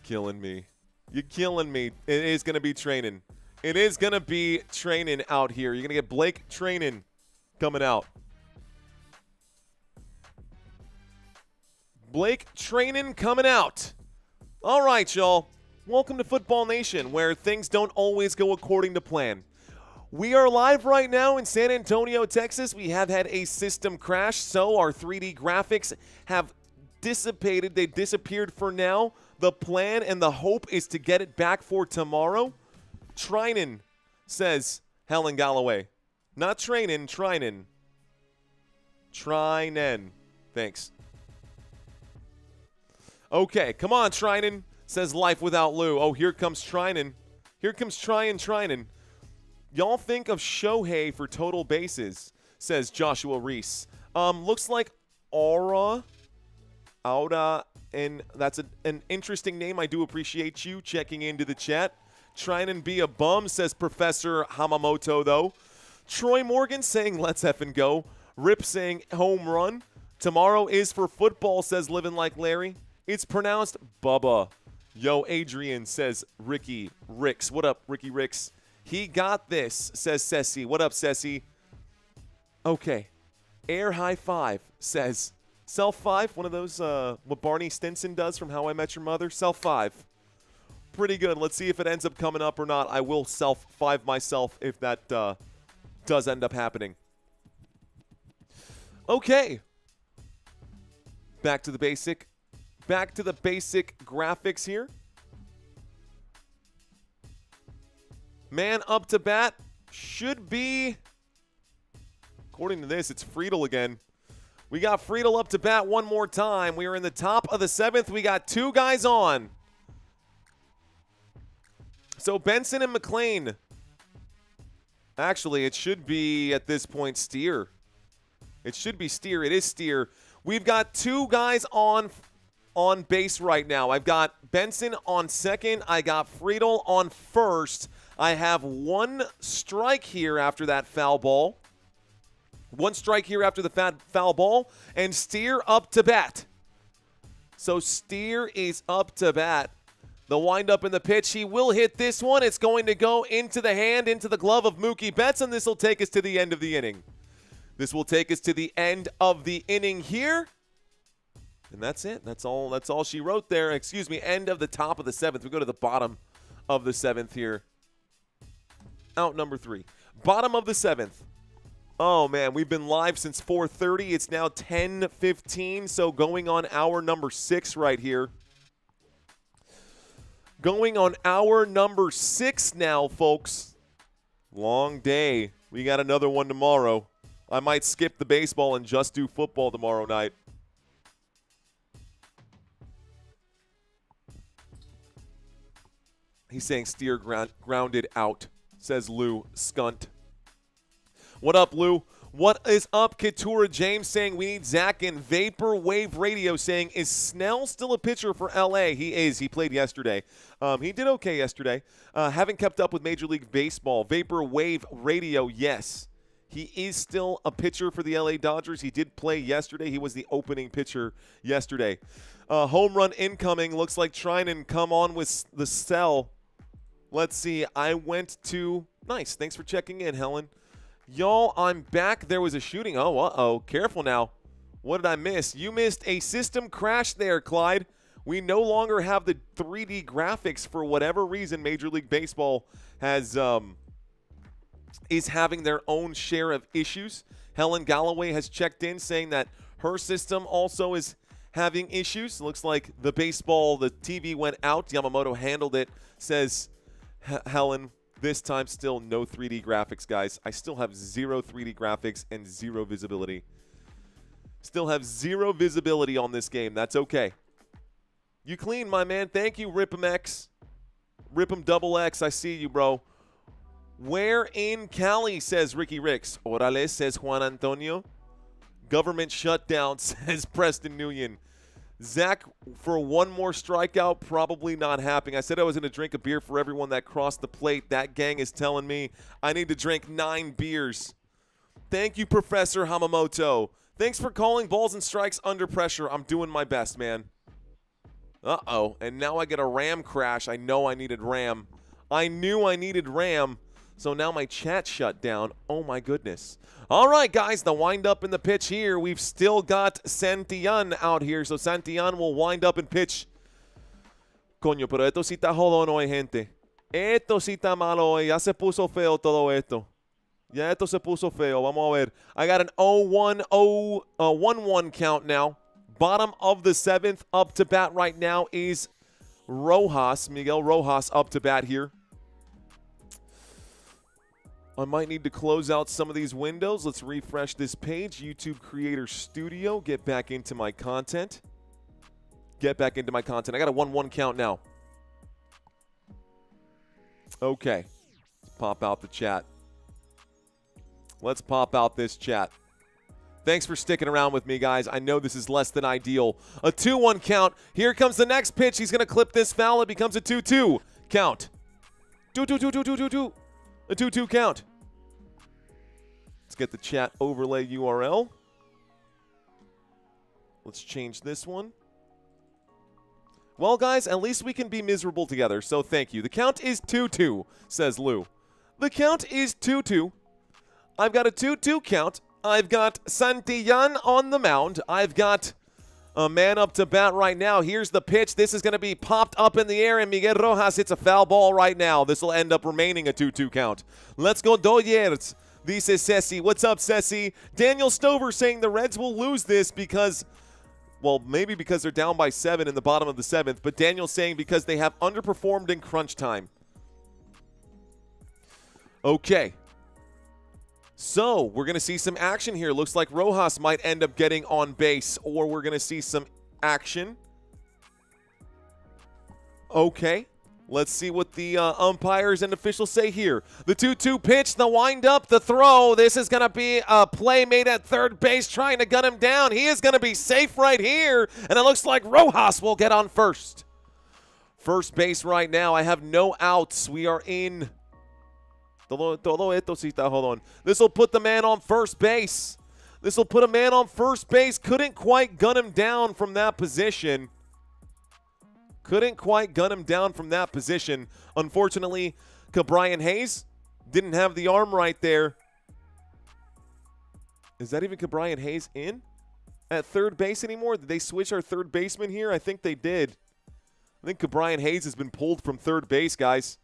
S1: Killing me. You're killing me. It is going to be training. It is going to be training out here. You're going to get Blake training coming out. Blake training coming out. All right, y'all. Welcome to Football Nation, where things don't always go according to plan. We are live right now in San Antonio, Texas. We have had a system crash, so our 3D graphics have dissipated. They disappeared for now. The plan and the hope is to get it back for tomorrow. Trinan, says Helen Galloway. Not trainin', Trinan. Trinan. Thanks. Okay, come on, Trinan, says Life Without Lou. Oh, here comes Trinan. Here comes Trinan. Y'all think of Shohei for total bases, says Joshua Reese. Looks like Aura, and that's an interesting name. I do appreciate you checking into the chat. Trying and be a bum, says Professor Hamamoto, though. Troy Morgan saying let's effing go. Rip saying home run. Tomorrow is for football, says Living Like Larry. It's pronounced Bubba. Yo, Adrian, says Ricky Ricks. What up, Ricky Ricks? He got this, says Ceci. What up, Ceci? Okay. Air high five, says Self 5, one of those, what Barney Stinson does from How I Met Your Mother. Self 5. Pretty good. Let's see if it ends up coming up or not. I will Self 5 myself if that does end up happening. Okay. Back to the basic graphics here. Man up to bat should be, according to this, it's Friedel again. We got Friedel up to bat one more time. We are in the top of the 7th. We got 2 guys on. So Benson and McLean. Actually, it should be at this point Steer. It should be Steer. It is Steer. We've got 2 guys on base right now. I've got Benson on second. I got Friedel on first. I have 1 strike here after that foul ball. 1 strike here after the foul ball. And Steer up to bat. So Steer is up to bat. The windup in the pitch. He will hit this one. It's going to go into the hand, into the glove of Mookie Betts, and this will take us to the end of the inning. This will take us to the end of the inning here. And that's it. That's all she wrote there. Excuse me, end of the top of the 7th. We go to the bottom of the 7th here. Out number 3. Bottom of the 7th. Oh, man, we've been live since 4:30. It's now 10:15, so going on hour number 6 right here. Going on hour number 6 now, folks. Long day. We got another one tomorrow. I might skip the baseball and just do football tomorrow night. He's saying Steer grounded out, says Lou Skunt. What up, Lou? What is up, Katura James saying we need Zach in Vapor Wave Radio saying, is Snell still a pitcher for L.A.? He is. He played yesterday. He did okay yesterday. Haven't kept up with Major League Baseball. Vapor Wave Radio, yes. He is still a pitcher for the L.A. Dodgers. He did play yesterday. He was the opening pitcher yesterday. Home run incoming. Looks like trying and come on with the cell. Let's see. I went to – nice. Thanks for checking in, Helen. Y'all, I'm back. There was a shooting. Oh, uh-oh. Careful now. What did I miss? You missed a system crash there, Clyde. We no longer have the 3D graphics for whatever reason. Major League Baseball has is having their own share of issues. Helen Galloway has checked in saying that her system also is having issues. Looks like the TV went out. Yamamoto handled it, says Helen. This time still no 3D graphics, guys. I still have 0 3D graphics and 0 visibility. Still have 0 visibility on this game. That's okay. You clean, my man. Thank you, Rip'emX. Rip'em Double X. I see you, bro. Where in Cali, says Ricky Ricks. Orale, says Juan Antonio. Government shutdown, says Preston Nguyen. Zach, for 1 more strikeout, probably not happening. I said I was going to drink a beer for everyone that crossed the plate. That gang is telling me I need to drink 9 beers. Thank you, Professor Yamamoto. Thanks for calling balls and strikes under pressure. I'm doing my best, man. Uh-oh. And now I get a RAM crash. I know I needed RAM. I knew I needed RAM. So now my chat shut down. Oh, my goodness. All right, guys, the wind-up in the pitch here. We've still got Santillan out here, so Santillan will wind up and pitch. Coño, pero esto sí está jodón hoy, gente. Esto sí está malo hoy. Ya se puso feo todo esto. Ya esto se puso feo. Vamos a ver. I got an 1-1 count now. Bottom of the 7th. Up to bat right now is Rojas. Miguel Rojas up to bat here. I might need to close out some of these windows. Let's refresh this page. YouTube Creator Studio. Get back into my content. Get back into my content. I got a 1-1 count now. Okay. Let's pop out the chat. Let's pop out this chat. Thanks for sticking around with me, guys. I know this is less than ideal. A 2-1 count. Here comes the next pitch. He's going to clip this foul. It becomes a 2-2 count. 2-2-2-2-2-2-2. A 2-2 count. Let's get the chat overlay URL. Let's change this one. Well, guys, at least we can be miserable together, so thank you. The count is 2-2, says Lou. The count is 2-2. I've got a 2-2 count. I've got Santillan on the mound. I've got a man up to bat right now. Here's the pitch. This is going to be popped up in the air, and Miguel Rojas hits a foul ball right now. This will end up remaining a 2-2 count. Let's go Dodgers, dice Ceci. What's up, Ceci? Daniel Stover saying the Reds will lose this because Well, maybe because they're down by 7 in the bottom of the 7th, but Daniel's saying because they have underperformed in crunch time. Okay. So, we're going to see some action here. Looks like Rojas might end up getting on base, or we're going to see some action. Okay. Let's see what the umpires and officials say here. The 2-2 pitch, the windup, the throw. This is going to be a play made at third base trying to gun him down. He is going to be safe right here, and it looks like Rojas will get on first. First base right now. I have no outs. We are in... Hold on. This will put the man on first base. This will put a man on first base. Couldn't quite gun him down from that position. Unfortunately, Ke'Bryan Hayes didn't have the arm right there. Is that even Ke'Bryan Hayes in at third base anymore? Did they switch our third baseman here? I think they did. I think Ke'Bryan Hayes has been pulled from third base, guys.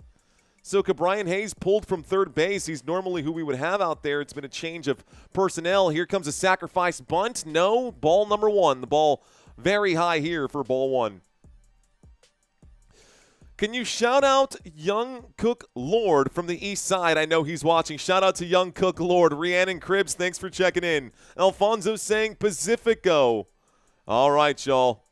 S1: So Ke'Bryan Hayes pulled from third base. He's normally who we would have out there. It's been a change of personnel. Here comes a sacrifice bunt. No, ball number 1. The ball very high here for ball 1. Can you shout out Young Cook Lord from the east side? I know he's watching. Shout out to Young Cook Lord. Rhiannon Cribs, thanks for checking in. Alfonso saying Pacifico. All right, y'all.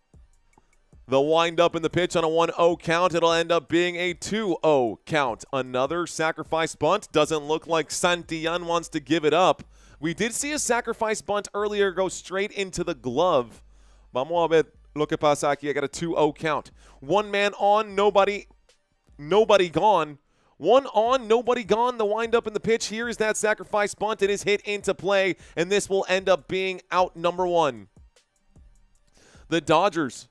S1: The wind up in the pitch on a 1-0 count. It'll end up being a 2-0 count. Another sacrifice bunt. Doesn't look like Santillan wants to give it up. We did see a sacrifice bunt earlier go straight into the glove. Vamos a ver lo que pasa aquí. I got a 2-0 count. One man on, nobody gone. One on, nobody gone. The wind up in the pitch. Here is that sacrifice bunt. It is hit into play, and this will end up being out number 1. The Dodgers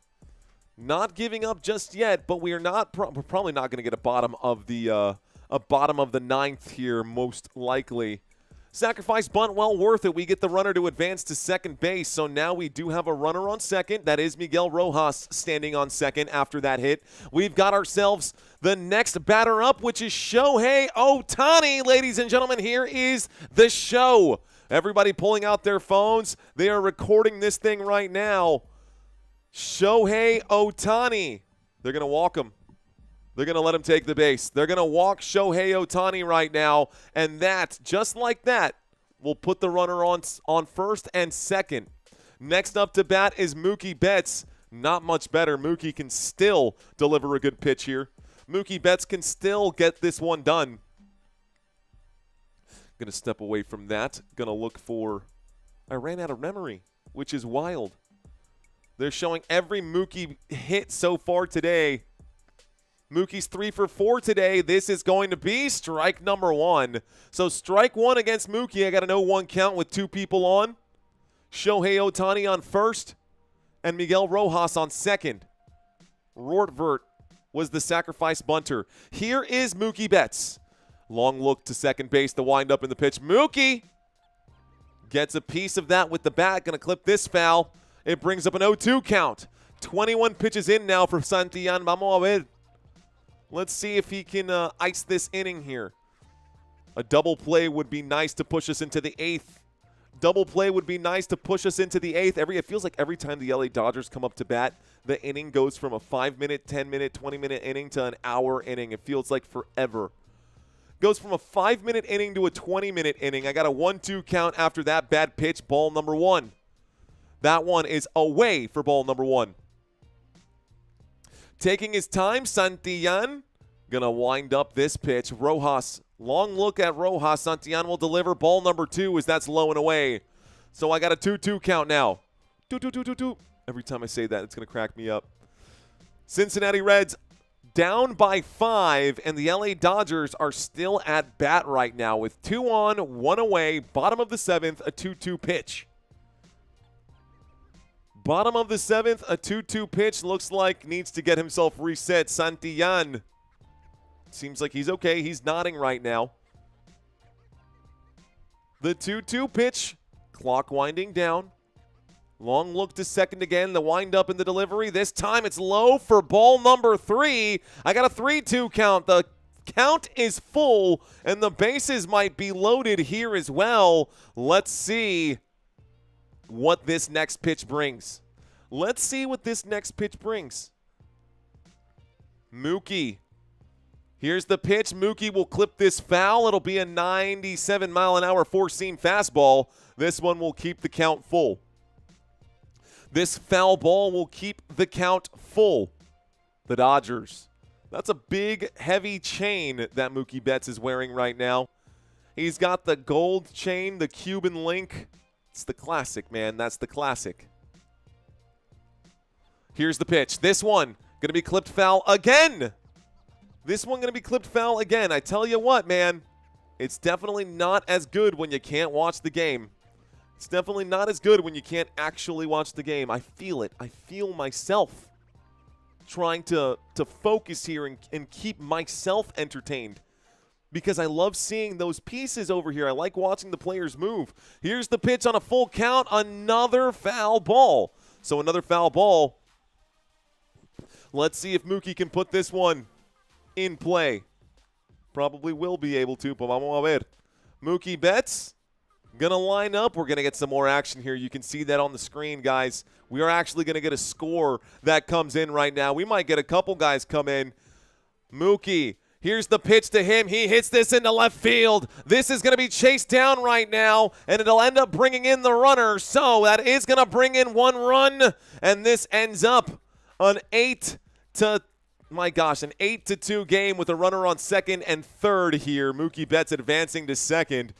S1: not giving up just yet, but we are not. We're probably not going to get a bottom of the ninth here, most likely. Sacrifice bunt, well worth it. We get the runner to advance to second base, so now we do have a runner on second. That is Miguel Rojas standing on second after that hit. We've got ourselves the next batter up, which is Shohei Ohtani. Ladies and gentlemen, here is the show. Everybody pulling out their phones. They are recording this thing right now. Shohei Ohtani. They're going to walk him. They're going to let him take the base. They're going to walk Shohei Ohtani right now, and that, just like that, will put the runner on first and second. Next up to bat is Mookie Betts. Not much better. Mookie can still deliver a good pitch here. Mookie Betts can still get this one done. Going to step away from that. Going to look for – I ran out of memory, which is wild. They're showing every Mookie hit so far today. Mookie's 3 for 4 today. This is going to be strike number 1. So strike 1 against Mookie. I got an 0-1 count with 2 people on. Shohei Ohtani on first and Miguel Rojas on second. Rortvert was the sacrifice bunter. Here is Mookie Betts. Long look to second base. The wind up in the pitch. Mookie gets a piece of that with the bat. Going to clip this foul. It brings up an 0-2 count. 21 pitches in now for Santillan. Vamos a ver. Let's see if he can ice this inning here. A double play would be nice to push us into the 8th. Double play would be nice to push us into the 8th. It feels like every time the LA Dodgers come up to bat, the inning goes from a 5-minute, 10-minute, 20-minute inning to an hour inning. It feels like forever. Goes from a 5-minute inning to a 20-minute inning. I got a 1-2 count after that bad pitch, ball number 1. That one is away for ball number 1. Taking his time, Santillan going to wind up this pitch. Rojas, long look at Rojas. Santillan will deliver ball number 2 as that's low and away. So I got a 2-2 count now. 2-2-2-2-2. Every time I say that, it's going to crack me up. Cincinnati Reds down by 5, and the LA Dodgers are still at bat right now with 2 on, 1 away, bottom of the 7th, a 2-2 pitch. Bottom of the 7th, a 2-2 pitch. Looks like needs to get himself reset. Santillan. Seems like he's okay. He's nodding right now. The 2-2 pitch. Clock winding down. Long look to second again. The wind up in the delivery. This time it's low for ball number 3. I got a 3-2 count. The count is full, and the bases might be loaded here as well. Let's see what this next pitch brings. Let's see what this next pitch brings. Mookie. Here's the pitch. Mookie will clip this foul. It'll be a 97-mile-an-hour four-seam fastball. This one will keep the count full. This foul ball will keep the count full. The Dodgers. That's a big, heavy chain that Mookie Betts is wearing right now. He's got the gold chain, the Cuban link. It's the classic, man. That's the classic. Here's the pitch. This one going to be clipped foul again. This one going to be clipped foul again. I tell you what, man. It's definitely not as good when you can't watch the game. It's definitely not as good when you can't actually watch the game. I feel it. I feel myself trying to focus here and keep myself entertained because I love seeing those pieces over here. I like watching the players move. Here's the pitch on a full count. Another foul ball. So another foul ball. Let's see if Mookie can put this one in play. Probably will be able to, but vamos a ver. Mookie Betts going to line up. We're going to get some more action here. You can see that on the screen, guys. We are actually going to get a score that comes in right now. We might get a couple guys come in. Mookie, here's the pitch to him. He hits this into left field. This is going to be chased down right now, and it'll end up bringing in the runner. So that is going to bring in one run, and this ends up an 8-2 game with a runner on second and third here. Mookie Betts advancing to second.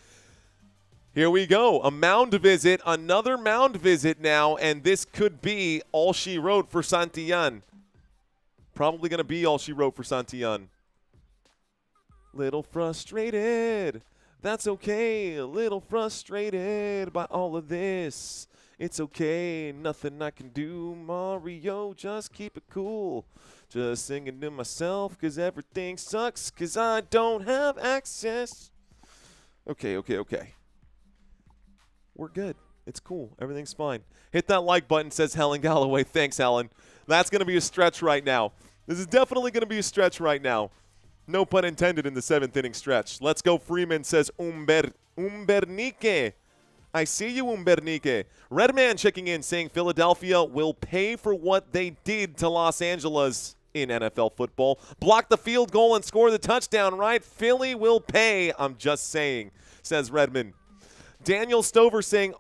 S1: Here we go. A mound visit, another mound visit now, and this could be all she wrote for Santillan. Probably going to be all she wrote for Santillan. Little frustrated. That's okay. A little frustrated by all of this. It's okay. Nothing I can do, Mario. Just keep it cool. Just singing to myself because everything sucks because I don't have access. Okay. We're good. It's cool. Everything's fine. Hit that like button, says Helen Galloway. Thanks, Helen. That's going to be a stretch right now. This is definitely going to be a stretch right now. No pun intended in the 7th inning stretch. Let's go, Freeman, says Umbernique. I see you, Umbernique. Redman checking in, saying Philadelphia will pay for what they did to Los Angeles in NFL football. Block the field goal and score the touchdown, right? Philly will pay. I'm just saying, says Redman. Daniel Stover saying,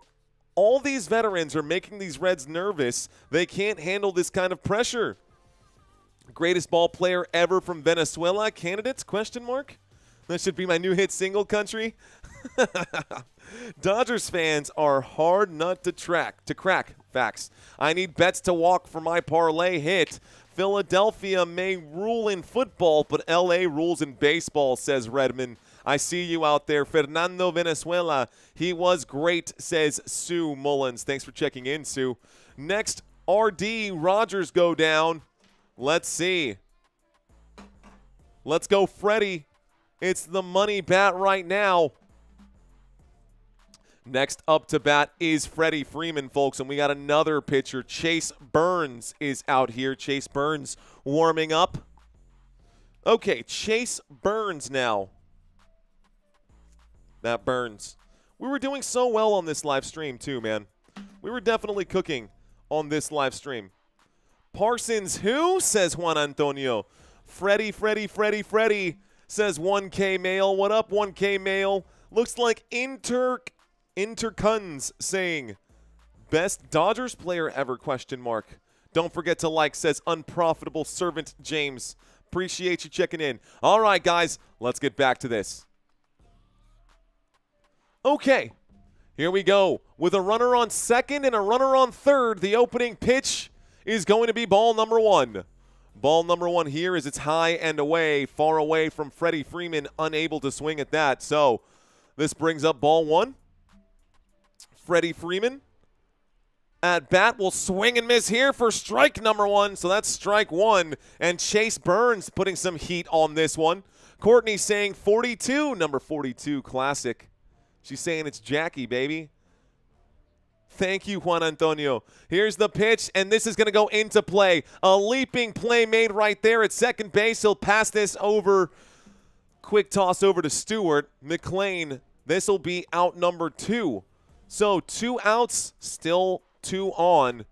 S1: all these veterans are making these Reds nervous. They can't handle this kind of pressure. Greatest ball player ever from Venezuela. Candidates? Question mark. That should be my new hit single, country. Dodgers fans are hard nut to crack. Facts. I need Betts to walk for my parlay hit. Philadelphia may rule in football, but L.A. rules in baseball, says Redmond. I see you out there. Fernando Venezuela. He was great, says Sue Mullins. Thanks for checking in, Sue. Next, R.D. Rogers go down. Let's see. Let's go, Freddie. It's the money bat right now. Next up to bat is Freddie Freeman, folks, and we got another pitcher. Chase Burns is out here. Chase Burns warming up. Okay, Chase Burns now. That Burns. We were doing so well on this live stream, too, man. We were definitely cooking on this live stream. Parsons who? Says Juan Antonio. Freddie, says 1K Mail. What up, 1K Mail? Looks like Intercuns saying, best Dodgers player ever, question mark. Don't forget to like, says Unprofitable Servant James. Appreciate you checking in. All right, guys, let's get back to this. Okay, here we go. With a runner on second and a runner on third, the opening pitch is going to be ball number one. Ball number one here is it's high and away, far away from Freddie Freeman, unable to swing at that. So this brings up ball one. Freddie Freeman at bat will swing and miss here for strike number one. So that's strike one. And Chase Burns putting some heat on this one. Courtney saying 42, number 42, classic. She's saying it's Jackie, baby. Thank you, Juan Antonio. Here's the pitch, and this is going to go into play. A leaping play made right there at second base. He'll pass this over. Quick toss over to Stewart. McLean, this will be out number two. So 2 outs, still 2 on.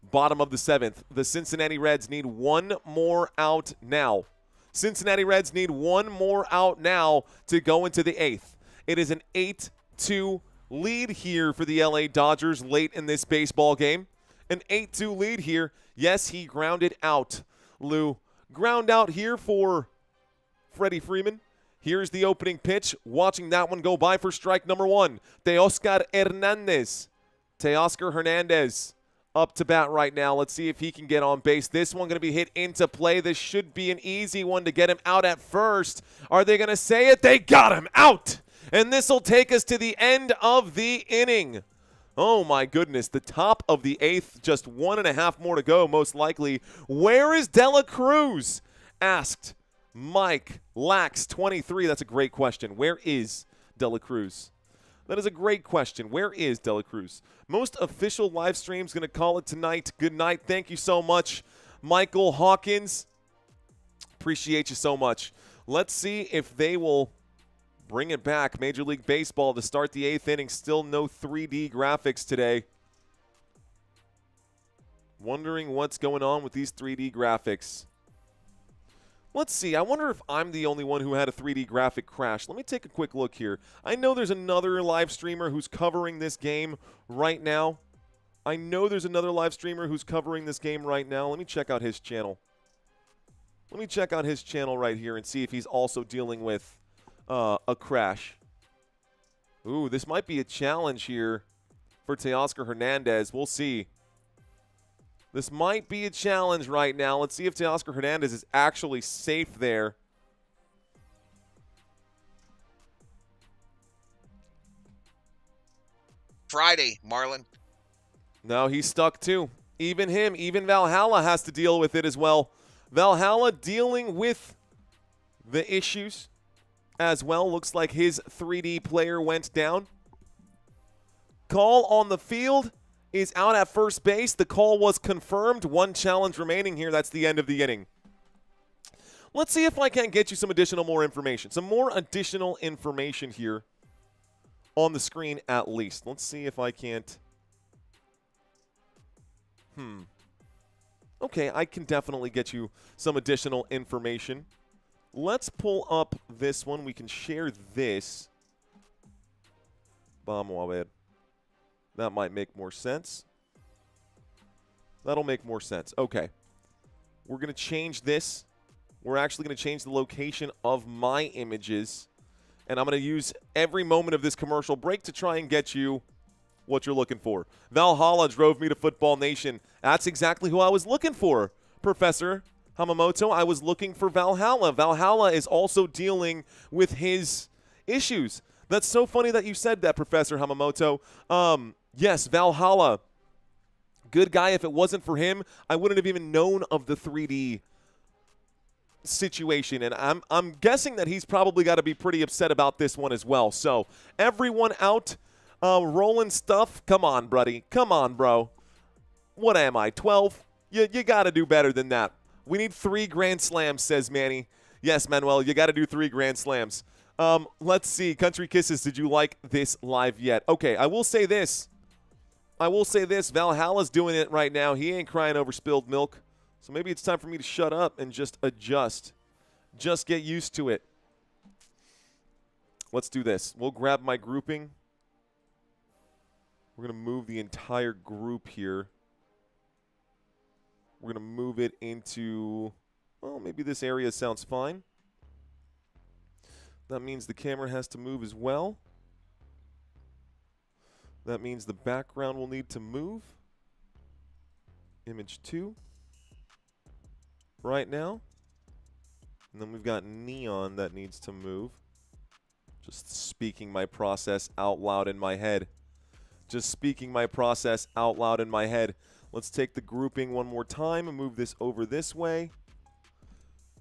S1: Bottom of the 7th. The Cincinnati Reds need one more out now. Cincinnati Reds need one more out now to go into the 8th. It is an 8-2 lead here for the LA Dodgers late in this baseball game. An 8-2 lead here. Yes, he grounded out. Lou, ground out here for Freddie Freeman. Here's the opening pitch. Watching that one go by for strike number 1. Teoscar Hernandez up to bat right now. Let's see if he can get on base. This one going to be hit into play. This should be an easy one to get him out at first. Are they going to say it? They got him out. And this will take us to the end of the inning. Oh, my goodness. The top of the 8th. Just 1.5 more to go, most likely. Where is Dela Cruz? Asked Mike Lax 23. That's a great question. Where is Dela Cruz? That is a great question. Where is Dela Cruz? Most official live streams going to call it tonight. Good night. Thank you so much, Michael Hawkins. Appreciate you so much. Let's see if they will bring it back. Major League Baseball to start the 8th inning. Still no 3D graphics today. Wondering what's going on with these 3D graphics. Let's see. I wonder if I'm the only one who had a 3D graphic crash. Let me take a quick look here. I know there's another live streamer who's covering this game right now. Let me check out his channel. Let me check out his channel right here and see if he's also dealing with a crash. Ooh, this might be a challenge here for Teoscar Hernandez. We'll see. This might be a challenge right now. Let's see if Teoscar Hernandez is actually safe there.
S2: Friday, Marlon.
S1: No, he's stuck too. Even him, even Valhalla has to deal with it as well. Valhalla dealing with the issues as well. Looks like his 3D player went down. Call on the field is out at first base. The call was confirmed. One challenge remaining here. That's the end of the inning. Let's see if I can get you some more information. Some more additional information here on the screen at least. Let's see if I can't. Okay, I can definitely get you some additional information. Let's pull up this one. We can share this. Vamos a ver. That might make more sense. That'll make more sense. Okay. We're going to change this. We're actually going to change the location of my images. And I'm going to use every moment of this commercial break to try and get you what you're looking for. Valhalla drove me to Football Nation. That's exactly who I was looking for, Professor Yamamoto. I was looking for Valhalla. Valhalla is also dealing with his issues. That's so funny that you said that, Professor Yamamoto. Yes, Valhalla. Good guy. If it wasn't for him, I wouldn't have even known of the 3D situation. And I'm guessing that he's probably got to be pretty upset about this one as well. So everyone out, rolling stuff. Come on, buddy. Come on, bro. What am I, 12? You got to do better than that. We need 3 grand slams, says Manny. Yes, Manuel, you got to do 3 grand slams. Let's see. Country Kisses, did you like this live yet? Okay, I will say this. Valhalla's doing it right now. He ain't crying over spilled milk. So maybe it's time for me to shut up and just adjust. Just get used to it. Let's do this. We'll grab my grouping. We're going to move the entire group here. We're going to move it into, well, maybe this area sounds fine. That means the camera has to move as well. That means the background will need to move. Image 2 right now. And then we've got neon that needs to move. Just speaking my process out loud in my head. Let's take the grouping one more time and move this over this way.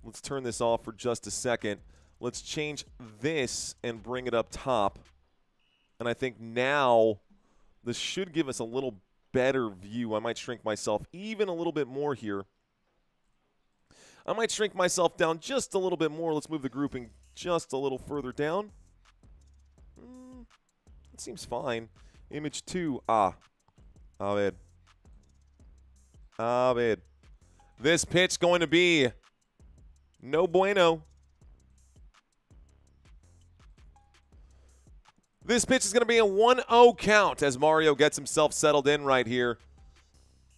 S1: Let's turn this off for just a second. Let's change this and bring it up top. And I think now this should give us a little better view. I might shrink myself even a little bit more here. I might shrink myself down just a little bit more. Let's move the grouping just a little further down. It seems fine. Image 2. A ver. Ah, man. This pitch going to be no bueno. This pitch is going to be a 1-0 count as Mario gets himself settled in right here.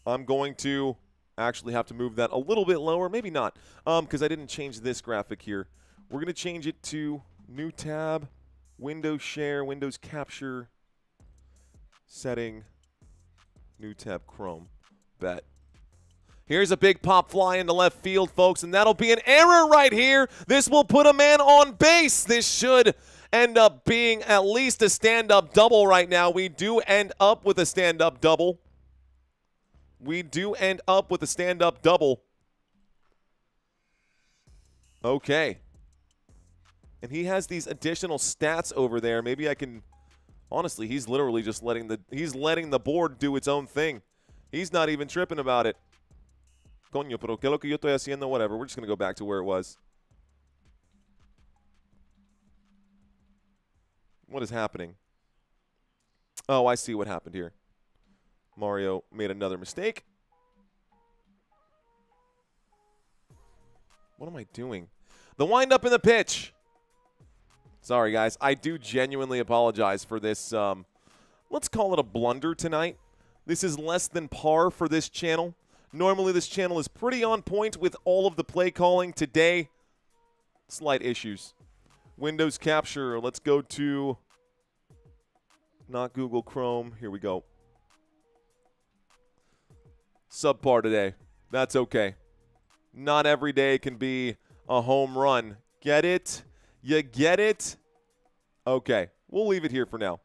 S1: I'm going to actually have to move that a little bit lower. Maybe not, because I didn't change this graphic here. We're going to change it to new tab, Windows share, Windows capture, setting, new tab Chrome, bet. Here's a big pop fly into left field, folks, and that'll be an error right here. This will put a man on base. This should end up being at least a stand-up double right now. We do end up with a stand-up double. We do end up with a stand-up double. Okay. And he has these additional stats over there. Maybe I can honestly, he's literally just letting the board do its own thing. He's not even tripping about it. Coño, pero qué lo que yo estoy haciendo, whatever. We're just going to go back to where it was. What is happening? Oh, I see what happened here. Mario made another mistake. What am I doing? The windup in the pitch. Sorry, guys. I do genuinely apologize for this. Let's call it a blunder tonight. This is less than par for this channel. Normally, this channel is pretty on point with all of the play calling. Today, slight issues. Windows capture. Let's go to not Google Chrome. Here we go. Subpar today. That's okay. Not every day can be a home run. Get it? You get it? Okay. We'll leave it here for now.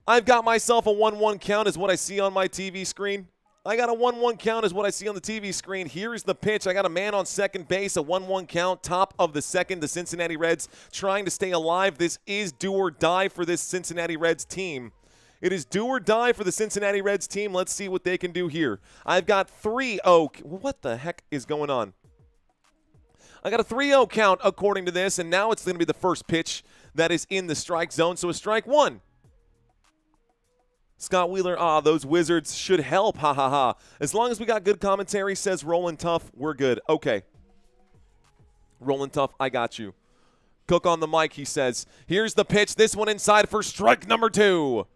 S1: I've got myself a 1-1 count is what I see on my TV screen. I got a 1-1 count is what I see on the TV screen. Here is the pitch. I got a man on second base, a 1-1 count, top of the second. The Cincinnati Reds trying to stay alive. This is do or die for this Cincinnati Reds team. It is do or die for the Cincinnati Reds team. Let's see what they can do here. I've got 3-0. What the heck is going on? I got a 3-0 count according to this, and now it's going to be the first pitch that is in the strike zone, so a strike one. Scott Wheeler, those Wizards should help, ha ha ha. As long as we got good commentary, says Roland Tough, we're good. Okay. Roland Tough, I got you. Cook on the mic, he says. Here's the pitch, this one inside for strike number 2.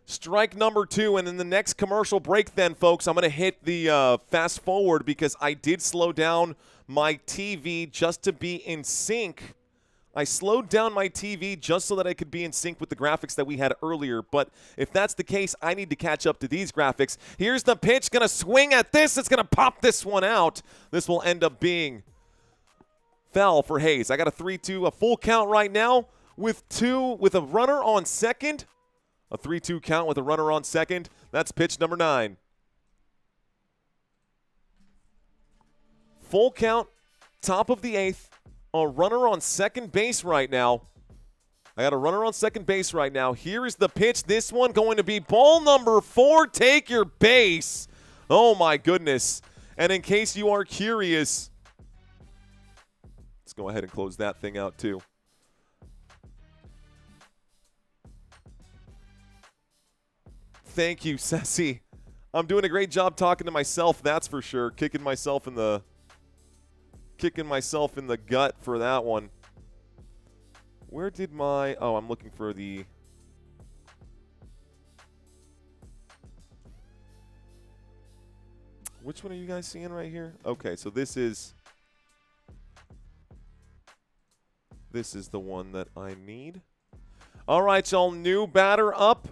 S1: Strike number 2, and in the next commercial break then, folks, I'm going to hit the fast forward because I did slow down my TV just to be in sync. I slowed down my TV just so that I could be in sync with the graphics that we had earlier, but if that's the case, I need to catch up to these graphics. Here's the pitch, going to swing at this. It's going to pop this one out. This will end up being foul for Hayes. I got a 3-2, a full count right now with a runner on second. A 3-2 count with a runner on second. That's pitch number 9. Full count, top of the 8th. A runner on second base right now. I got a runner on second base right now. Here is the pitch. This one going to be ball number 4. Take your base. Oh, my goodness. And in case you are curious, let's go ahead and close that thing out too. Thank you, Ceci. I'm doing a great job talking to myself, that's for sure. Kicking myself in the gut for that one. Where did my... Oh, I'm looking for the... Which one are you guys seeing right here? Okay, so this is the one that I need. All right, y'all, new batter up.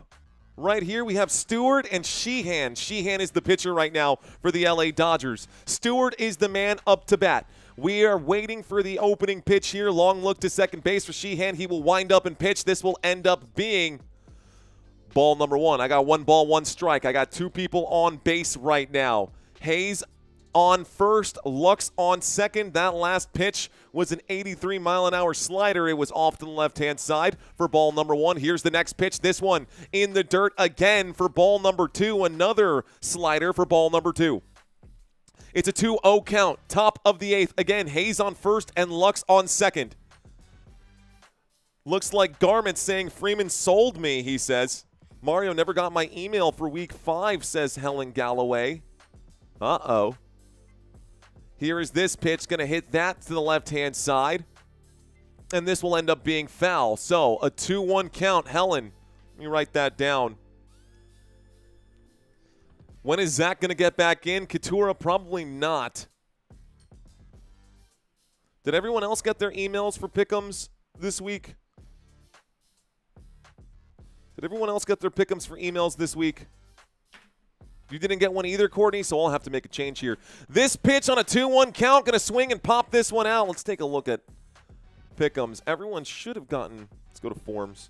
S1: Right here, we have Stewart and Sheehan. Sheehan is the pitcher right now for the LA Dodgers. Stewart is the man up to bat. We are waiting for the opening pitch here. Long look to second base for Sheehan. He will wind up and pitch. This will end up being ball number 1. I got 1 ball, 1 strike. I got 2 people on base right now. Hayes on first, Lux on second. That last pitch was an 83-mile-an-hour slider. It was off to the left-hand side for ball number 1. Here's the next pitch. This one in the dirt again for ball number 2. Another slider for ball number 2. It's a 2-0 count. Top of the 8th. Again, Hayes on first and Lux on second. Looks like Garment saying Freeman sold me, he says. Mario never got my email for week 5, says Helen Galloway. Uh-oh. Here is this pitch, going to hit that to the left-hand side. And this will end up being foul. So, a 2-1 count. Helen, let me write that down. When is Zach going to get back in? Katura, probably not. Did everyone else get their emails for pick'ems this week? Did everyone else get their pick'ems for emails this week? You didn't get one either, Courtney, so I'll have to make a change here. This pitch on a 2-1 count, going to swing and pop this one out. Let's take a look at pick'ems. Everyone should have gotten, let's go to forms.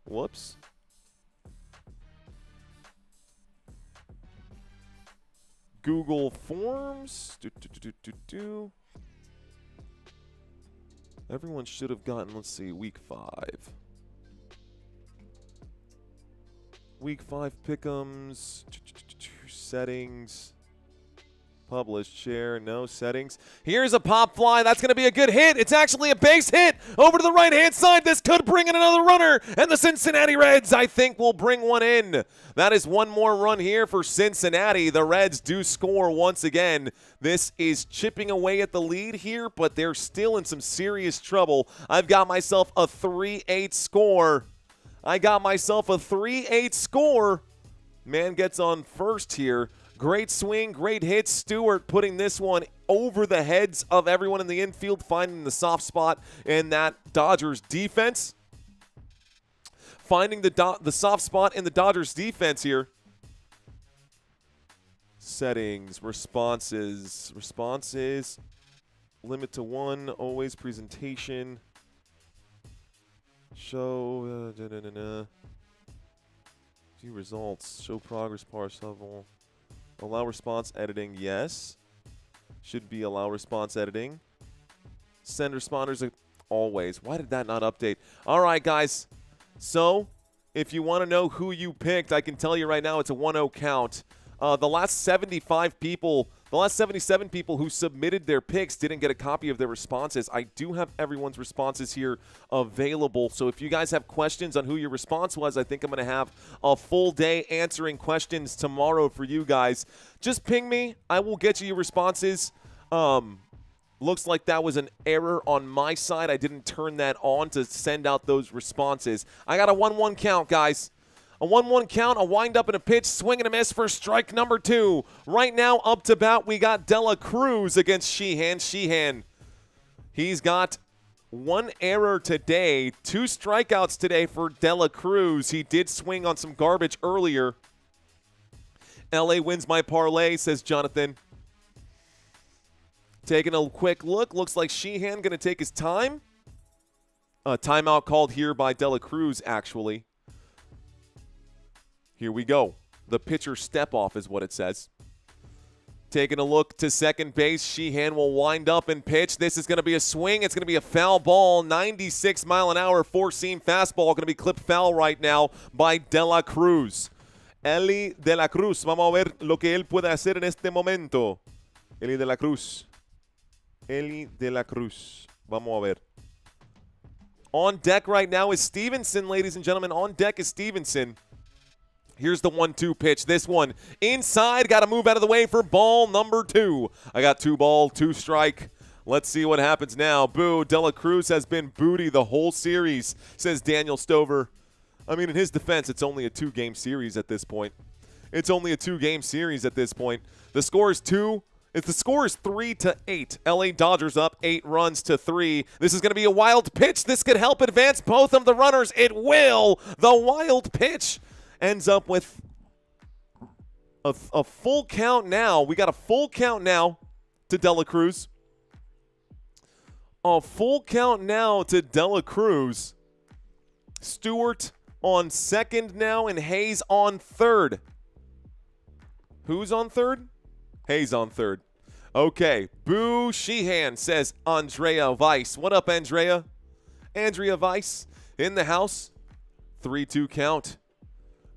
S1: Whoops. Google Forms. Everyone should have gotten, let's see, week 5. Week 5 pick'ems, settings, published, share, no settings. Here's a pop fly. That's going to be a good hit. It's actually a base hit over to the right-hand side. This could bring in another runner, and the Cincinnati Reds, I think, will bring one in. That is one more run here for Cincinnati. The Reds do score once again. This is chipping away at the lead here, but they're still in some serious trouble. I've got myself a 3-8 score. Man gets on first here. Great swing, great hit. Stewart putting this one over the heads of everyone in the infield, finding the soft spot in that Dodgers defense. Finding the soft spot in the Dodgers defense here. Settings, responses. Limit to 1, always presentation. Show, view results, show progress, parse level. Allow response editing, yes. Should be allow response editing. Send responders, always. Why did that not update? All right, guys. So, if you want to know who you picked, I can tell you right now it's a 1-0 count. The last 77 people who submitted their picks didn't get a copy of their responses. I do have everyone's responses here available. So if you guys have questions on who your response was, I think I'm going to have a full day answering questions tomorrow for you guys. Just ping me. I will get you your responses. Looks like that was an error on my side. I didn't turn that on to send out those responses. I got a 1-1 count, guys. A 1-1 count, a wind-up and a pitch, swing and a miss for strike number 2. Right now, up to bat, we got Dela Cruz against Sheehan. Sheehan, he's got 1 error today, 2 strikeouts today for Dela Cruz. He did swing on some garbage earlier. LA wins my parlay, says Jonathan. Taking a quick look, looks like Sheehan going to take his time. Timeout called here by Dela Cruz, actually. Here we go. The pitcher step off is what it says. Taking a look to second base. Sheehan will wind up and pitch. This is going to be a swing. It's going to be a foul ball. 96-mile-an-hour four-seam fastball. Going to be clipped foul right now by Dela Cruz. Eli de la Cruz. Vamos a ver lo que él puede hacer en este momento. Eli de la Cruz. Eli de la Cruz. Vamos a ver. On deck right now is Stevenson, ladies and gentlemen. On deck is Stevenson. Here's the 1-2 pitch. This one inside. Got to move out of the way for ball number 2. I got 2 ball, 2 strike. Let's see what happens now. Boo. Dela Cruz has been booty the whole series, says Daniel Stover. I mean, in his defense, it's only a 2-game series at this point. The score is 2. If the score is 3-8, LA Dodgers up 8 runs to 3. This is going to be a wild pitch. This could help advance both of the runners. It will. The wild pitch ends up with a full count now. We got a full count now to Dela Cruz. A full count now to Dela Cruz. Stewart on second now and Hayes on third. Who's on third? Hayes on third. Okay. Boo Sheehan, says Andrea Weiss. What up, Andrea? Andrea Weiss in the house. 3-2 count.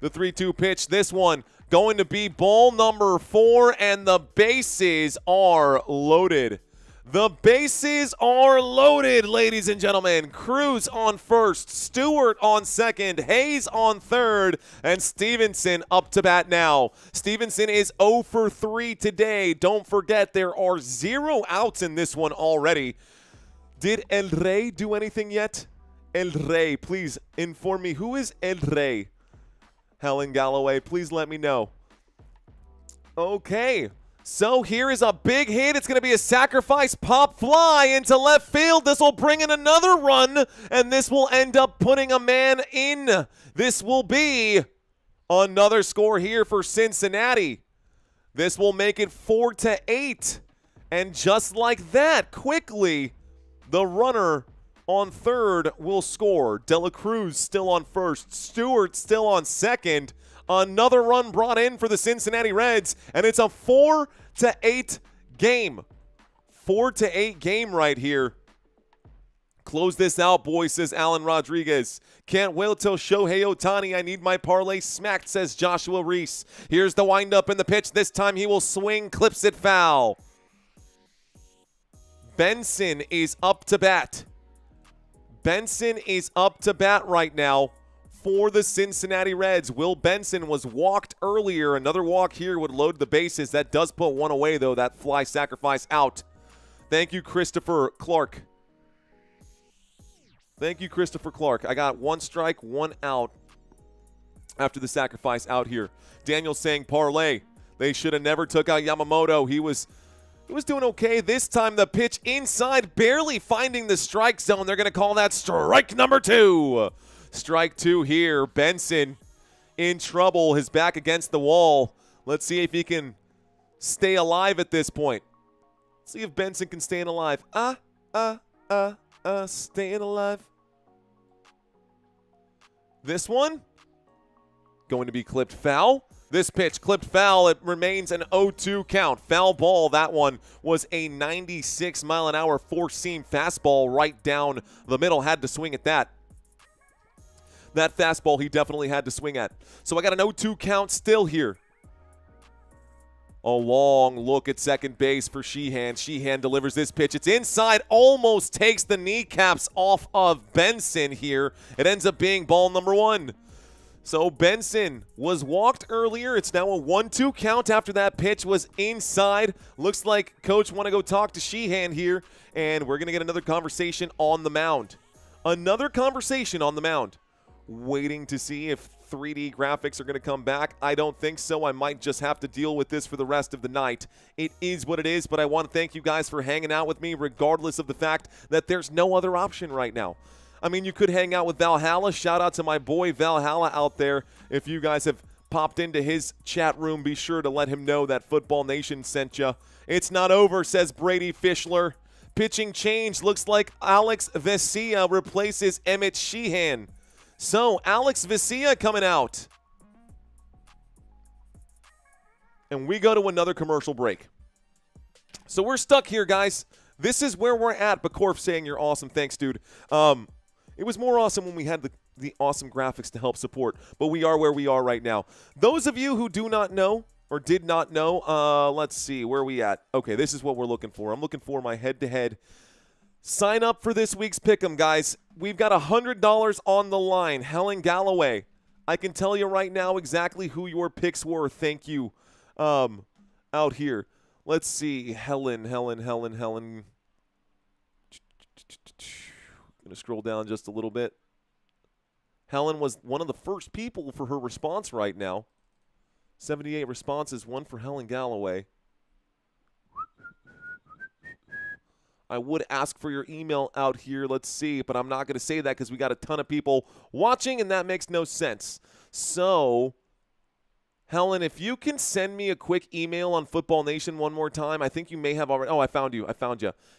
S1: The 3-2 pitch, this one going to be ball number 4, and the bases are loaded. The bases are loaded, ladies and gentlemen. Cruz on first, Stewart on second, Hayes on third, and Stevenson up to bat now. Stevenson is 0 for 3 today. Don't forget there are 0 outs in this one already. Did El Rey do anything yet? El Rey, please inform me. Who is El Rey? Helen Galloway, please let me know. Okay. So here is a big hit. It's going to be a sacrifice pop fly into left field. This will bring in another run, and this will end up putting a man in. This will be another score here for Cincinnati. This will make it 4-8. And just like that, quickly, the runner on third will score. Dela Cruz still on first. Stewart still on second. Another run brought in for the Cincinnati Reds, and it's a 4-8 game. 4-8 game right here. Close this out, boys, says Alan Rodriguez. Can't wait till Shohei Ohtani. I need my parlay smacked, says Joshua Reese. Here's the windup in the pitch. This time he will swing, clips it foul. Benson is up to bat. Benson is up to bat right now for the Cincinnati Reds. Will Benson was walked earlier. Another walk here would load the bases. That does put one away, though. That fly sacrifice out. Thank you, Christopher Clark. Thank you, Christopher Clark. I got 1 strike, 1 out after the sacrifice out here. Daniel saying parlay. They should have never took out Yamamoto. He was doing okay. This time the pitch inside, barely finding the strike zone. They're going to call that strike number 2. Strike 2 here. Benson in trouble. His back against the wall. Let's see if he can stay alive at this point. See if Benson can stay alive. Staying alive. This one going to be clipped foul. This pitch clipped foul. It remains an 0-2 count. Foul ball. That one was a 96-mile-an-hour four-seam fastball right down the middle. Had to swing at that. That fastball he definitely had to swing at. So I got an 0-2 count still here. A long look at second base for Sheehan. Sheehan delivers this pitch. It's inside. Almost takes the kneecaps off of Benson here. It ends up being ball number 1. So Benson was walked earlier. It's now a 1-2 count after that pitch was inside. Looks like coach want to go talk to Sheehan here. And we're going to get another conversation on the mound. Another conversation on the mound. Waiting to see if 3D graphics are going to come back. I don't think so. I might just have to deal with this for the rest of the night. It is what it is, but I want to thank you guys for hanging out with me regardless of the fact that there's no other option right now. I mean, you could hang out with Valhalla. Shout out to my boy Valhalla out there. If you guys have popped into his chat room, be sure to let him know that Football Nation sent you. It's not over, says Brady Fischler. Pitching change. Looks like Alex Vesia replaces Emmett Sheehan. So, Alex Vesia coming out. And we go to another commercial break. So, we're stuck here, guys. This is where we're at. Bakorf saying you're awesome. Thanks, dude. It was more awesome when we had the awesome graphics to help support. But we are where we are right now. Those of you who do not know or did not know, let's see. Where are we at? Okay, this is what we're looking for. I'm looking for my head-to-head. Sign up for this week's Pick'em, guys. We've got $100 on the line. Helen Galloway. I can tell you right now exactly who your picks were. Thank you. Out here. Let's see. Helen. Going to scroll down just a little bit. Helen was one of the first people for her response right now. 78 responses, 1 for Helen Galloway. I would ask for your email out here. Let's see, but I'm not going to say that because we got a ton of people watching, and that makes no sense. So, Helen, if you can send me a quick email on Football Nation one more time. I think you may have already. Oh, I found you.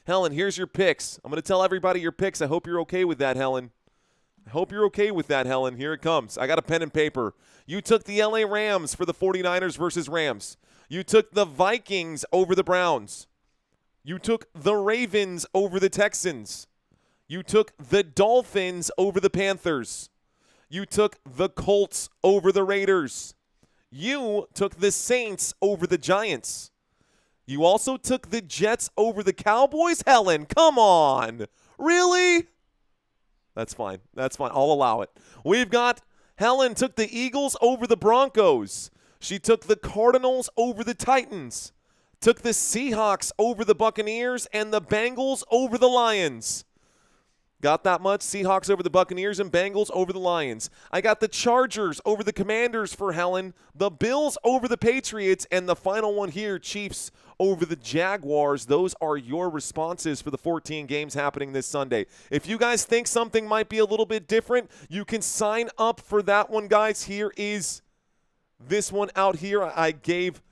S1: Helen, here's your picks. I'm going to tell everybody your picks. I hope you're okay with that, Helen. Here it comes. I got a pen and paper. You took the LA Rams for the 49ers versus Rams. You took the Vikings over the Browns. You took the Ravens over the Texans. You took the Dolphins over the Panthers. You took the Colts over the Raiders. You took the Saints over the Giants. You also took the Jets over the Cowboys? Helen, come on. Really? That's fine. That's fine. I'll allow it. We've got Helen took the Eagles over the Broncos. She took the Cardinals over the Titans. Took the Seahawks over the Buccaneers and the Bengals over the Lions. Got that much? Seahawks over the Buccaneers and Bengals over the Lions. I got the Chargers over the Commanders for Helen, the Bills over the Patriots, and the final one here, Chiefs over the Jaguars. Those are your responses for the 14 games happening this Sunday. If you guys think something might be a little bit different, you can sign up for that one, guys. Here is this one out here. I gave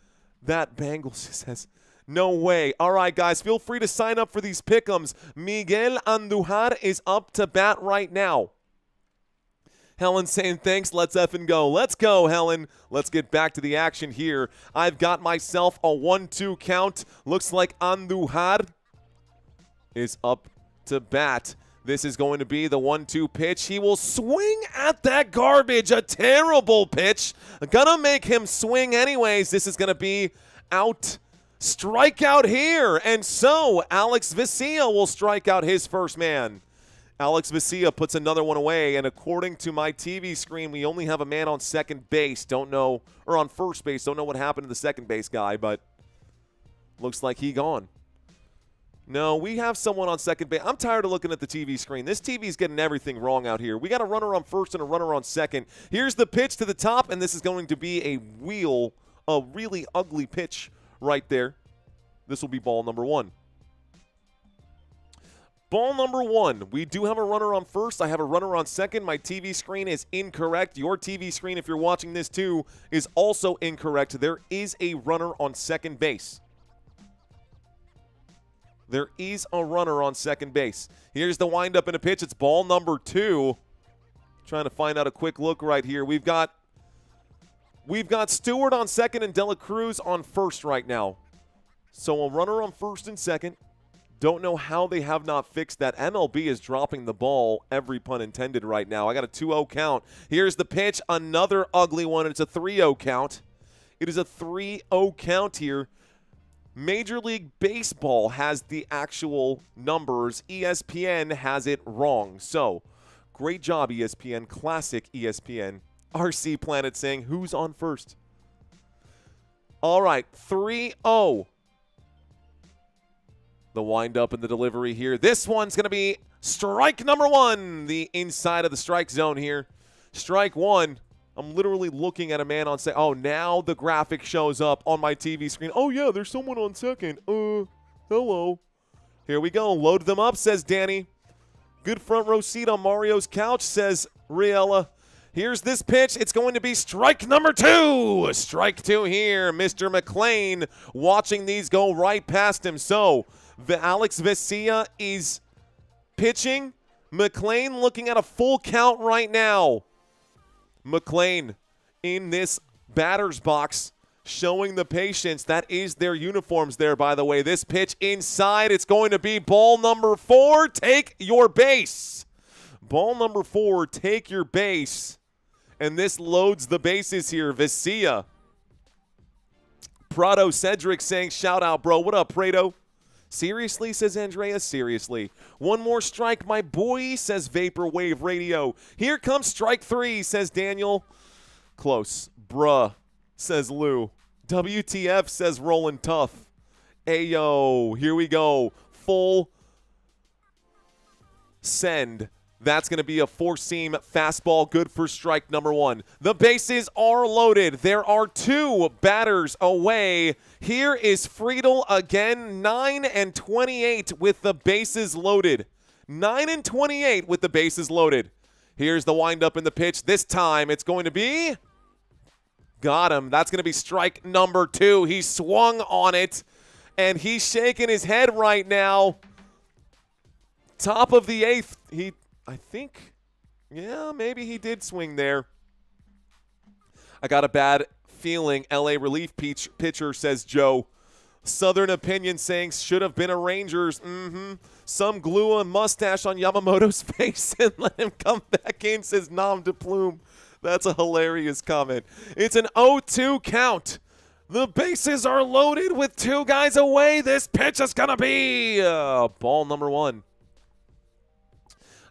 S1: that Bengals, it says. No way. All right, guys, feel free to sign up for these pick'ems. Miguel Andujar is up to bat right now. Helen saying thanks. Let's effing go. Let's go, Helen. Let's get back to the action here. I've got myself a 1-2 count. Looks like Andujar is up to bat. This is going to be the 1-2 pitch. He will swing at that garbage. A terrible pitch. Gonna make him swing anyways. This is going to be out. Strikeout here, and so Alex Vesia will strike out his first man. Alex Vesia puts another one away, and according to my TV screen, we only have a man on second base. Don't know, or on first base. Don't know what happened to the second base guy, but looks like he gone. No, we have someone on second base. I'm tired of looking at the TV screen. This TV's getting everything wrong out here. We got a runner on first and a runner on second. Here's the pitch to the top, and this is going to be a really ugly pitch right there. This will be ball number one. Ball number one. We do have a runner on first. I have a runner on second. My TV screen is incorrect. Your TV screen, if you're watching this too, is also incorrect. There is a runner on second base. There is a runner on second base. Here's the windup and a pitch. It's ball number two. Trying to find out a quick look right here. We've got Stewart on second and Dela Cruz on first right now. So a runner on first and second. Don't know how they have not fixed that. MLB is dropping the ball, every pun intended, right now. I got a 2-0 count. Here's the pitch, another ugly one. It's a 3-0 count. It is a 3-0 count here. Major League Baseball has the actual numbers. ESPN has it wrong. So, great job, ESPN. Classic ESPN. RC Planet saying, who's on first? All right, 3-0. The windup and the delivery here. This one's going to be strike number one. The inside of the strike zone here. Strike one. I'm literally looking at a man on second. Oh, now the graphic shows up on my TV screen. Oh, yeah, there's someone on second. Hello. Here we go. Load them up, says Danny. Good front row seat on Mario's couch, says Riella. Here's this pitch. It's going to be strike number two. Strike two here. Mr. McClain watching these go right past him. So, Alex Vesia is pitching. McClain looking at a full count right now. McClain in this batter's box showing the patience. That is their uniforms there, by the way. This pitch inside. It's going to be ball number four. Take your base. Ball number four. Take your base. And this loads the bases here. Vesia. Prado Cedric saying, shout out, bro. What up, Prado? Seriously, says Andreas. Seriously. One more strike, my boy, says Vaporwave Radio. Here comes strike three, says Daniel. Close. Bruh, says Lou. WTF, says Roland Tough. Ayo, here we go. Full send. That's going to be a four-seam fastball, good for strike number one. The bases are loaded. There are two batters away. Here is Friedel again, 9-28 with the bases loaded. 9-28 with the bases loaded. Here's the windup in the pitch. This time it's going to be... Got him. That's going to be strike number two. He swung on it, and he's shaking his head right now. Top of the eighth. I think, yeah, maybe he did swing there. I got a bad feeling. LA relief pitcher, says Joe. Southern Opinion saying should have been a Rangers. Some glue a mustache on Yamamoto's face and let him come back in, says Nom de Plume. That's a hilarious comment. It's an 0-2 count. The bases are loaded with 2 guys away. This pitch is going to be ball number 1.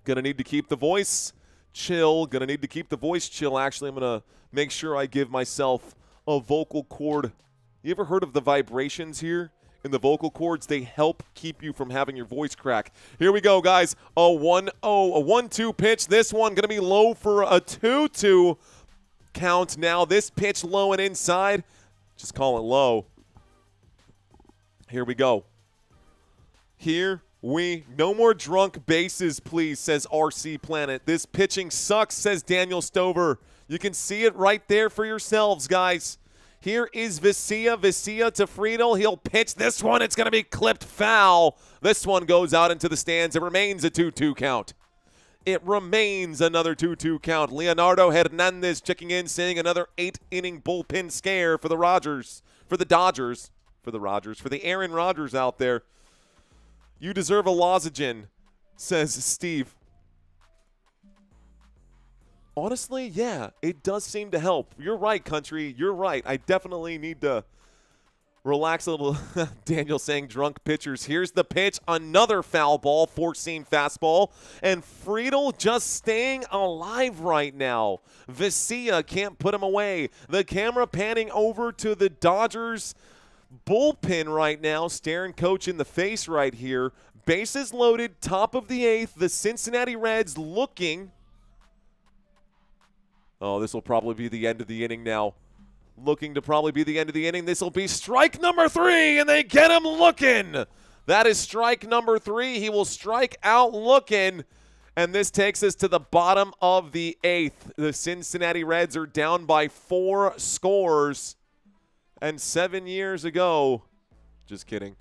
S1: Going to need to keep the voice chill. Going to need to keep the voice chill. Actually, I'm going to make sure I give myself a vocal cord. You ever heard of the vibrations here in the vocal cords? They help keep you from having your voice crack. Here we go, guys. A 1-0, a 1-2 pitch. This one going to be low for a 2-2 count. Now this pitch low and inside. Just call it low. Here we go. No more drunk bases, please, says RC Planet. This pitching sucks, says Daniel Stover. You can see it right there for yourselves, guys. Here is Vesia to Friedel. He'll pitch this one. It's going to be clipped foul. This one goes out into the stands. It remains a 2-2 count. It remains another 2-2 count. Leonardo Hernandez checking in, saying another 8-inning bullpen scare for the Aaron Rodgers out there. You deserve a lozenge, says Steve. Honestly, yeah, it does seem to help. You're right, country. You're right. I definitely need to relax a little. Daniel saying drunk pitchers. Here's the pitch. Another foul ball, 4-seam fastball. And Friedel just staying alive right now. Vesia can't put him away. The camera panning over to the Dodgers bullpen right now, staring coach in the face right here. Bases loaded, top of the 8th. The Cincinnati Reds looking. Oh, this will probably be the end of the inning now. Looking to probably be the end of the inning. This will be strike number 3, and they get him looking. That is strike number 3. He will strike out looking, and this takes us to the bottom of the 8th. The Cincinnati Reds are down by 4 scores. And 7 years ago, just kidding,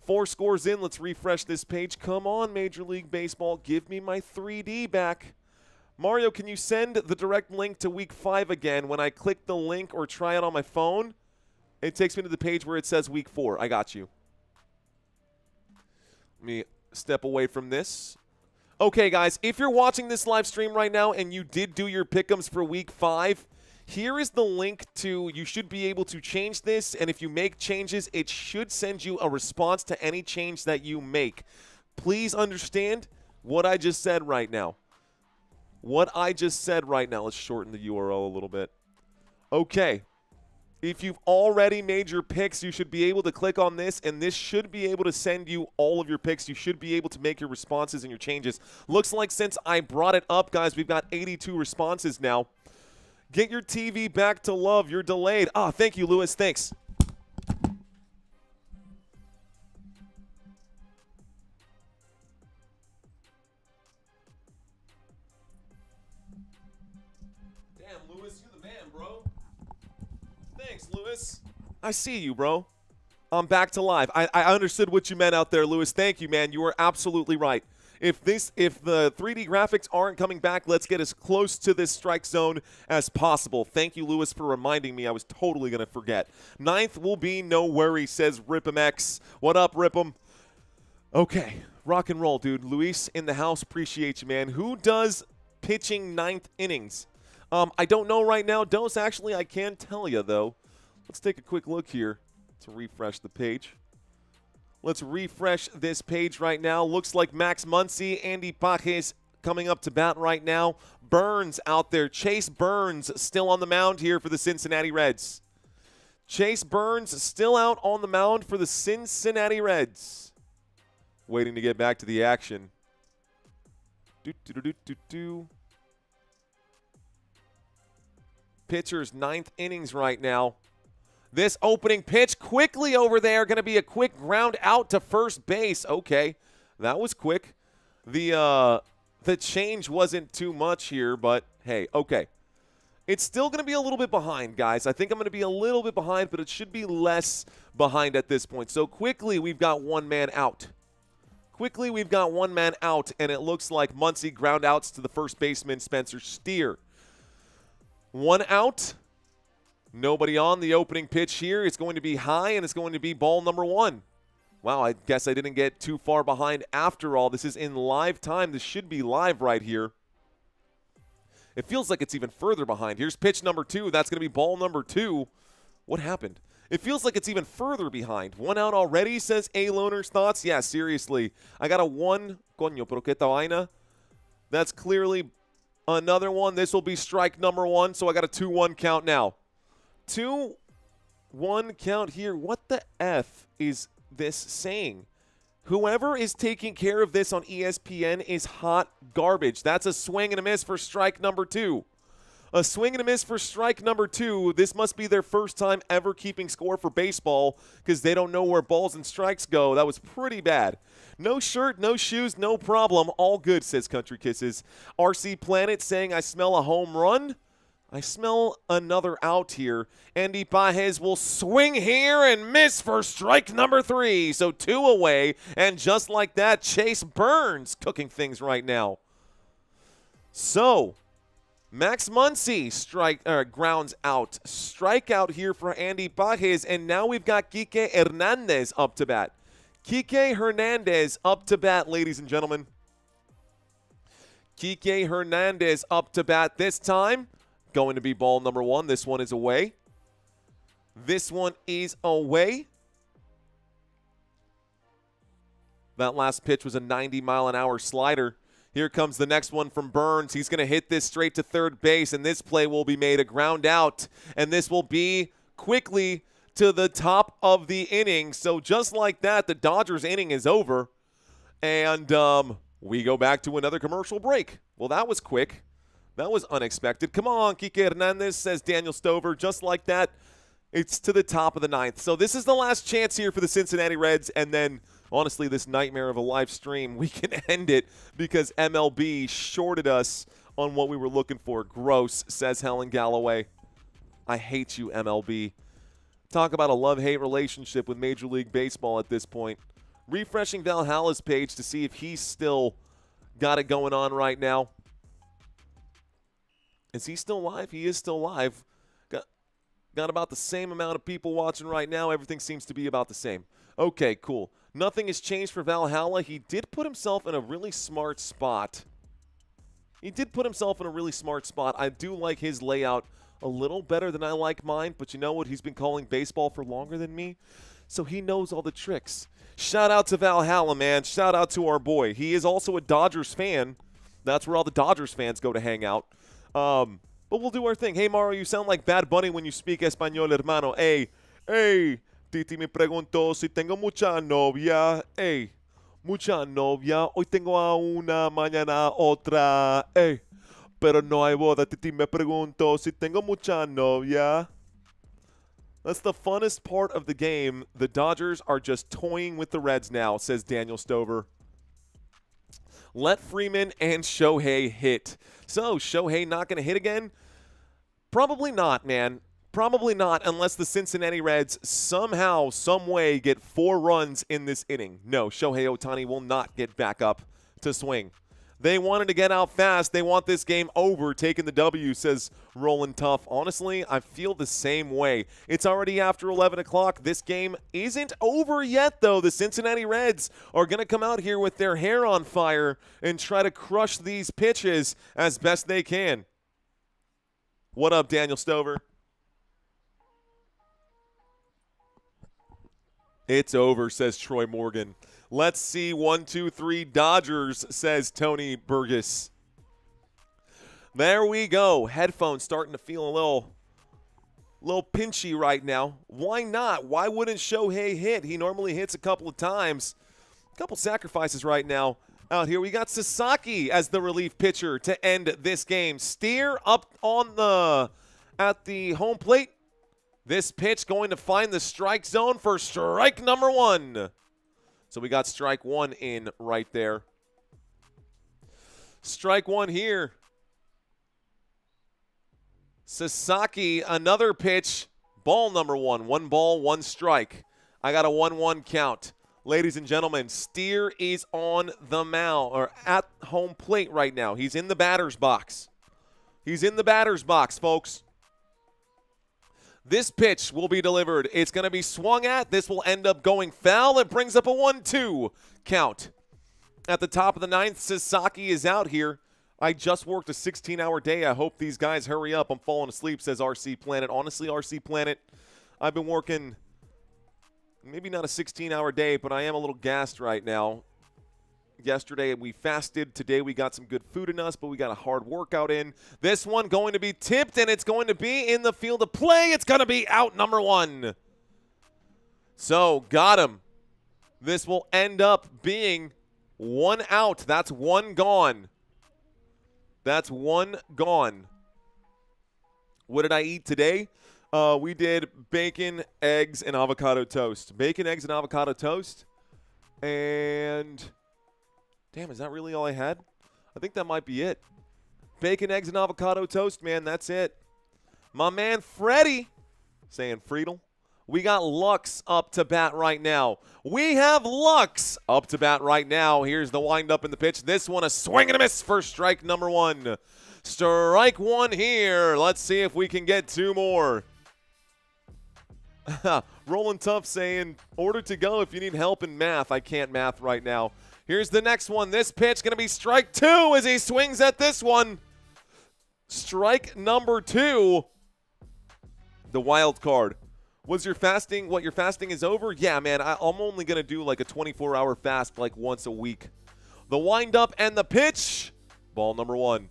S1: 4 scores in. Let's refresh this page. Come on, Major League Baseball. Give me my 3D back. Mario, can you send the direct link to Week 5 again? When I click the link or try it on my phone, it takes me to the page where it says Week 4. I got you. Let me step away from this. Okay, guys, if you're watching this live stream right now and you did do your pick'ems for Week 5, here is the link to, you should be able to change this, and if you make changes, it should send you a response to any change that you make. Please understand what I just said right now. Let's shorten the URL a little bit. Okay. If you've already made your picks, you should be able to click on this, and this should be able to send you all of your picks. You should be able to make your responses and your changes. Looks like since I brought it up, guys, we've got 82 responses now. Get your TV back to love. You're delayed. Thank you, Lewis. Thanks. Damn, Lewis, you're the man, bro. Thanks, Lewis. I see you, bro. I'm back to live. I understood what you meant out there, Lewis. Thank you, man. You were absolutely right. If the 3D graphics aren't coming back, let's get as close to this strike zone as possible. Thank you, Lewis, for reminding me. I was totally going to forget. 9th will be no worry, says Rip'emX. What up, Rip'em? Okay, rock and roll, dude. Luis in the house, appreciate you, man. Who does pitching 9th innings? I don't know right now. Dose, actually, I can tell you, though. Let's take a quick look here to refresh the page. Let's refresh this page right now. Looks like Max Muncy, Andy Pajes coming up to bat right now. Burns out there. Chase Burns still on the mound here for the Cincinnati Reds. Chase Burns still out on the mound for the Cincinnati Reds. Waiting to get back to the action. Pitcher's 9th innings right now. This opening pitch quickly over there. Going to be a quick ground out to first base. Okay, that was quick. The change wasn't too much here, but hey, okay. It's still going to be a little bit behind, guys. I think I'm going to be a little bit behind, but it should be less behind at this point. So quickly, we've got one man out. And it looks like Muncy ground outs to the first baseman, Spencer Steer. 1 out. Nobody on the opening pitch here. It's going to be high, and it's going to be ball number 1. Wow, I guess I didn't get too far behind after all. This is in live time. This should be live right here. It feels like it's even further behind. Here's pitch number 2. That's going to be ball number 2. What happened? It feels like it's even further behind. 1 out already, says A-Loner's thoughts. Yeah, seriously. I got a 1. Coño, pero qué vaina. That's clearly another one. This will be strike number 1, so I got a 2-1 count now. 2-1 count here. What the F is this saying? Whoever is taking care of this on ESPN is hot garbage. That's a swing and a miss for strike number 2. A swing and a miss for strike number 2. This must be their first time ever keeping score for baseball because they don't know where balls and strikes go. That was pretty bad. No shirt, no shoes, no problem. All good, says Country Kisses. RC Planet saying, I smell a home run. I smell another out here. Andy Pajes will swing here and miss for strike number 3. So 2 away. And just like that, Chase Burns cooking things right now. So Max Muncy grounds out. Strikeout here for Andy Pajes. And now we've got Kike Hernandez up to bat. Kike Hernandez up to bat, ladies and gentlemen. Kike Hernandez up to bat this time. Going to be ball number 1. This one is away. This one is away. That last pitch was a 90-mile-an-hour slider. Here comes the next one from Burns. He's going to hit this straight to third base, and this play will be made a ground out. And this will be quickly to the top of the inning. So just like that, the Dodgers inning is over. And we go back to another commercial break. Well, that was quick. That was unexpected. Come on, Kike Hernandez, says Daniel Stover. Just like that, it's to the top of the 9th. So this is the last chance here for the Cincinnati Reds. And then, honestly, this nightmare of a live stream, we can end it because MLB shorted us on what we were looking for. Gross, says Helen Galloway. I hate you, MLB. Talk about a love-hate relationship with Major League Baseball at this point. Refreshing Valhalla's page to see if he's still got it going on right now. Is he still live? He is still live. Got about the same amount of people watching right now. Everything seems to be about the same. Okay, cool. Nothing has changed for Valhalla. He did put himself in a really smart spot. I do like his layout a little better than I like mine, but you know what? He's been calling baseball for longer than me, so he knows all the tricks. Shout out to Valhalla, man. Shout out to our boy. He is also a Dodgers fan. That's where all the Dodgers fans go to hang out. But we'll do our thing. Hey, Mario, you sound like Bad Bunny when you speak Espanol, hermano. Hey, Titi me preguntó si tengo mucha novia. Hey, mucha novia. Hoy tengo a una, mañana otra. Hey, pero no hay boda. Titi me preguntó si tengo mucha novia. That's the funnest part of the game. The Dodgers are just toying with the Reds now, says Daniel Stover. Let Freeman and Shohei hit. So, Shohei not going to hit again? Probably not, man. Probably not unless the Cincinnati Reds somehow, some way get 4 runs in this inning. No, Shohei Ohtani will not get back up to swing. They wanted to get out fast. They want this game over, taking the W, says Roland Tough. Honestly, I feel the same way. It's already after 11 o'clock. This game isn't over yet, though. The Cincinnati Reds are going to come out here with their hair on fire and try to crush these pitches as best they can. What up, Daniel Stover? It's over, says Troy Morgan. Let's see 1, 2, 3 Dodgers, says Tony Burgess. There we go. Headphones starting to feel a little pinchy right now. Why not? Why wouldn't Shohei hit? He normally hits a couple of times. A couple sacrifices right now out here. We got Sasaki as the relief pitcher to end this game. Steer up at the home plate. This pitch going to find the strike zone for strike number 1. So we got strike 1 in right there. Strike 1 here. Sasaki, another pitch. Ball number 1. 1 ball, 1 strike. I got a 1-1 count. Ladies and gentlemen, Steer is on the mound, or at home plate right now. He's in the batter's box. He's in the batter's box, folks. This pitch will be delivered. It's going to be swung at. This will end up going foul. It brings up a 1-2 count. At the top of the 9th, Sasaki is out here. I just worked a 16-hour day. I hope these guys hurry up. I'm falling asleep, says RC Planet. Honestly, RC Planet, I've been working maybe not a 16-hour day, but I am a little gassed right now. Yesterday we fasted. Today we got some good food in us, but we got a hard workout in. This one going to be tipped, and it's going to be in the field of play. It's going to be out number 1. So, got him. This will end up being 1 out. That's 1 gone. That's 1 gone. What did I eat today? We did bacon, eggs, and avocado toast. Bacon, eggs, and avocado toast. And, damn, is that really all I had? I think that might be it. Bacon, eggs, and avocado toast, man, that's it. My man Freddie, saying Friedel. We got Lux up to bat right now. We have Lux up to bat right now. Here's the windup in the pitch. This one a swing and a miss for strike number 1. Strike 1 here. Let's see if we can get 2 more. Roland Tough saying, order to go if you need help in math. I can't math right now. Here's the next one. This pitch going to be strike 2 as he swings at this one. Strike number 2. The wild card. Was your fasting, what, your fasting is over? Yeah, man, I'm only going to do like a 24-hour fast like once a week. The windup and the pitch. Ball number 1.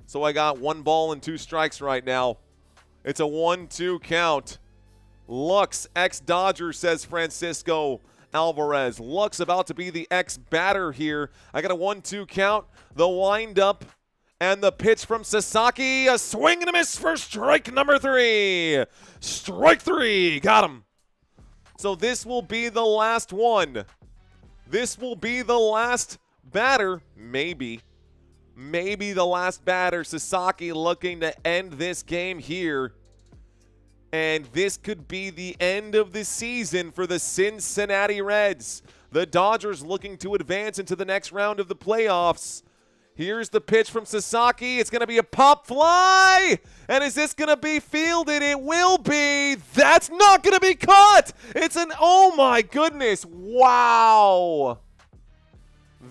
S1: So I got 1 ball and 2 strikes right now. It's a 1-2 count. Lux, ex-Dodger, says Francisco Alvarez. Lux about to be the ex-batter here. I got a 1-2 count. The windup and the pitch from Sasaki. A swing and a miss for strike number 3. Strike 3. Got him. So this will be the last one. This will be the last batter. Maybe the last batter. Sasaki looking to end this game here. And this could be the end of the season for the Cincinnati Reds. The Dodgers looking to advance into the next round of the playoffs. Here's the pitch from Sasaki. It's going to be a pop fly. And is this going to be fielded? It will be. That's not going to be caught. It's an, oh my goodness. Wow.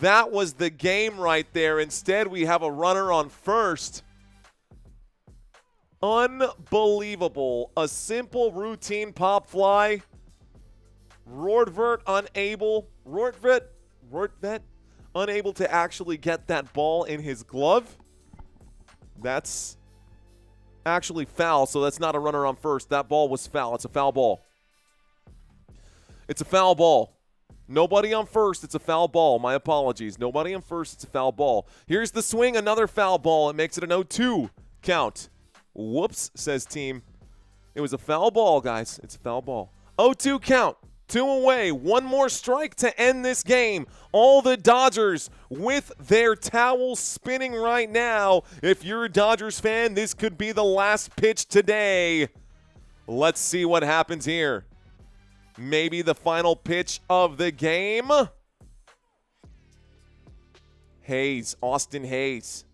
S1: That was the game right there. Instead, we have a runner on first. Unbelievable. A simple routine pop fly. Rortvedt unable to actually get that ball in his glove. That's actually foul, so that's not a runner on first. That ball was foul. It's a foul ball. It's a foul ball. Nobody on first. It's a foul ball. My apologies. Nobody on first. It's a foul ball. Here's the swing. Another foul ball. It makes it an 0-2 count. Whoops, says team. It was a foul ball, guys. It's a foul ball. 0-2 count. 2 away. 1 more strike to end this game. All the Dodgers with their towels spinning right now. If you're a Dodgers fan, this could be the last pitch today. Let's see what happens here. Maybe the final pitch of the game. Hayes, Austin Hayes.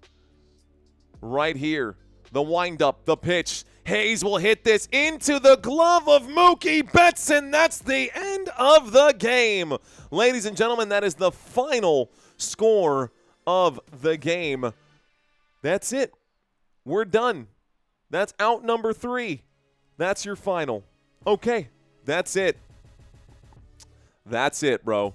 S1: Right here. The windup, the pitch. Hayes will hit this into the glove of Mookie Betts, and that's the end of the game. Ladies and gentlemen, that is the final score of the game. That's it. We're done. That's out number 3. That's your final. Okay, that's it. That's it, bro.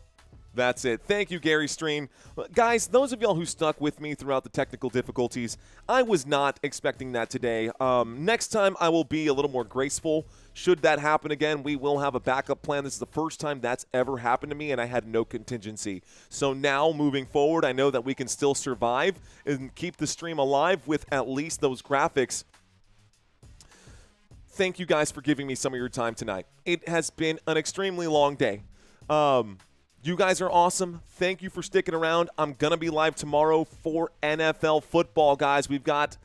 S1: That's it. Thank you, Gary Stream. Guys, those of y'all who stuck with me throughout the technical difficulties, I was not expecting that today. Next time, I will be a little more graceful. Should that happen again, we will have a backup plan. This is the first time that's ever happened to me, and I had no contingency. So now, moving forward, I know that we can still survive and keep the stream alive with at least those graphics. Thank you guys for giving me some of your time tonight. It has been an extremely long day. You guys are awesome. Thank you for sticking around. I'm going to be live tomorrow for NFL football, guys. We've got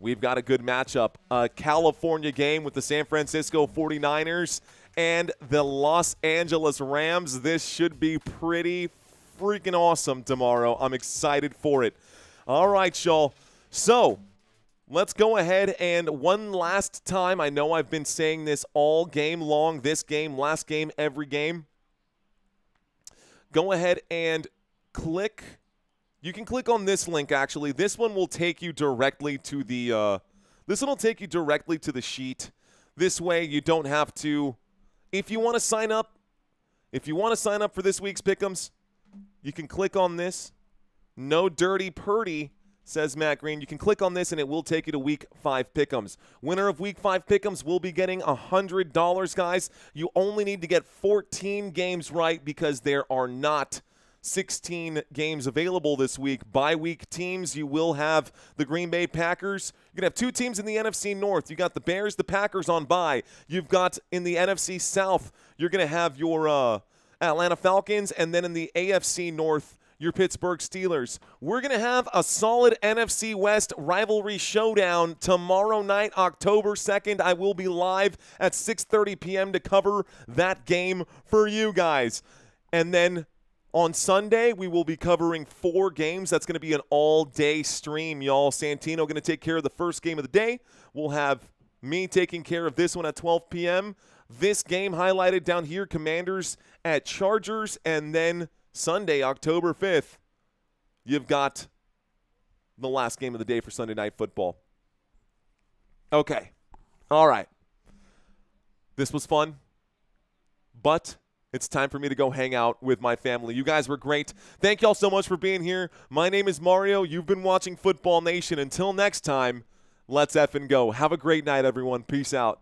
S1: a good matchup. A California game with the San Francisco 49ers and the Los Angeles Rams. This should be pretty freaking awesome tomorrow. I'm excited for it. All right, y'all. So let's go ahead and one last time. I know I've been saying this all game long, this game, last game, every game. Go ahead and click. You can click on this link, actually. This one will take you directly to the sheet. This way you don't have to. If you want to sign up If you want to sign up for this week's Pick'ems, you can click on this. No dirty purdy, says Matt Green. You can click on this, and it will take you to Week 5 Pick'ems. Winner of Week 5 Pick'ems will be getting $100, guys. You only need to get 14 games right because there are not 16 games available this week. Bye-week teams, you will have the Green Bay Packers. You're going to have two teams in the NFC North. You got the Bears, the Packers on bye. You've got in the NFC South, you're going to have your Atlanta Falcons, and then in the AFC North, your Pittsburgh Steelers. We're going to have a solid NFC West rivalry showdown tomorrow night, October 2nd. I will be live at 6:30 p.m. to cover that game for you guys. And then on Sunday, we will be covering 4 games. That's going to be an all-day stream, y'all. Santino going to take care of the first game of the day. We'll have me taking care of this one at 12 p.m. This game highlighted down here, Commanders at Chargers, and then Sunday, October 5th, you've got the last game of the day for Sunday Night Football. Okay. All right. This was fun, but it's time for me to go hang out with my family. You guys were great. Thank y'all so much for being here. My name is Mario. You've been watching Football Nation. Until next time, let's effing go. Have a great night, everyone. Peace out.